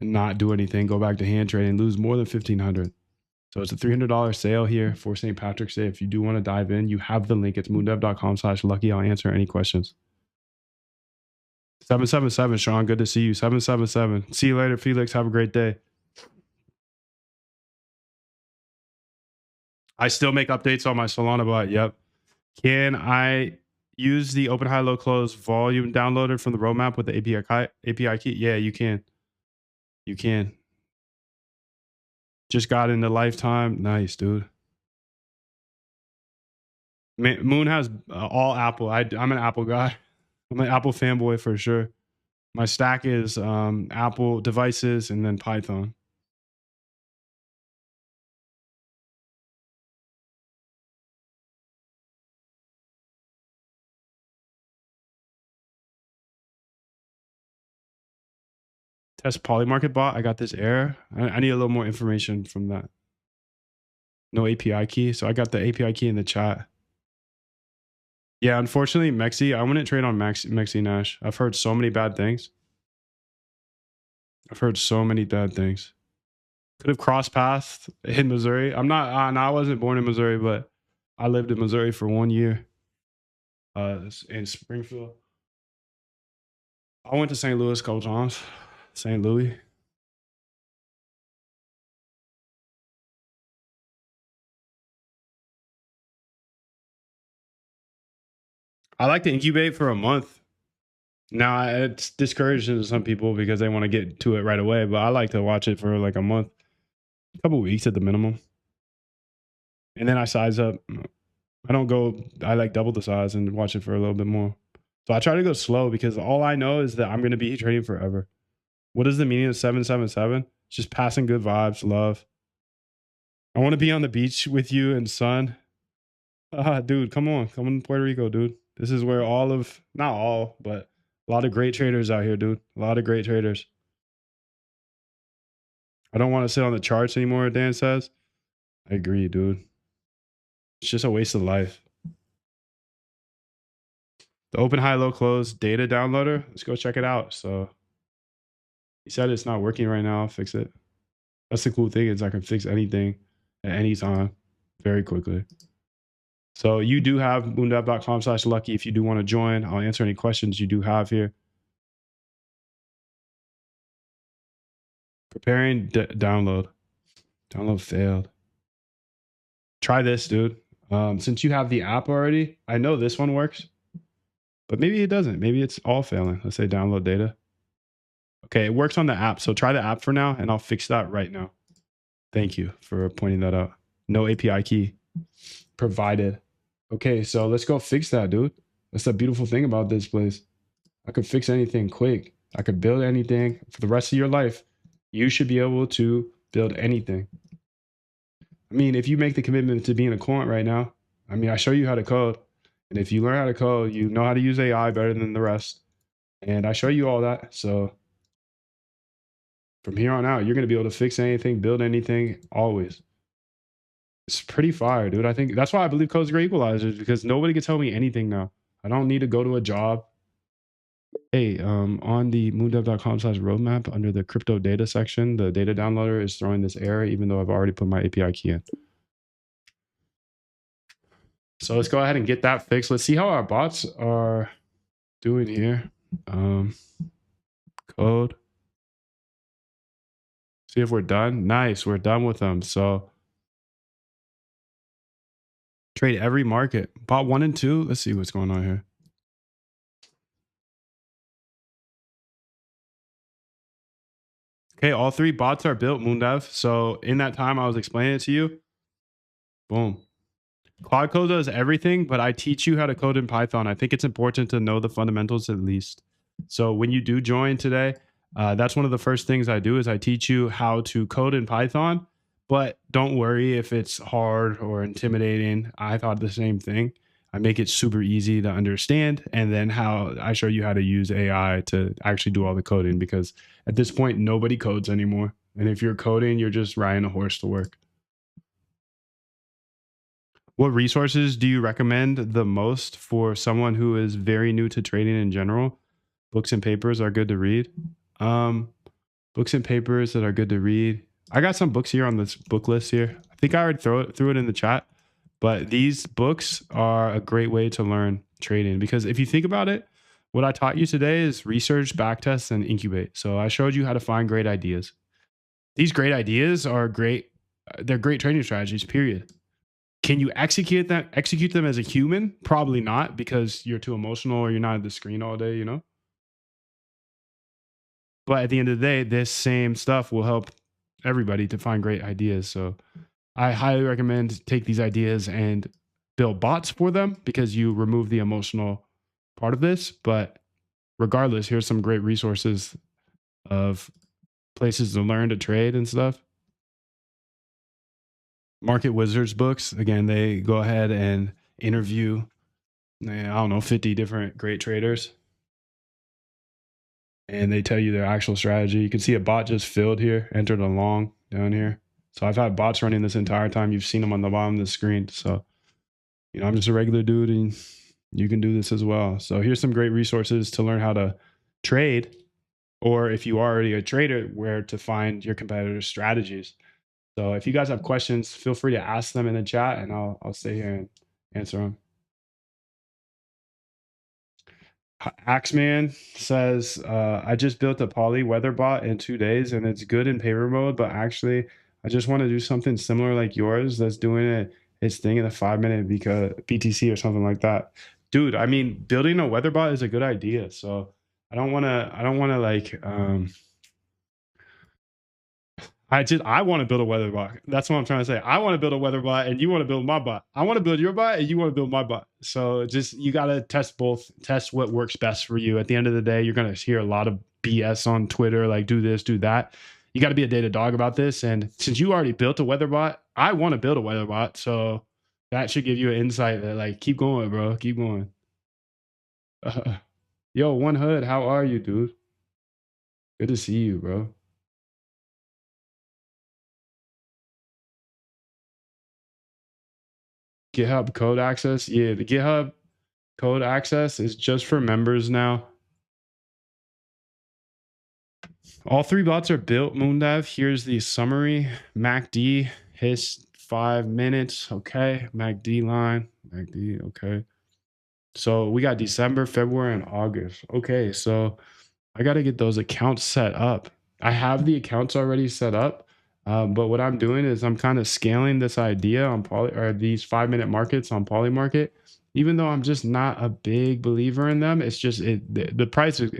and not do anything, go back to hand trading, lose more than 1,500. So it's a $300 sale here for St. Patrick's Day. If you do want to dive in, you have the link. It's moondev.com/lucky. I'll answer any questions. 777, Sean. Good to see you. 777. See you later, Felix. Have a great day. I still make updates on my Solana bot. Yep. Can I use the open, high, low, close volume downloaded from the roadmap with the API key? Yeah, you can. You can. Just got into Lifetime. Nice, dude. Moon has all Apple. I'm an Apple guy. I'm an Apple fanboy for sure. My stack is Apple devices and then Python. Test Polymarket bot. I got this error. I need a little more information from that. No API key. So I got the API key in the chat. Yeah, unfortunately, Mexi, I wouldn't trade on Mexi Nash. I've heard so many bad things. I've heard so many bad things. Could have crossed paths in Missouri. I'm not, I wasn't born in Missouri, but I lived in Missouri for 1 year in Springfield. I went to St. Louis a couple times. St. Louis. I like to incubate for a month. Now it's discouraging to some people because they want to get to it right away, but I like to watch it for like a month, a couple weeks at the minimum. And then I size up. I don't go, I like double the size and watch it for a little bit more. So I try to go slow because all I know is that I'm going to be trading forever. What is the meaning of 777? It's just passing good vibes, love. I want to be on the beach with you and sun. Dude, come on to Puerto Rico, dude. This is where not all, but a lot of great traders out here, dude. A lot of great traders. I don't want to sit on the charts anymore, Dan says. I agree, dude. It's just a waste of life. The open, high, low, close data downloader. Let's go check it out. So he said it's not working right now. I'll fix it. That's the cool thing is I can fix anything at any time very quickly. So you do have moondev.com/lucky if you do want to join. I'll answer any questions you do have here. Preparing download. Download failed. Try this, dude. Since you have the app already, I know this one works, but maybe it doesn't. Maybe it's all failing. Let's say download data. Okay, it works on the app. So try the app for now, and I'll fix that right now. Thank you for pointing that out. No API key provided. Okay, so let's go fix that, dude. That's the beautiful thing about this place. I could fix anything quick. I could build anything for the rest of your life. You should be able to build anything. I mean, if you make the commitment to being a quant right now, I mean, I show you how to code. And if you learn how to code, you know how to use AI better than the rest. And I show you all that. So from here on out, you're going to be able to fix anything, build anything, always. It's pretty fire, dude. I think that's why I believe code's great equalizers, because nobody can tell me anything now. I don't need to go to a job. Hey, on the moondev.com/roadmap under the crypto data section, the data downloader is throwing this error, even though I've already put my API key in. So let's go ahead and get that fixed. Let's see how our bots are doing here. Code. See if we're done. Nice, we're done with them. So trade every market. Bot 1 and 2. Let's see what's going on here. Okay, all 3 bots are built, Moondev. So in that time I was explaining it to you. Boom. Claude Code does everything, but I teach you how to code in Python. I think it's important to know the fundamentals at least. So when you do join today, that's one of the first things I do is I teach you how to code in Python, But don't worry if it's hard or intimidating. I thought the same thing. I make it super easy to understand, and then how I show you how to use AI to actually do all the coding, because at this point nobody codes anymore. And if you're coding, you're just riding a horse to work. What resources do you recommend the most for someone who is very new to trading in general? Books and papers are good to read. Um, Books and papers that are good to read. I got some books here on this book list here. I think I already threw it in the chat, but these books are a great way to learn trading, because if you think about it, what I taught you today is research, backtest, and incubate. So I showed you how to find great ideas. These great ideas are great. They're great trading strategies. Period. Can you execute them as a human? Probably not, because you're too emotional or you're not at the screen all day, you know? But at the end of the day, this same stuff will help everybody to find great ideas. So I highly recommend take these ideas and build bots for them, because you remove the emotional part of this. But regardless, here's some great resources of places to learn to trade and stuff. Market Wizards books, again, they go ahead and interview, I don't know, 50 different great traders, and they tell you their actual strategy. You can see a bot just filled here, entered a long down here. So I've had bots running this entire time. You've seen them on the bottom of the screen. So, I'm just a regular dude, and you can do this as well. So here's some great resources to learn how to trade, or if you are already a trader, where to find your competitors' strategies. So if you guys have questions, feel free to ask them in the chat, and I'll stay here and answer them. Axeman says, I just built a poly weather bot in 2 days, and it's good in paper mode, but actually I just want to do something similar like yours that's doing its thing in a 5 minute BTC or something like that. Dude, I mean, building a weather bot is a good idea. So I don't want to like I want to build a weather bot. That's what I'm trying to say. I want to build a weather bot, and you want to build my bot. I want to build your bot, and you want to build my bot. So just, you got to test both, test what works best for you. At the end of the day, you're going to hear a lot of BS on Twitter, like do this, do that. You got to be a data dog about this. And since you already built a weather bot, I want to build a weather bot. So that should give you an insight that, like, keep going, bro. Keep going. Yo, One Hood, how are you, dude? Good to see you, bro. GitHub code access. Yeah, the GitHub code access is just for members now. All three bots are built, Moondev. Here's the summary. MACD, his 5 minutes. Okay. MACD line. MACD. Okay. So we got December, February, and August. Okay. So I got to get those accounts set up. I have the accounts already set up. But what I'm doing is I'm kind of scaling this idea on these 5 minute markets on Polymarket. Even though I'm just not a big believer in them, it's just the price is.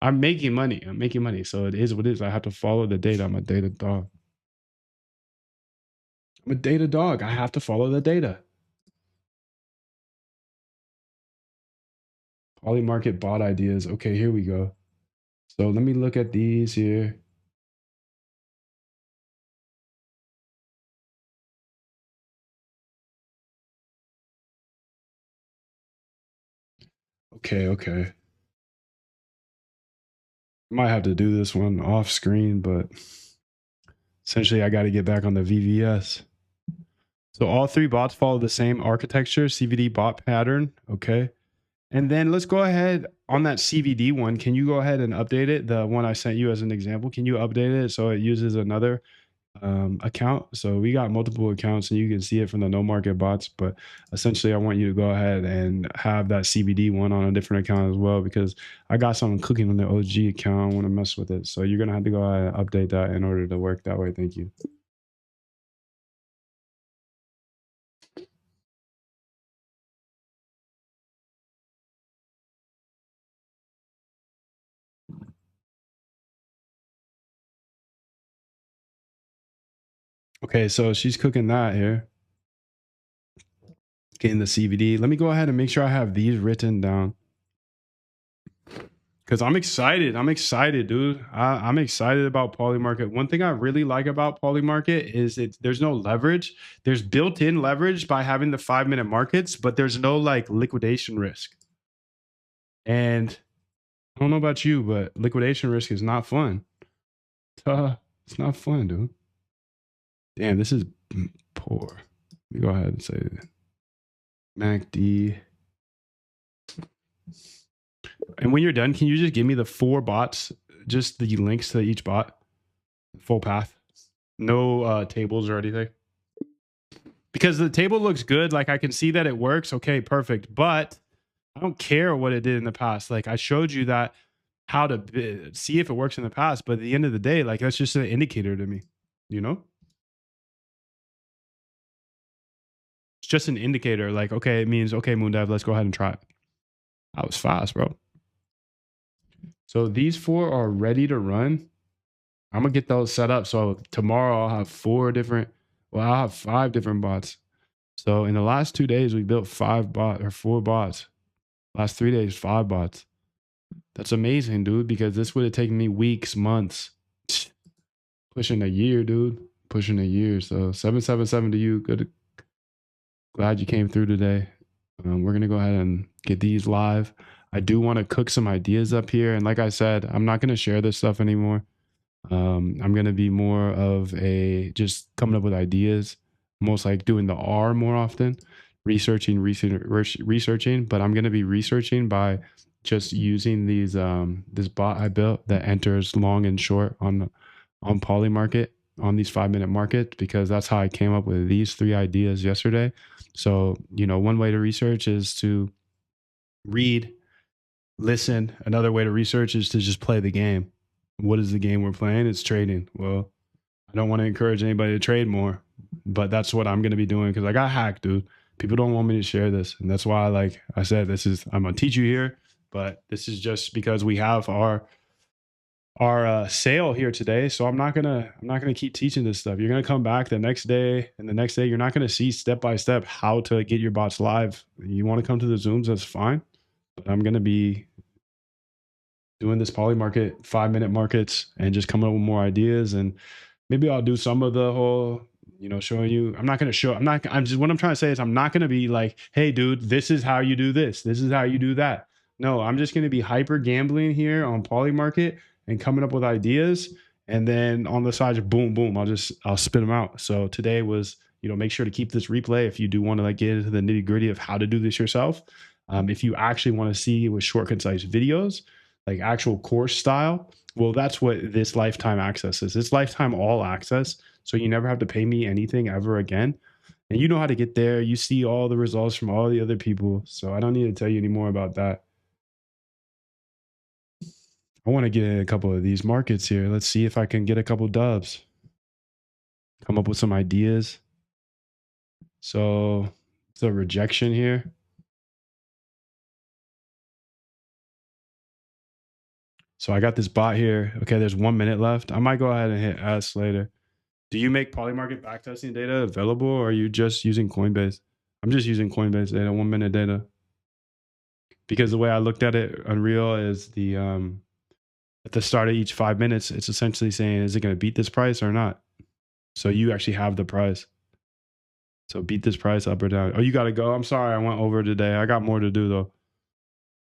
I'm making money. I'm making money. So it is what it is. I have to follow the data. I'm a data dog. I'm a data dog. I have to follow the data. Polymarket bot ideas. Okay, here we go. So let me look at these here. Okay. Might have to do this one off screen, but essentially I got to get back on the VVS. So all three bots follow the same architecture, CVD bot pattern. Okay. And then let's go ahead on that CVD one. Can you go ahead and update it? The one I sent you as an example. Can you update it so it uses another account? So we got multiple accounts, and you can see it from the no market bots, but essentially I want you to go ahead and have that CVD one on a different account as well, because I got something cooking on the OG account. I want to mess with it. So you're going to have to go ahead and update that in order to work that way. Thank you. Okay, so she's cooking that here. Getting the CVD. Let me go ahead and make sure I have these written down. Because I'm excited. I'm excited, dude. I'm excited about Polymarket. One thing I really like about Polymarket is there's no leverage. There's built-in leverage by having the 5-minute markets, but there's no like liquidation risk. And I don't know about you, but liquidation risk is not fun. It's not fun, dude. Damn, this is poor. Let me go ahead and say it. MACD. And when you're done, can you just give me the 4 bots, just the links to each bot, full path, no tables or anything? Because the table looks good. Like I can see that it works. Okay, perfect. But I don't care what it did in the past. Like I showed you that how to see if it works in the past. But at the end of the day, like that's just an indicator to me, you know? It's just an indicator. Like, okay, it means, okay, Moondev, let's go ahead and try it. That was fast, bro. So these 4 are ready to run. I'm gonna get those set up. So tomorrow I'll have 4 different, well, I'll have 5 different bots. So in the last 2 days, we built 4 bots. Last 3 days, 5 bots. That's amazing, dude, because this would have taken me weeks, months. Pushing a year, dude. Pushing a year. So 777 to you. Good. Glad you came through today. We're going to go ahead and get these live. I do want to cook some ideas up here. And like I said, I'm not going to share this stuff anymore. I'm going to be more of a just coming up with ideas, almost like doing the R more often, researching, but I'm going to be researching by just using these this bot I built that enters long and short on Polymarket on these 5-minute markets, because that's how I came up with these 3 ideas yesterday. So, you know, one way to research is to read, listen. Another way to research is to just play the game. What is the game we're playing? It's trading. Well, I don't want to encourage anybody to trade more, but that's what I'm going to be doing because I got hacked, dude. People don't want me to share this. And that's why, like I said, I'm going to teach you here, but this is just because we have our sale here today. So I'm not gonna keep teaching this stuff. You're gonna come back the next day and the next day. You're not gonna see step by step how to get your bots live. You want to come to the Zooms, that's fine. But I'm gonna be doing this Polymarket 5-minute markets and just coming up with more ideas. And maybe I'll do some of the whole, you know, showing you. I'm just, what I'm trying to say is I'm not gonna be like, hey dude, this is how you do this. This is how you do that. No, I'm just gonna be hyper gambling here on Polymarket and coming up with ideas. And then on the side, boom, boom, I'll spit them out. So today was, you know, make sure to keep this replay if you do want to like get into the nitty gritty of how to do this yourself. If you actually want to see with short, concise videos, like actual course style, well, that's what this lifetime access is. It's lifetime all access. So you never have to pay me anything ever again. And you know how to get there. You see all the results from all the other people. So I don't need to tell you any more about that. I want to get in a couple of these markets here. Let's see if I can get a couple dubs. Come up with some ideas. So it's a rejection here. So I got this bot here. Okay, there's 1 minute left. I might go ahead and hit S later. Do you make Polymarket backtesting data available, or are you just using Coinbase? I'm just using Coinbase data, 1 minute data. Because the way I looked at it, Unreal is the at the start of each 5 minutes, it's essentially saying, is it going to beat this price or not? So you actually have the price. So beat this price up or down. Oh, you got to go. I'm sorry I went over today. I got more to do though.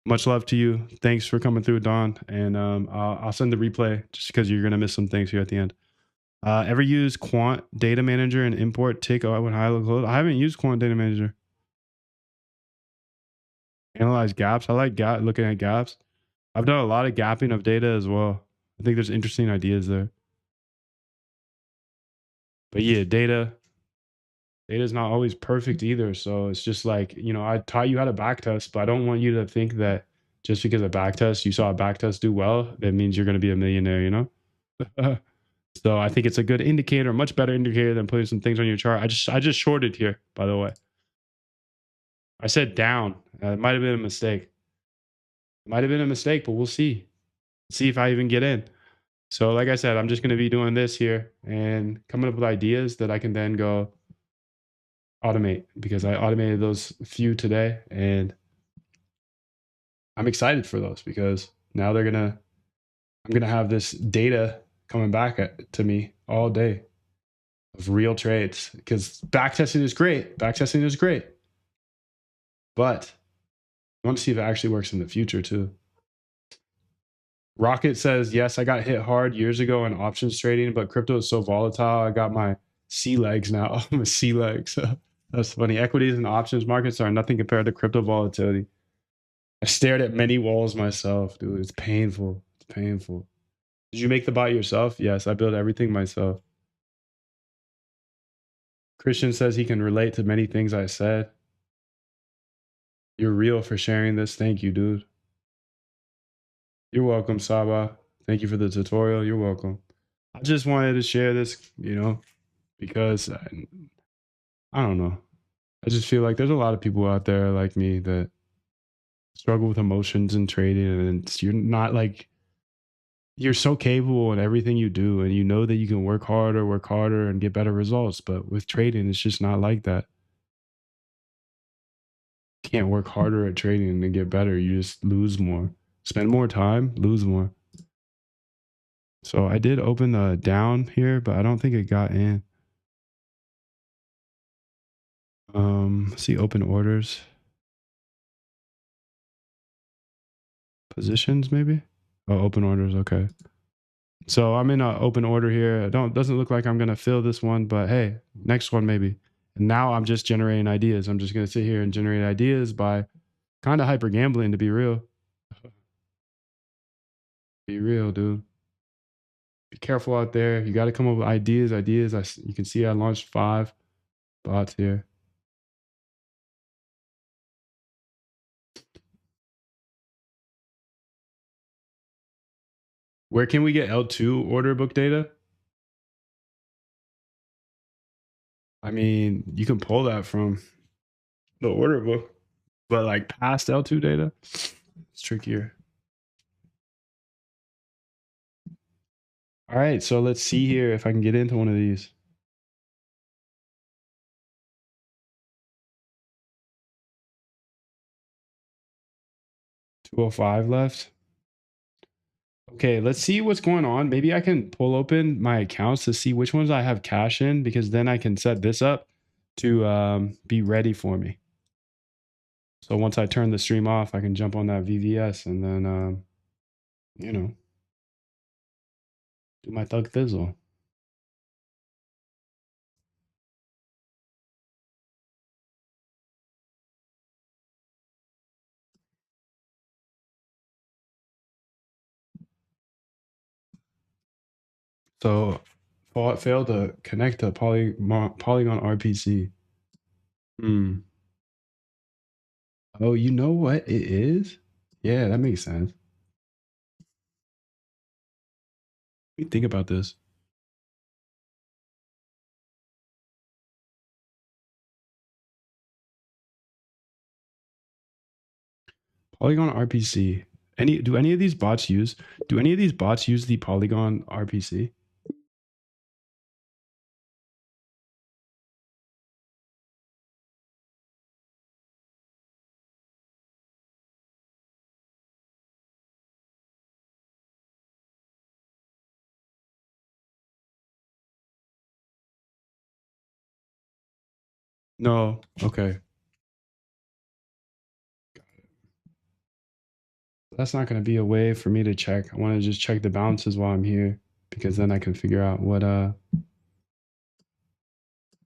Much love to you. Thanks for coming through, Don. And I'll send the replay just because you're going to miss some things here at the end. Ever use Quant Data Manager and import tick out when high low close? I haven't used Quant Data Manager. Analyze gaps. I like looking at gaps. I've done a lot of gapping of data as well. I think there's interesting ideas there. But yeah, data is not always perfect either. So it's just like, you know, I taught you how to backtest, but I don't want you to think that just because you saw a backtest do well, that means you're going to be a millionaire, you know? So I think it's a good indicator, much better indicator than putting some things on your chart. I just shorted here, by the way. I said down. It might have been a mistake. It might have been a mistake, but we'll see. See if I even get in. So like I said, I'm just going to be doing this here and coming up with ideas that I can then go automate, because I automated those few today and I'm excited for those because Now I'm gonna have this data coming back to me all day of real trades because backtesting is great. Backtesting is great, but I want to see if it actually works in the future too. Rocket says, yes, I got hit hard years ago in options trading, but crypto is so volatile. I got my sea legs now. I'm a sea legs. That's funny. Equities and options markets are nothing compared to crypto volatility. I stared at many walls myself, dude. It's painful. It's painful. Did you make the bot yourself? Yes, I built everything myself. Christian says he can relate to many things I said. You're real for sharing this. Thank you, dude. You're welcome, Saba. Thank you for the tutorial. You're welcome. I just wanted to share this, because I don't know. I just feel like there's a lot of people out there like me that struggle with emotions and trading, and you're not like you're so capable in everything you do, and you know that you can work harder, and get better results. But with trading, it's just not like that. You can't work harder at trading and get better. You just lose more. Spend more time, lose more. So I did open the down here, but I don't think it got in. See open orders. Positions maybe? Oh, open orders, okay. So I'm in an open order here. Doesn't look like I'm gonna fill this one, but hey, next one maybe. And now I'm just generating ideas. I'm just gonna sit here and generate ideas by kind of hyper gambling to be real. Be real, dude. Be careful out there. You got to come up with ideas. You can see I launched 5 bots here. Where can we get L2 order book data? I mean, you can pull that from the order book, but like past L2 data, it's trickier. All right, so let's see here if I can get into one of these. 205 left. Okay, let's see what's going on. Maybe I can pull open my accounts to see which ones I have cash in, because then I can set this up to be ready for me. So once I turn the stream off, I can jump on that VVS and then, do my thug thizzle. So failed to connect to Polygon RPC. Hmm. Oh, you know what it is? Yeah, that makes sense. Let me think about this. Polygon RPC. Do any of these bots use the Polygon RPC? No. Okay. That's not going to be a way for me to check. I want to just check the balances while I'm here, because then I can figure out where to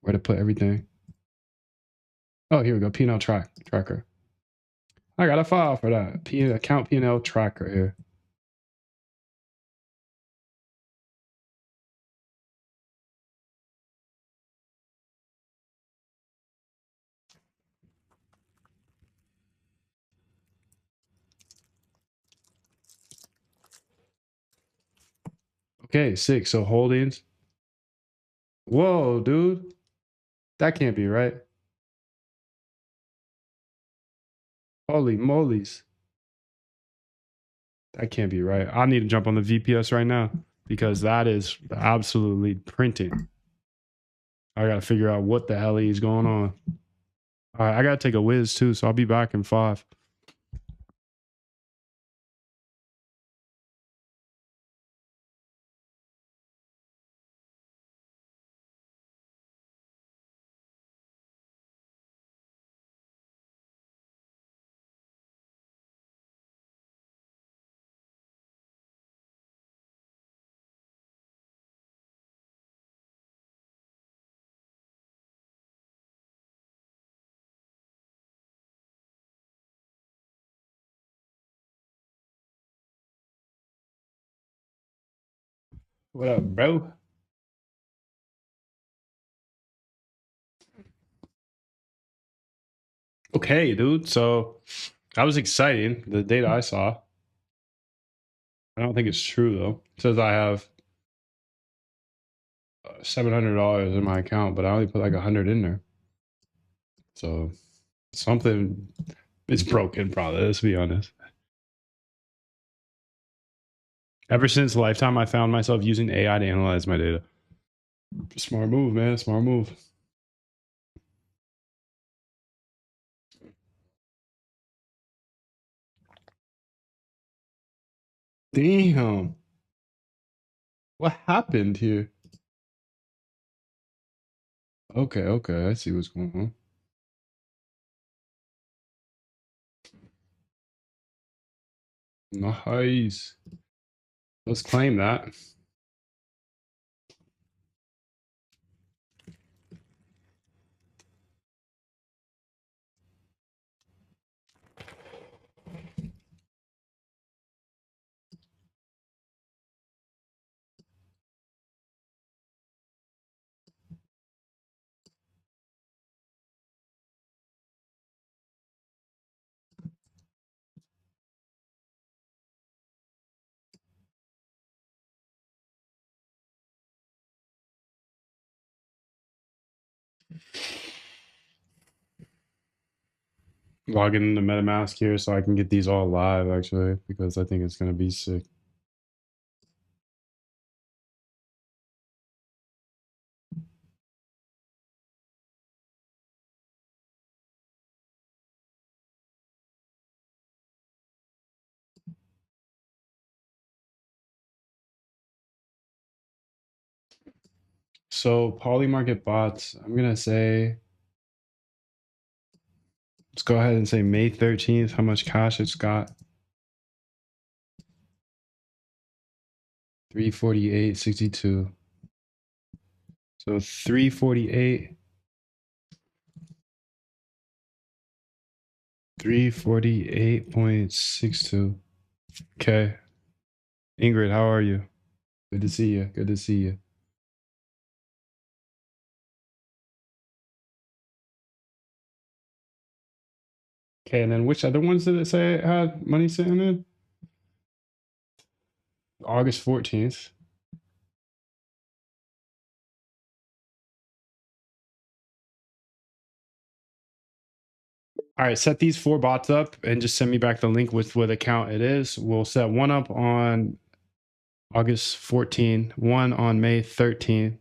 put everything. Oh, here we go. P&L tracker. I got a file for that. Account P&L tracker here. Okay, 6. So holdings. Whoa, dude. That can't be right. Holy molies. That can't be right. I need to jump on the VPS right now, because that is absolutely printing. I got to figure out what the hell is going on. All right, I got to take a whiz too, so I'll be back in 5. What up, bro? Okay, dude. So that was exciting. The data I saw. I don't think it's true though. It says I have $700 in my account, but I only put like 100 in there. So something is broken, probably. Let's be honest. Ever since Lifetime, I found myself using AI to analyze my data. Smart move, man. Smart move. Damn. What happened here? Okay, okay. I see what's going on. Nice. Let's claim that. Log into MetaMask here so I can get these all live actually, because I think it's gonna be sick. So Polymarket bots, I'm gonna say, let's go ahead and say May 13th, how much cash it's got. 348.62. So 348, 348.62. Okay. Ingrid, how are you? Good to see you. Good to see you. Okay, and then which other ones did it say it had money sitting in? August 14th. All right, set these 4 bots up and just send me back the link with what account it is. We'll set one up on August 14, one on May 13,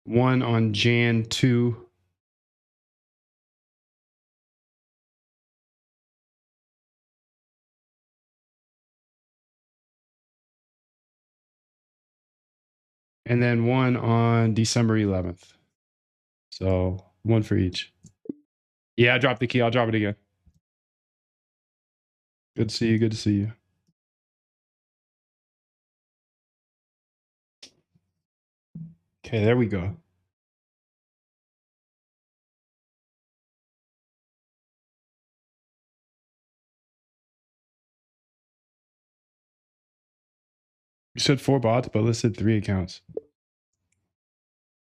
one on Jan 2, and then one on December 11th. So one for each. Yeah, I dropped the key. I'll drop it again. Good to see you. Good to see you. Okay, there we go. You said 4 bots, but listed 3 accounts.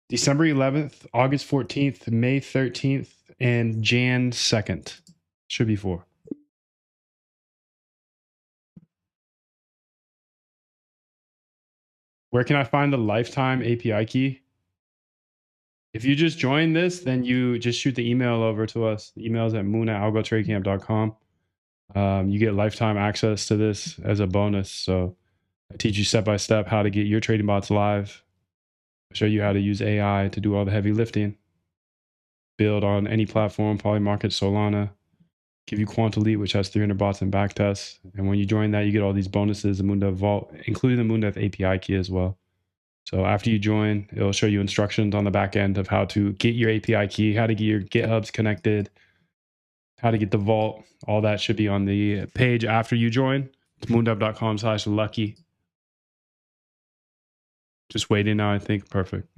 December 11th, August 14th, May 13th, and Jan 2nd. Should be 4. Where can I find the lifetime API key? If you just joined this, then you just shoot the email over to us. The email's at moon@algotradecamp.com. You get lifetime access to this as a bonus. So I teach you step by step how to get your trading bots live. I show you how to use AI to do all the heavy lifting. Build on any platform, Polymarket, Solana. Give you Quantelite, which has 300 bots and backtests. And when you join that, you get all these bonuses, the Moondev Vault, including the Moondev API key as well. So after you join, it'll show you instructions on the back end of how to get your API key, how to get your GitHubs connected, how to get the vault. All that should be on the page after you join. It's moondev.com/lucky. Just waiting now, I think. Perfect.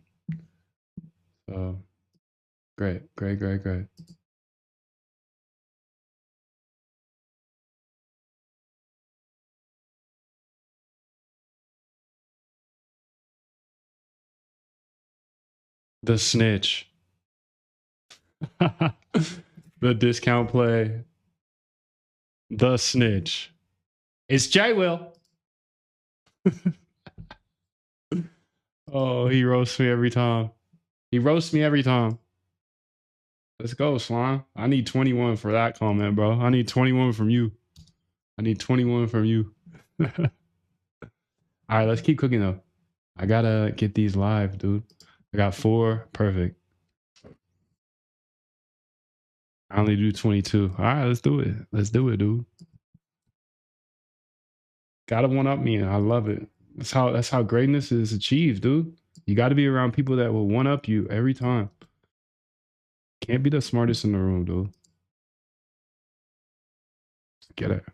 So great, great, great, great. The snitch. The discount play. The snitch. It's J Will. Oh, he roasts me every time. He roasts me every time. Let's go, Slime. I need 21 for that comment, bro. I need 21 from you. I need 21 from you. All right, let's keep cooking though. I gotta get these live, dude. I got 4. Perfect. I only do 22. All right, let's do it. Let's do it, dude. Gotta one up me. I love it. That's how greatness is achieved, dude. You got to be around people that will one up you every time. Can't be the smartest in the room, dude. Get it.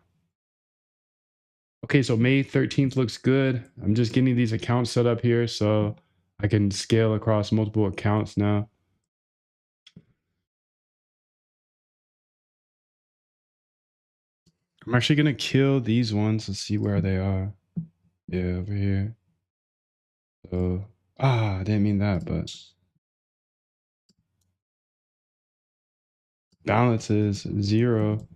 Okay, so May 13th looks good. I'm just getting these accounts set up here so I can scale across multiple accounts now. I'm actually gonna kill these ones and see where they are. Yeah, over here. So I didn't mean that, but balance is 0.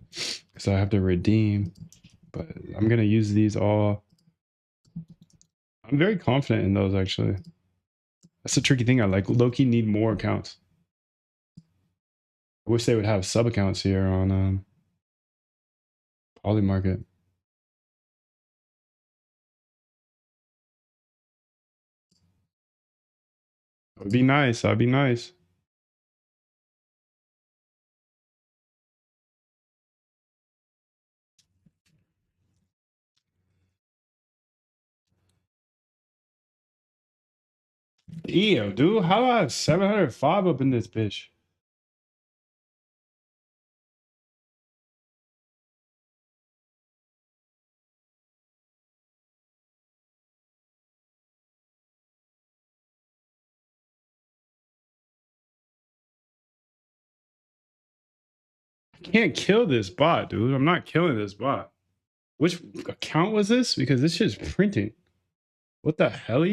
So I have to redeem. But I'm gonna use these all. I'm very confident in those actually. That's the tricky thing. I like low-key need more accounts. I wish they would have sub accounts here on Polymarket. That would be nice. That'd be nice. Damn, dude. How do I have 705 up in this bitch? I can't kill this bot, dude. I'm not killing this bot. Which account was this? Because this shit's printing. What the hell?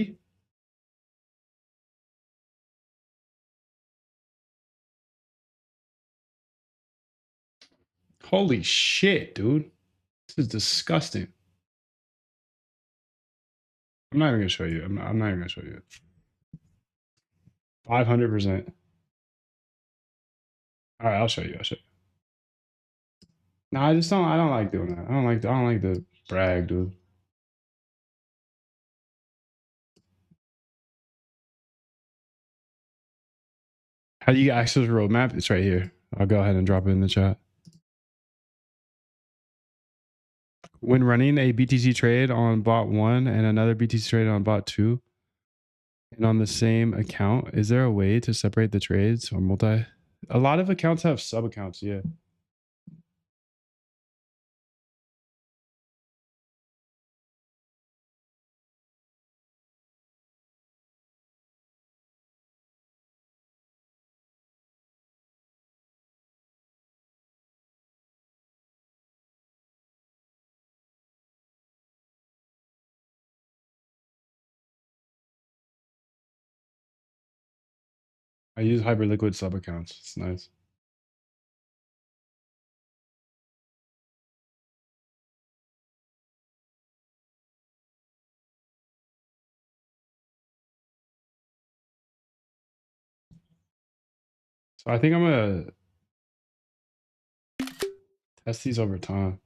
Holy shit, dude. This is disgusting. I'm not even gonna show you. I'm not even gonna show you. 500%. All right, I'll show you. I'll show you. No, I just don't. I don't like doing that. I don't like to brag, dude. How do you access the roadmap? It's right here. I'll go ahead and drop it in the chat. When running a BTC trade on bot 1 and another BTC trade on bot 2 and on the same account, is there a way to separate the trades or multi? A lot of accounts have sub accounts. Yeah. I use Hyperliquid sub accounts. It's nice. So I think I'm gonna test these over time.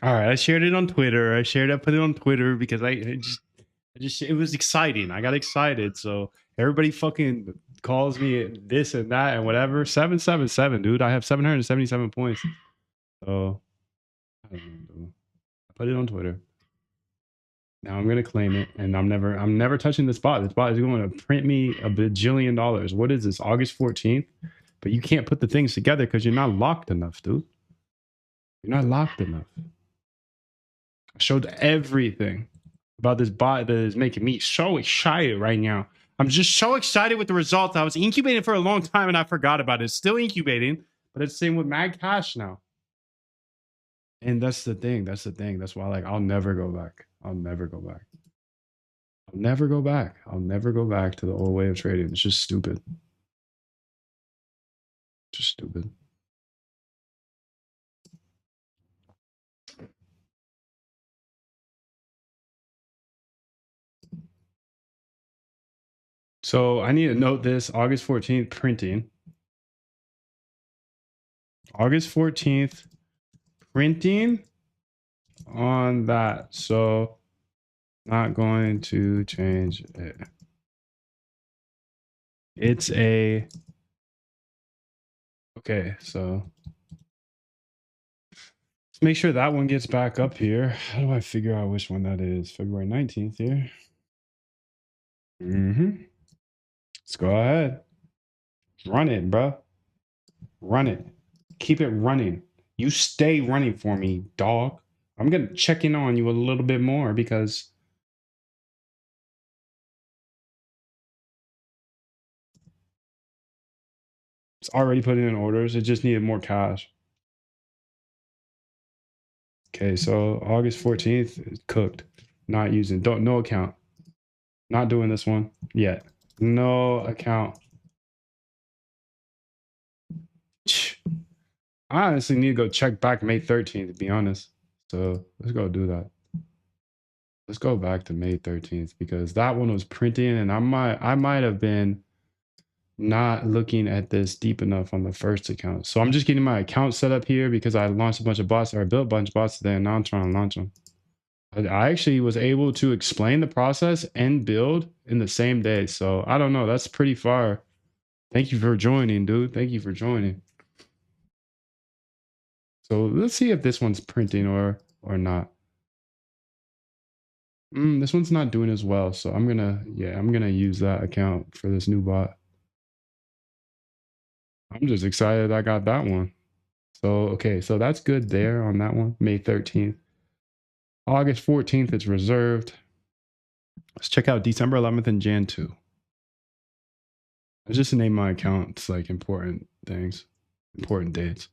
All right, I shared it on Twitter. I put it on Twitter because it was exciting. I got excited. So everybody fucking calls me this and that and whatever. 777, dude. I have 777 points. So I don't know, dude. I put it on Twitter. Now I'm gonna claim it, and I'm never touching this bot. This bot is going to print me a bajillion dollars. What is this? August 14th? But you can't put the things together because you're not locked enough, dude. You're not locked enough. I showed everything about this bot that is making me so excited right now. I'm just so excited with the results. I was incubating for a long time and I forgot about it. It's still incubating, but it's the same with Mag Cash now. And that's the thing. That's the thing. That's why, like, I'll never go back. I'll never go back. I'll never go back. I'll never go back to the old way of trading. It's just stupid. Just stupid. So I need to note this August 14th printing. August 14th printing on that. So not going to change it. It's a okay, so let's make sure that one gets back up here. How do I figure out which one that is? February 19th here. Let's go ahead. Run it, bro. Run it. Keep it running. You stay running for me, dog. I'm gonna check in on you a little bit more because it's already putting in orders. It just needed more cash. Okay, so August 14th is cooked. Not using. No account. Not doing this one yet. No account. I honestly need to go check back May 13th, to be honest. So let's go do that. Let's go back to May 13th because that one was printing and I might have been not looking at this deep enough on the first account. So I'm just getting my account set up here because I launched a bunch of bots or I built a bunch of bots today and now I'm trying to launch them. I actually was able to explain the process and build in the same day. So I don't know. That's pretty far. Thank you for joining, dude. Thank you for joining. So let's see if this one's printing or not. This one's not doing as well. So I'm gonna use that account for this new bot. I'm just excited I got that one. So okay, so that's good there on that one. May 13th. August 14th, it's reserved. Let's check out December 11th and Jan 2. I just name my accounts like important things, important dates.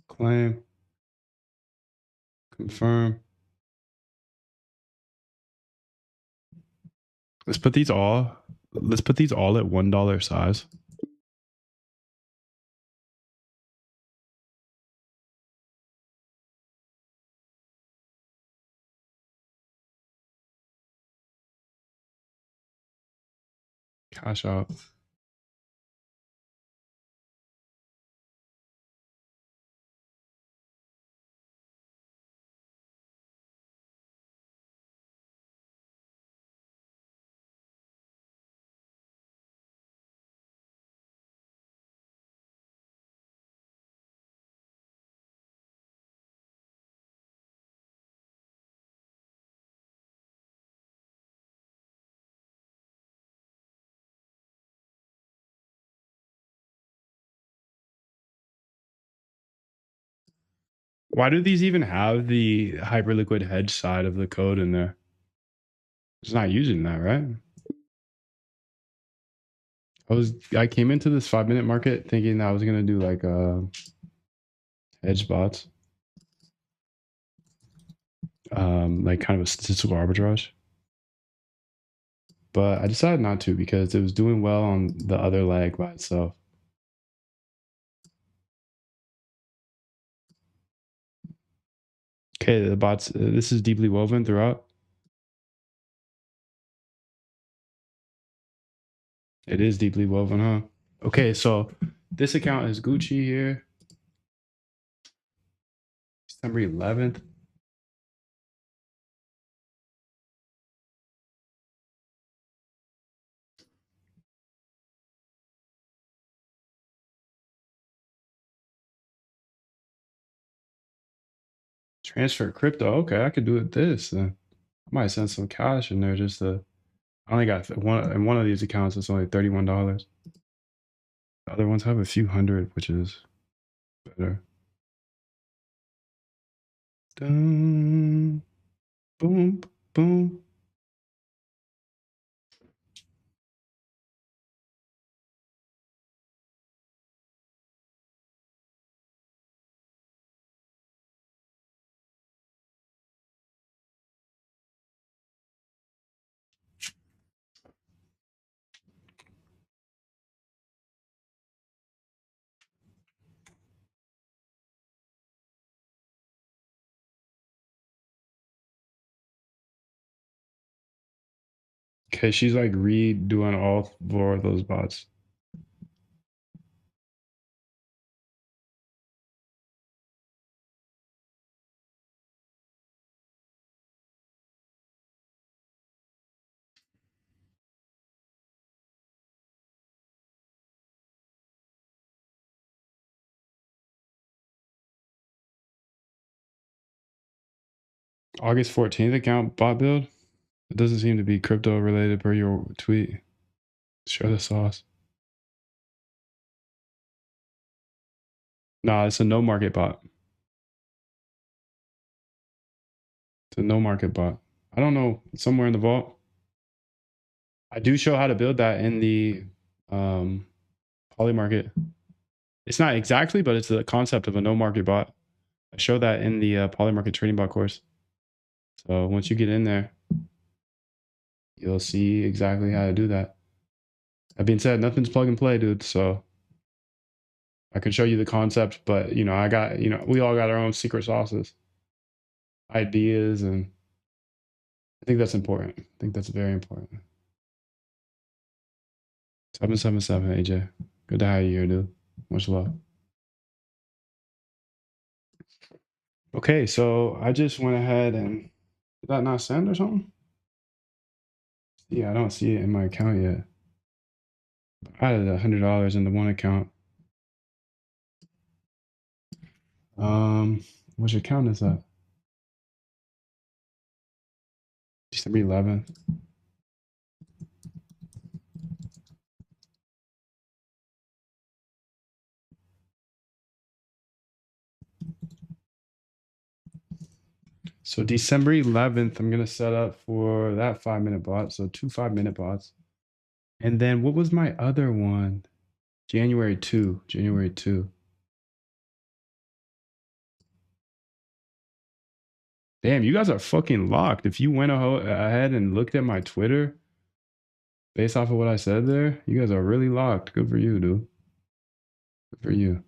Claim, confirm. Let's put these all at $1 size. Cash out. Why do these even have the Hyperliquid hedge side of the code in there? It's not using that, right? I came into this 5-minute market thinking that I was gonna do like hedge bots, like kind of a statistical arbitrage. but I decided not to because it was doing well on the other leg by itself. Okay, the bots, this is deeply woven throughout. It is deeply woven, huh? Okay, so this account is Gucci here. December 11th. Transfer crypto. Okay, I could do it this. I might send some cash in there just to. I only got one in one of these accounts. It's only $31. The other ones have a few hundred, which is better. Dun, boom, boom. Okay, she's like redoing all four of those bots. August 14th account bot build. It doesn't seem to be crypto related per your tweet. Share the sauce. Nah, it's a no market bot. It's a no market bot. I don't know. It's somewhere in the vault. I do show how to build that in the Polymarket. It's not exactly, but it's the concept of a no market bot. I show that in the Polymarket trading bot course. So once you get in there, you'll see exactly how to do that. That being said, nothing's plug and play, dude. So I could show you the concept, but I got, we all got our own secret sauces, ideas, and I think that's important. I think that's very important. 777, AJ. Good to have you here, dude. Much love. Okay, so I just went ahead and did that not send or something? Yeah, I don't see it in my account yet. I added $100 into one account. Which account is that? December 11th. So December 11th, I'm gonna set up for that 5-minute bot. So 2 5-minute bots. And then what was my other one? January 2. January 2. Damn, you guys are fucking locked. If you went ahead and looked at my Twitter based off of what I said there, you guys are really locked. Good for you, dude. Good for you.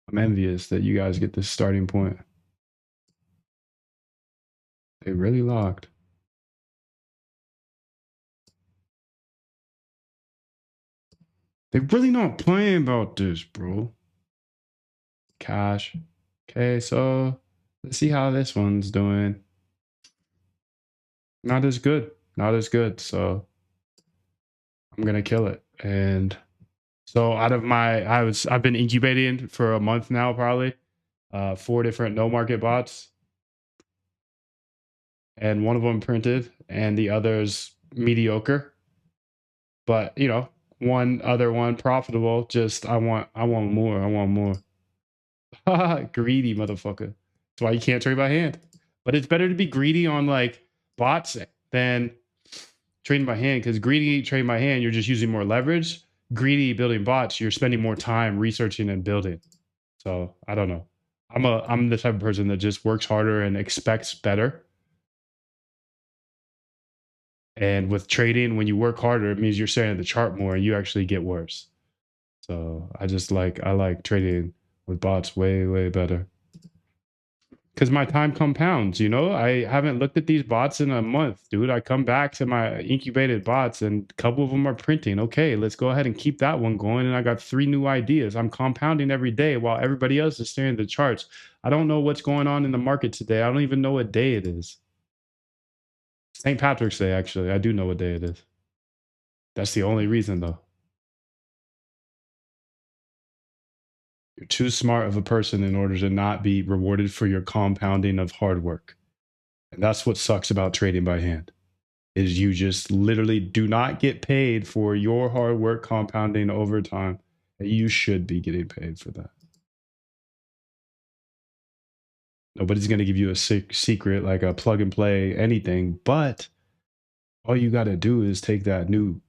I'm envious that you guys get this starting point. They really locked. They're really not playing about this, bro. Cash. Okay, so let's see how this one's doing. Not as good. Not as good. So I'm gonna kill it. And so out of I've been incubating for a month now, probably. 4 different no market bots. And one of them printed and the other's mediocre. But one other one profitable. Just I want more. I want more. Greedy motherfucker. That's why you can't trade by hand. But it's better to be greedy on like bots than trading by hand, because greedy trading by hand, you're just using more leverage. Greedy building bots, you're spending more time researching and building. So I don't know. I'm the type of person that just works harder and expects better. And with trading, when you work harder, it means you're staring at the chart more and you actually get worse. So I like trading with bots way, way better. Because my time compounds, you know. I haven't looked at these bots in a month, dude. I come back to my incubated bots and a couple of them are printing. Okay, let's go ahead and keep that one going. And I got 3 new ideas. I'm compounding every day while everybody else is staring at the charts. I don't know what's going on in the market today. I don't even know what day it is. St. Patrick's Day, actually. I do know what day it is. That's the only reason, though. You're too smart of a person in order to not be rewarded for your compounding of hard work. And that's what sucks about trading by hand. Is you just literally do not get paid for your hard work compounding over time. You should be getting paid for that. Nobody's going to give you a secret like a plug and play anything, but all you got to do is take that new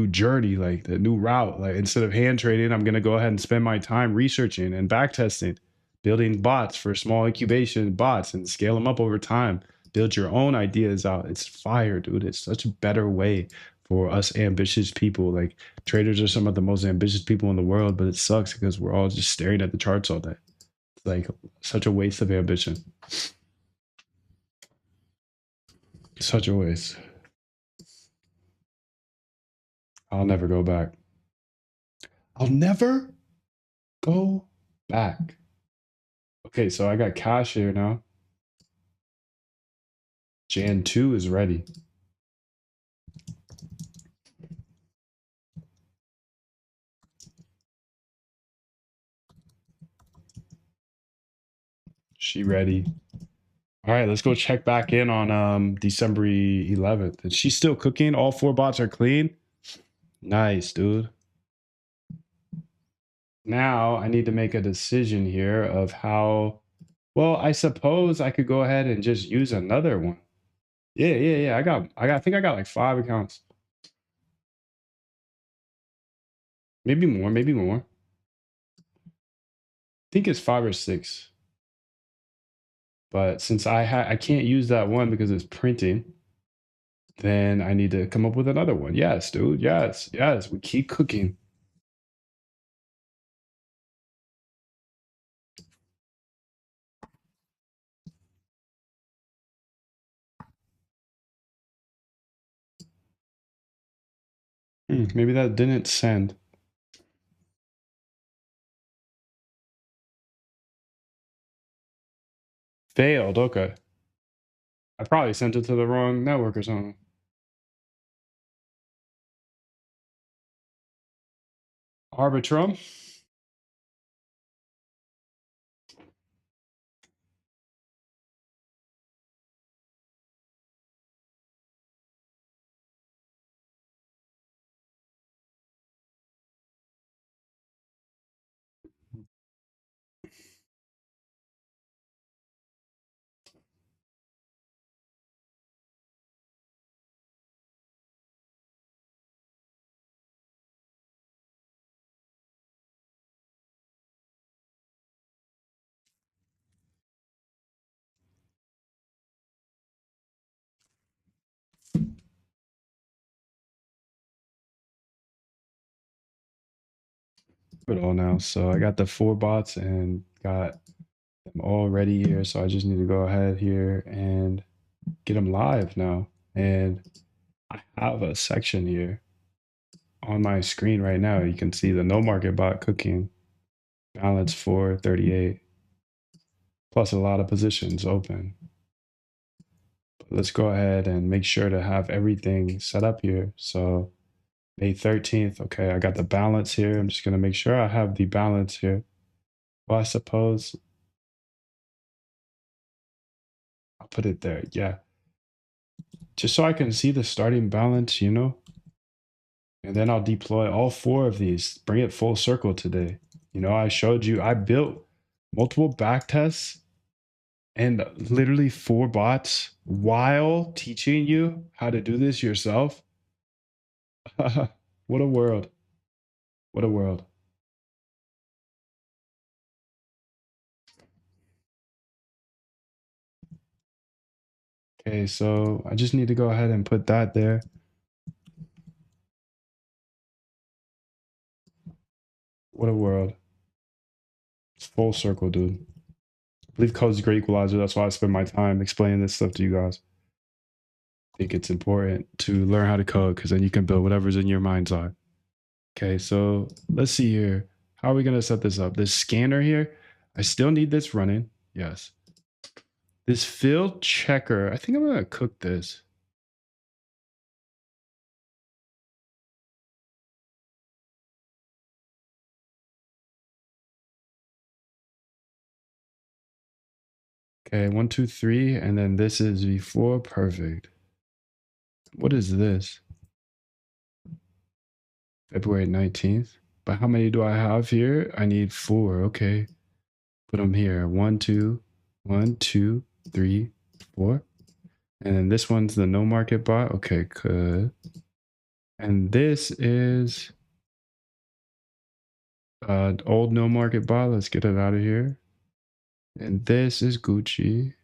journey, like that new route. Like instead of hand trading, I'm going to go ahead and spend my time researching and back testing, building bots for small incubation bots and scale them up over time. Build your own ideas out. It's fire, dude. It's such a better way for us ambitious people. Like traders are some of the most ambitious people in the world, but it sucks because we're all just staring at the charts all day. It's like such a waste of ambition. Such a waste. I'll never go back. I'll never go back. Okay, so I got cash here now. Jan 2 is ready. She ready. All right, let's go check back in on December 11th. And she's still cooking. All 4 bots are clean. Nice, dude. Now I need to make a decision here of how. Well, I suppose I could go ahead and just use another one. Yeah. I think I got like 5 accounts. Maybe more, maybe more. I think it's 5 or 6. But since I can't use that one because it's printing, then I need to come up with another one. Yes, dude. Yes. We keep cooking. Maybe that didn't send. Failed. Okay. I probably sent it to the wrong network or something. Arbitrum. It all now. So I got the 4 bots and got them all ready here. So I just need to go ahead here and get them live now. And I have a section here on my screen right now. You can see the no market bot cooking, balance 438, plus a lot of positions open. But let's go ahead and make sure to have everything set up here. So May 13th. Okay, I got the balance here. I'm just going to make sure I have the balance here. Well, I suppose I'll put it there. Yeah. Just so I can see the starting balance, you know? And then I'll deploy all 4 of these, bring it full circle today. You know, I showed you, I built multiple back tests and literally 4 bots while teaching you how to do this yourself. What a world. What a world. Okay, so I just need to go ahead and put that there. What a world. It's full circle, dude. I believe code is a great equalizer. That's why I spend my time explaining this stuff to you guys. I think it's important to learn how to code because then you can build whatever's in your mind's eye. Okay, so let's see here. How are we going to set this up? This scanner here, I still need this running. Yes. This field checker, I think I'm going to cook this. Okay, 1, 2, 3, and then this is before. Perfect. What is this? February 19th. But how many do I have here? I need 4. Okay. Put them here. 1, 2, 1, 2, 3, 4. And then this one's the no market bot. Okay, good. And this is old no market bot. Let's get it out of here. And this is Gucci.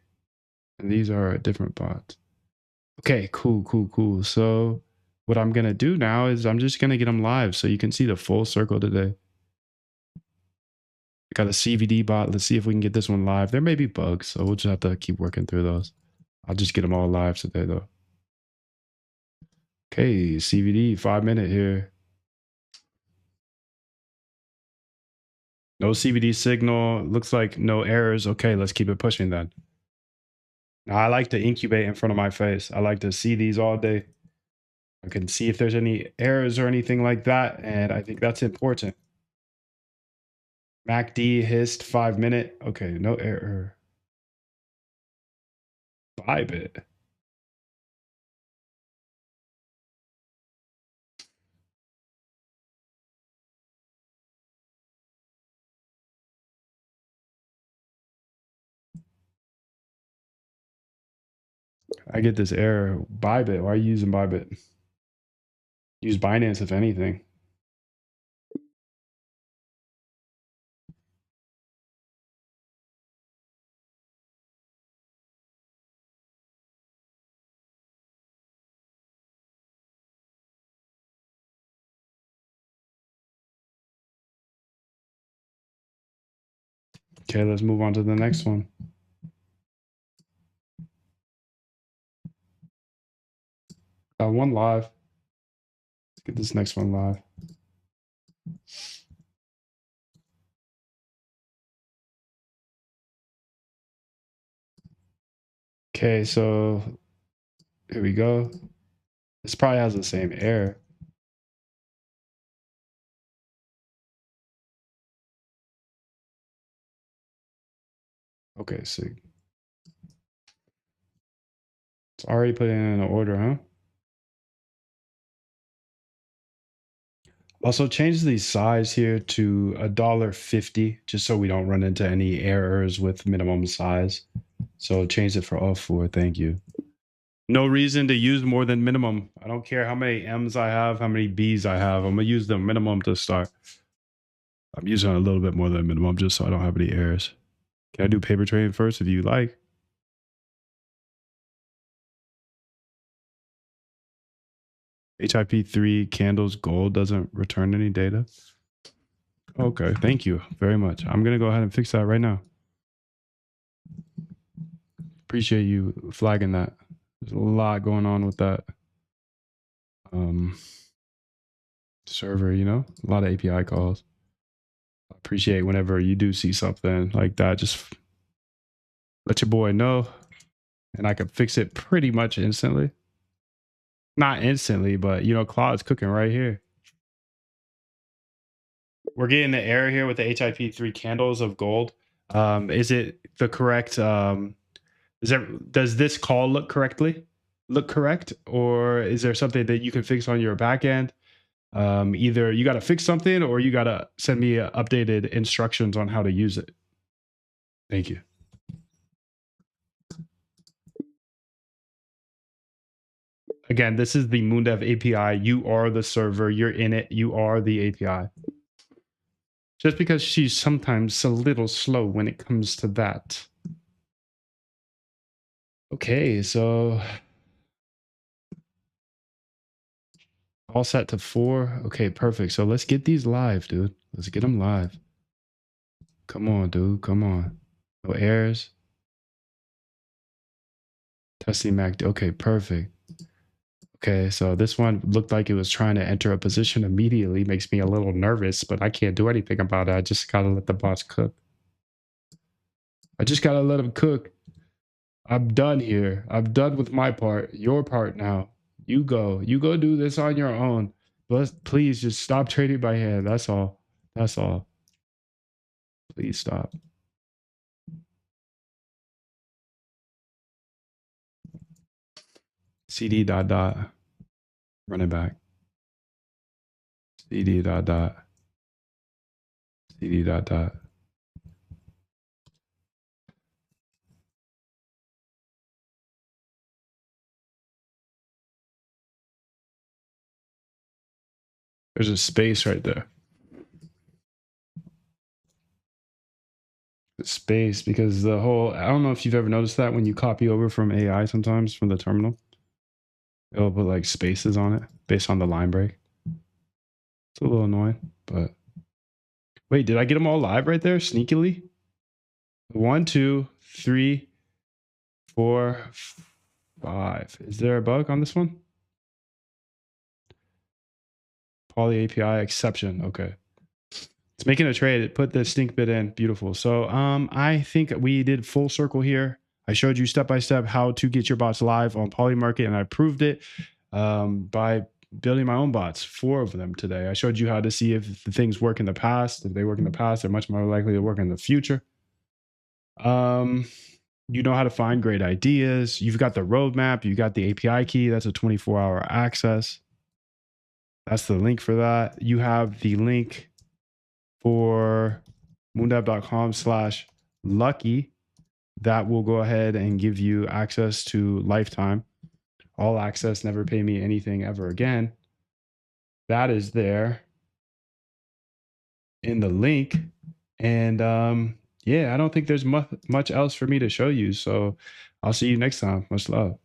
And these are different bots. Okay, cool, cool, cool. So what I'm going to do now is I'm just going to get them live so you can see the full circle today. I got a CVD bot. Let's see if we can get this one live. There may be bugs, so we'll just have to keep working through those. I'll just get them all live today, though. Okay, CVD, 5-minute here. No CVD signal. Looks like no errors. Okay, let's keep it pushing then. Now, I like to incubate in front of my face. I like to see these all day. I can see if there's any errors or anything like that, and I think that's important. MACD hist 5-minute. Okay, no error. Bybit. I get this error. Bybit. Why are you using Bybit? Use Binance if anything. Okay, let's move on to the next one. One live. Let's get this next one live. Okay, so here we go. This probably has the same error. Okay, so it's already put in an order, huh? Also change the size here to $1.50 just so we don't run into any errors with minimum size. So change it for all 4. Thank you. No reason to use more than minimum. I don't care how many M's I have, how many B's I have. I'm gonna use the minimum to start. I'm using a little bit more than minimum just so I don't have any errors. Can I do paper trading first if you like? HIP3 candles gold doesn't return any data. Okay, thank you very much. I'm gonna go ahead and fix that right now. Appreciate you flagging that. There's a lot going on with that server, you know, a lot of API calls. I appreciate whenever you do see something like that, just let your boy know and I can fix it pretty much instantly. Not instantly, but you know, Claude's cooking right here. We're getting the error here with the HIP3 candles of gold. Is it the correct does this call look correct, or is there something that you can fix on your back end? Either you got to fix something or you got to send me updated instructions on how to use it. Thank you. Again, this is the Moondev API. You are the server. You're in it. You are the API. Just because she's sometimes a little slow when it comes to that. Okay, so all set to 4. Okay, perfect. So let's get these live, dude. Let's get them live. Come on, dude. Come on. No errors. Testing Mac. Okay, perfect. Okay, so this one looked like it was trying to enter a position immediately. Makes me a little nervous, but I can't do anything about it. I just gotta let the bots cook. I just gotta let them cook. I'm done here. I'm done with my part. Your part now. You go. You go do this on your own. But please just stop trading by hand. That's all. That's all. Please stop. CD dot dot. Run it back. CD dot dot. CD dot dot. There's a space right there. Space, because the whole, I don't know if you've ever noticed that when you copy over from AI sometimes from the terminal, it'll put like spaces on it based on the line break. It's a little annoying, but wait, did I get them all live right there sneakily? 1, 2, 3, 4, 5. Is there a bug on this one? Poly API exception. Okay. It's making a trade. It put the stink bit in. Beautiful. So I think we did full circle here. I showed you step by step how to get your bots live on Polymarket, and I proved it by building my own bots, 4 of them today. I showed you how to see if the things work in the past. If they work in the past, they're much more likely to work in the future. You know how to find great ideas. You've got the roadmap. You got the API key. That's a 24-hour access. That's the link for that. You have the link for moondev.com/lucky that will go ahead and give you access to lifetime, all access, never pay me anything ever again. That is there in the link. And yeah, I don't think there's much else for me to show you. So I'll see you next time. Much love.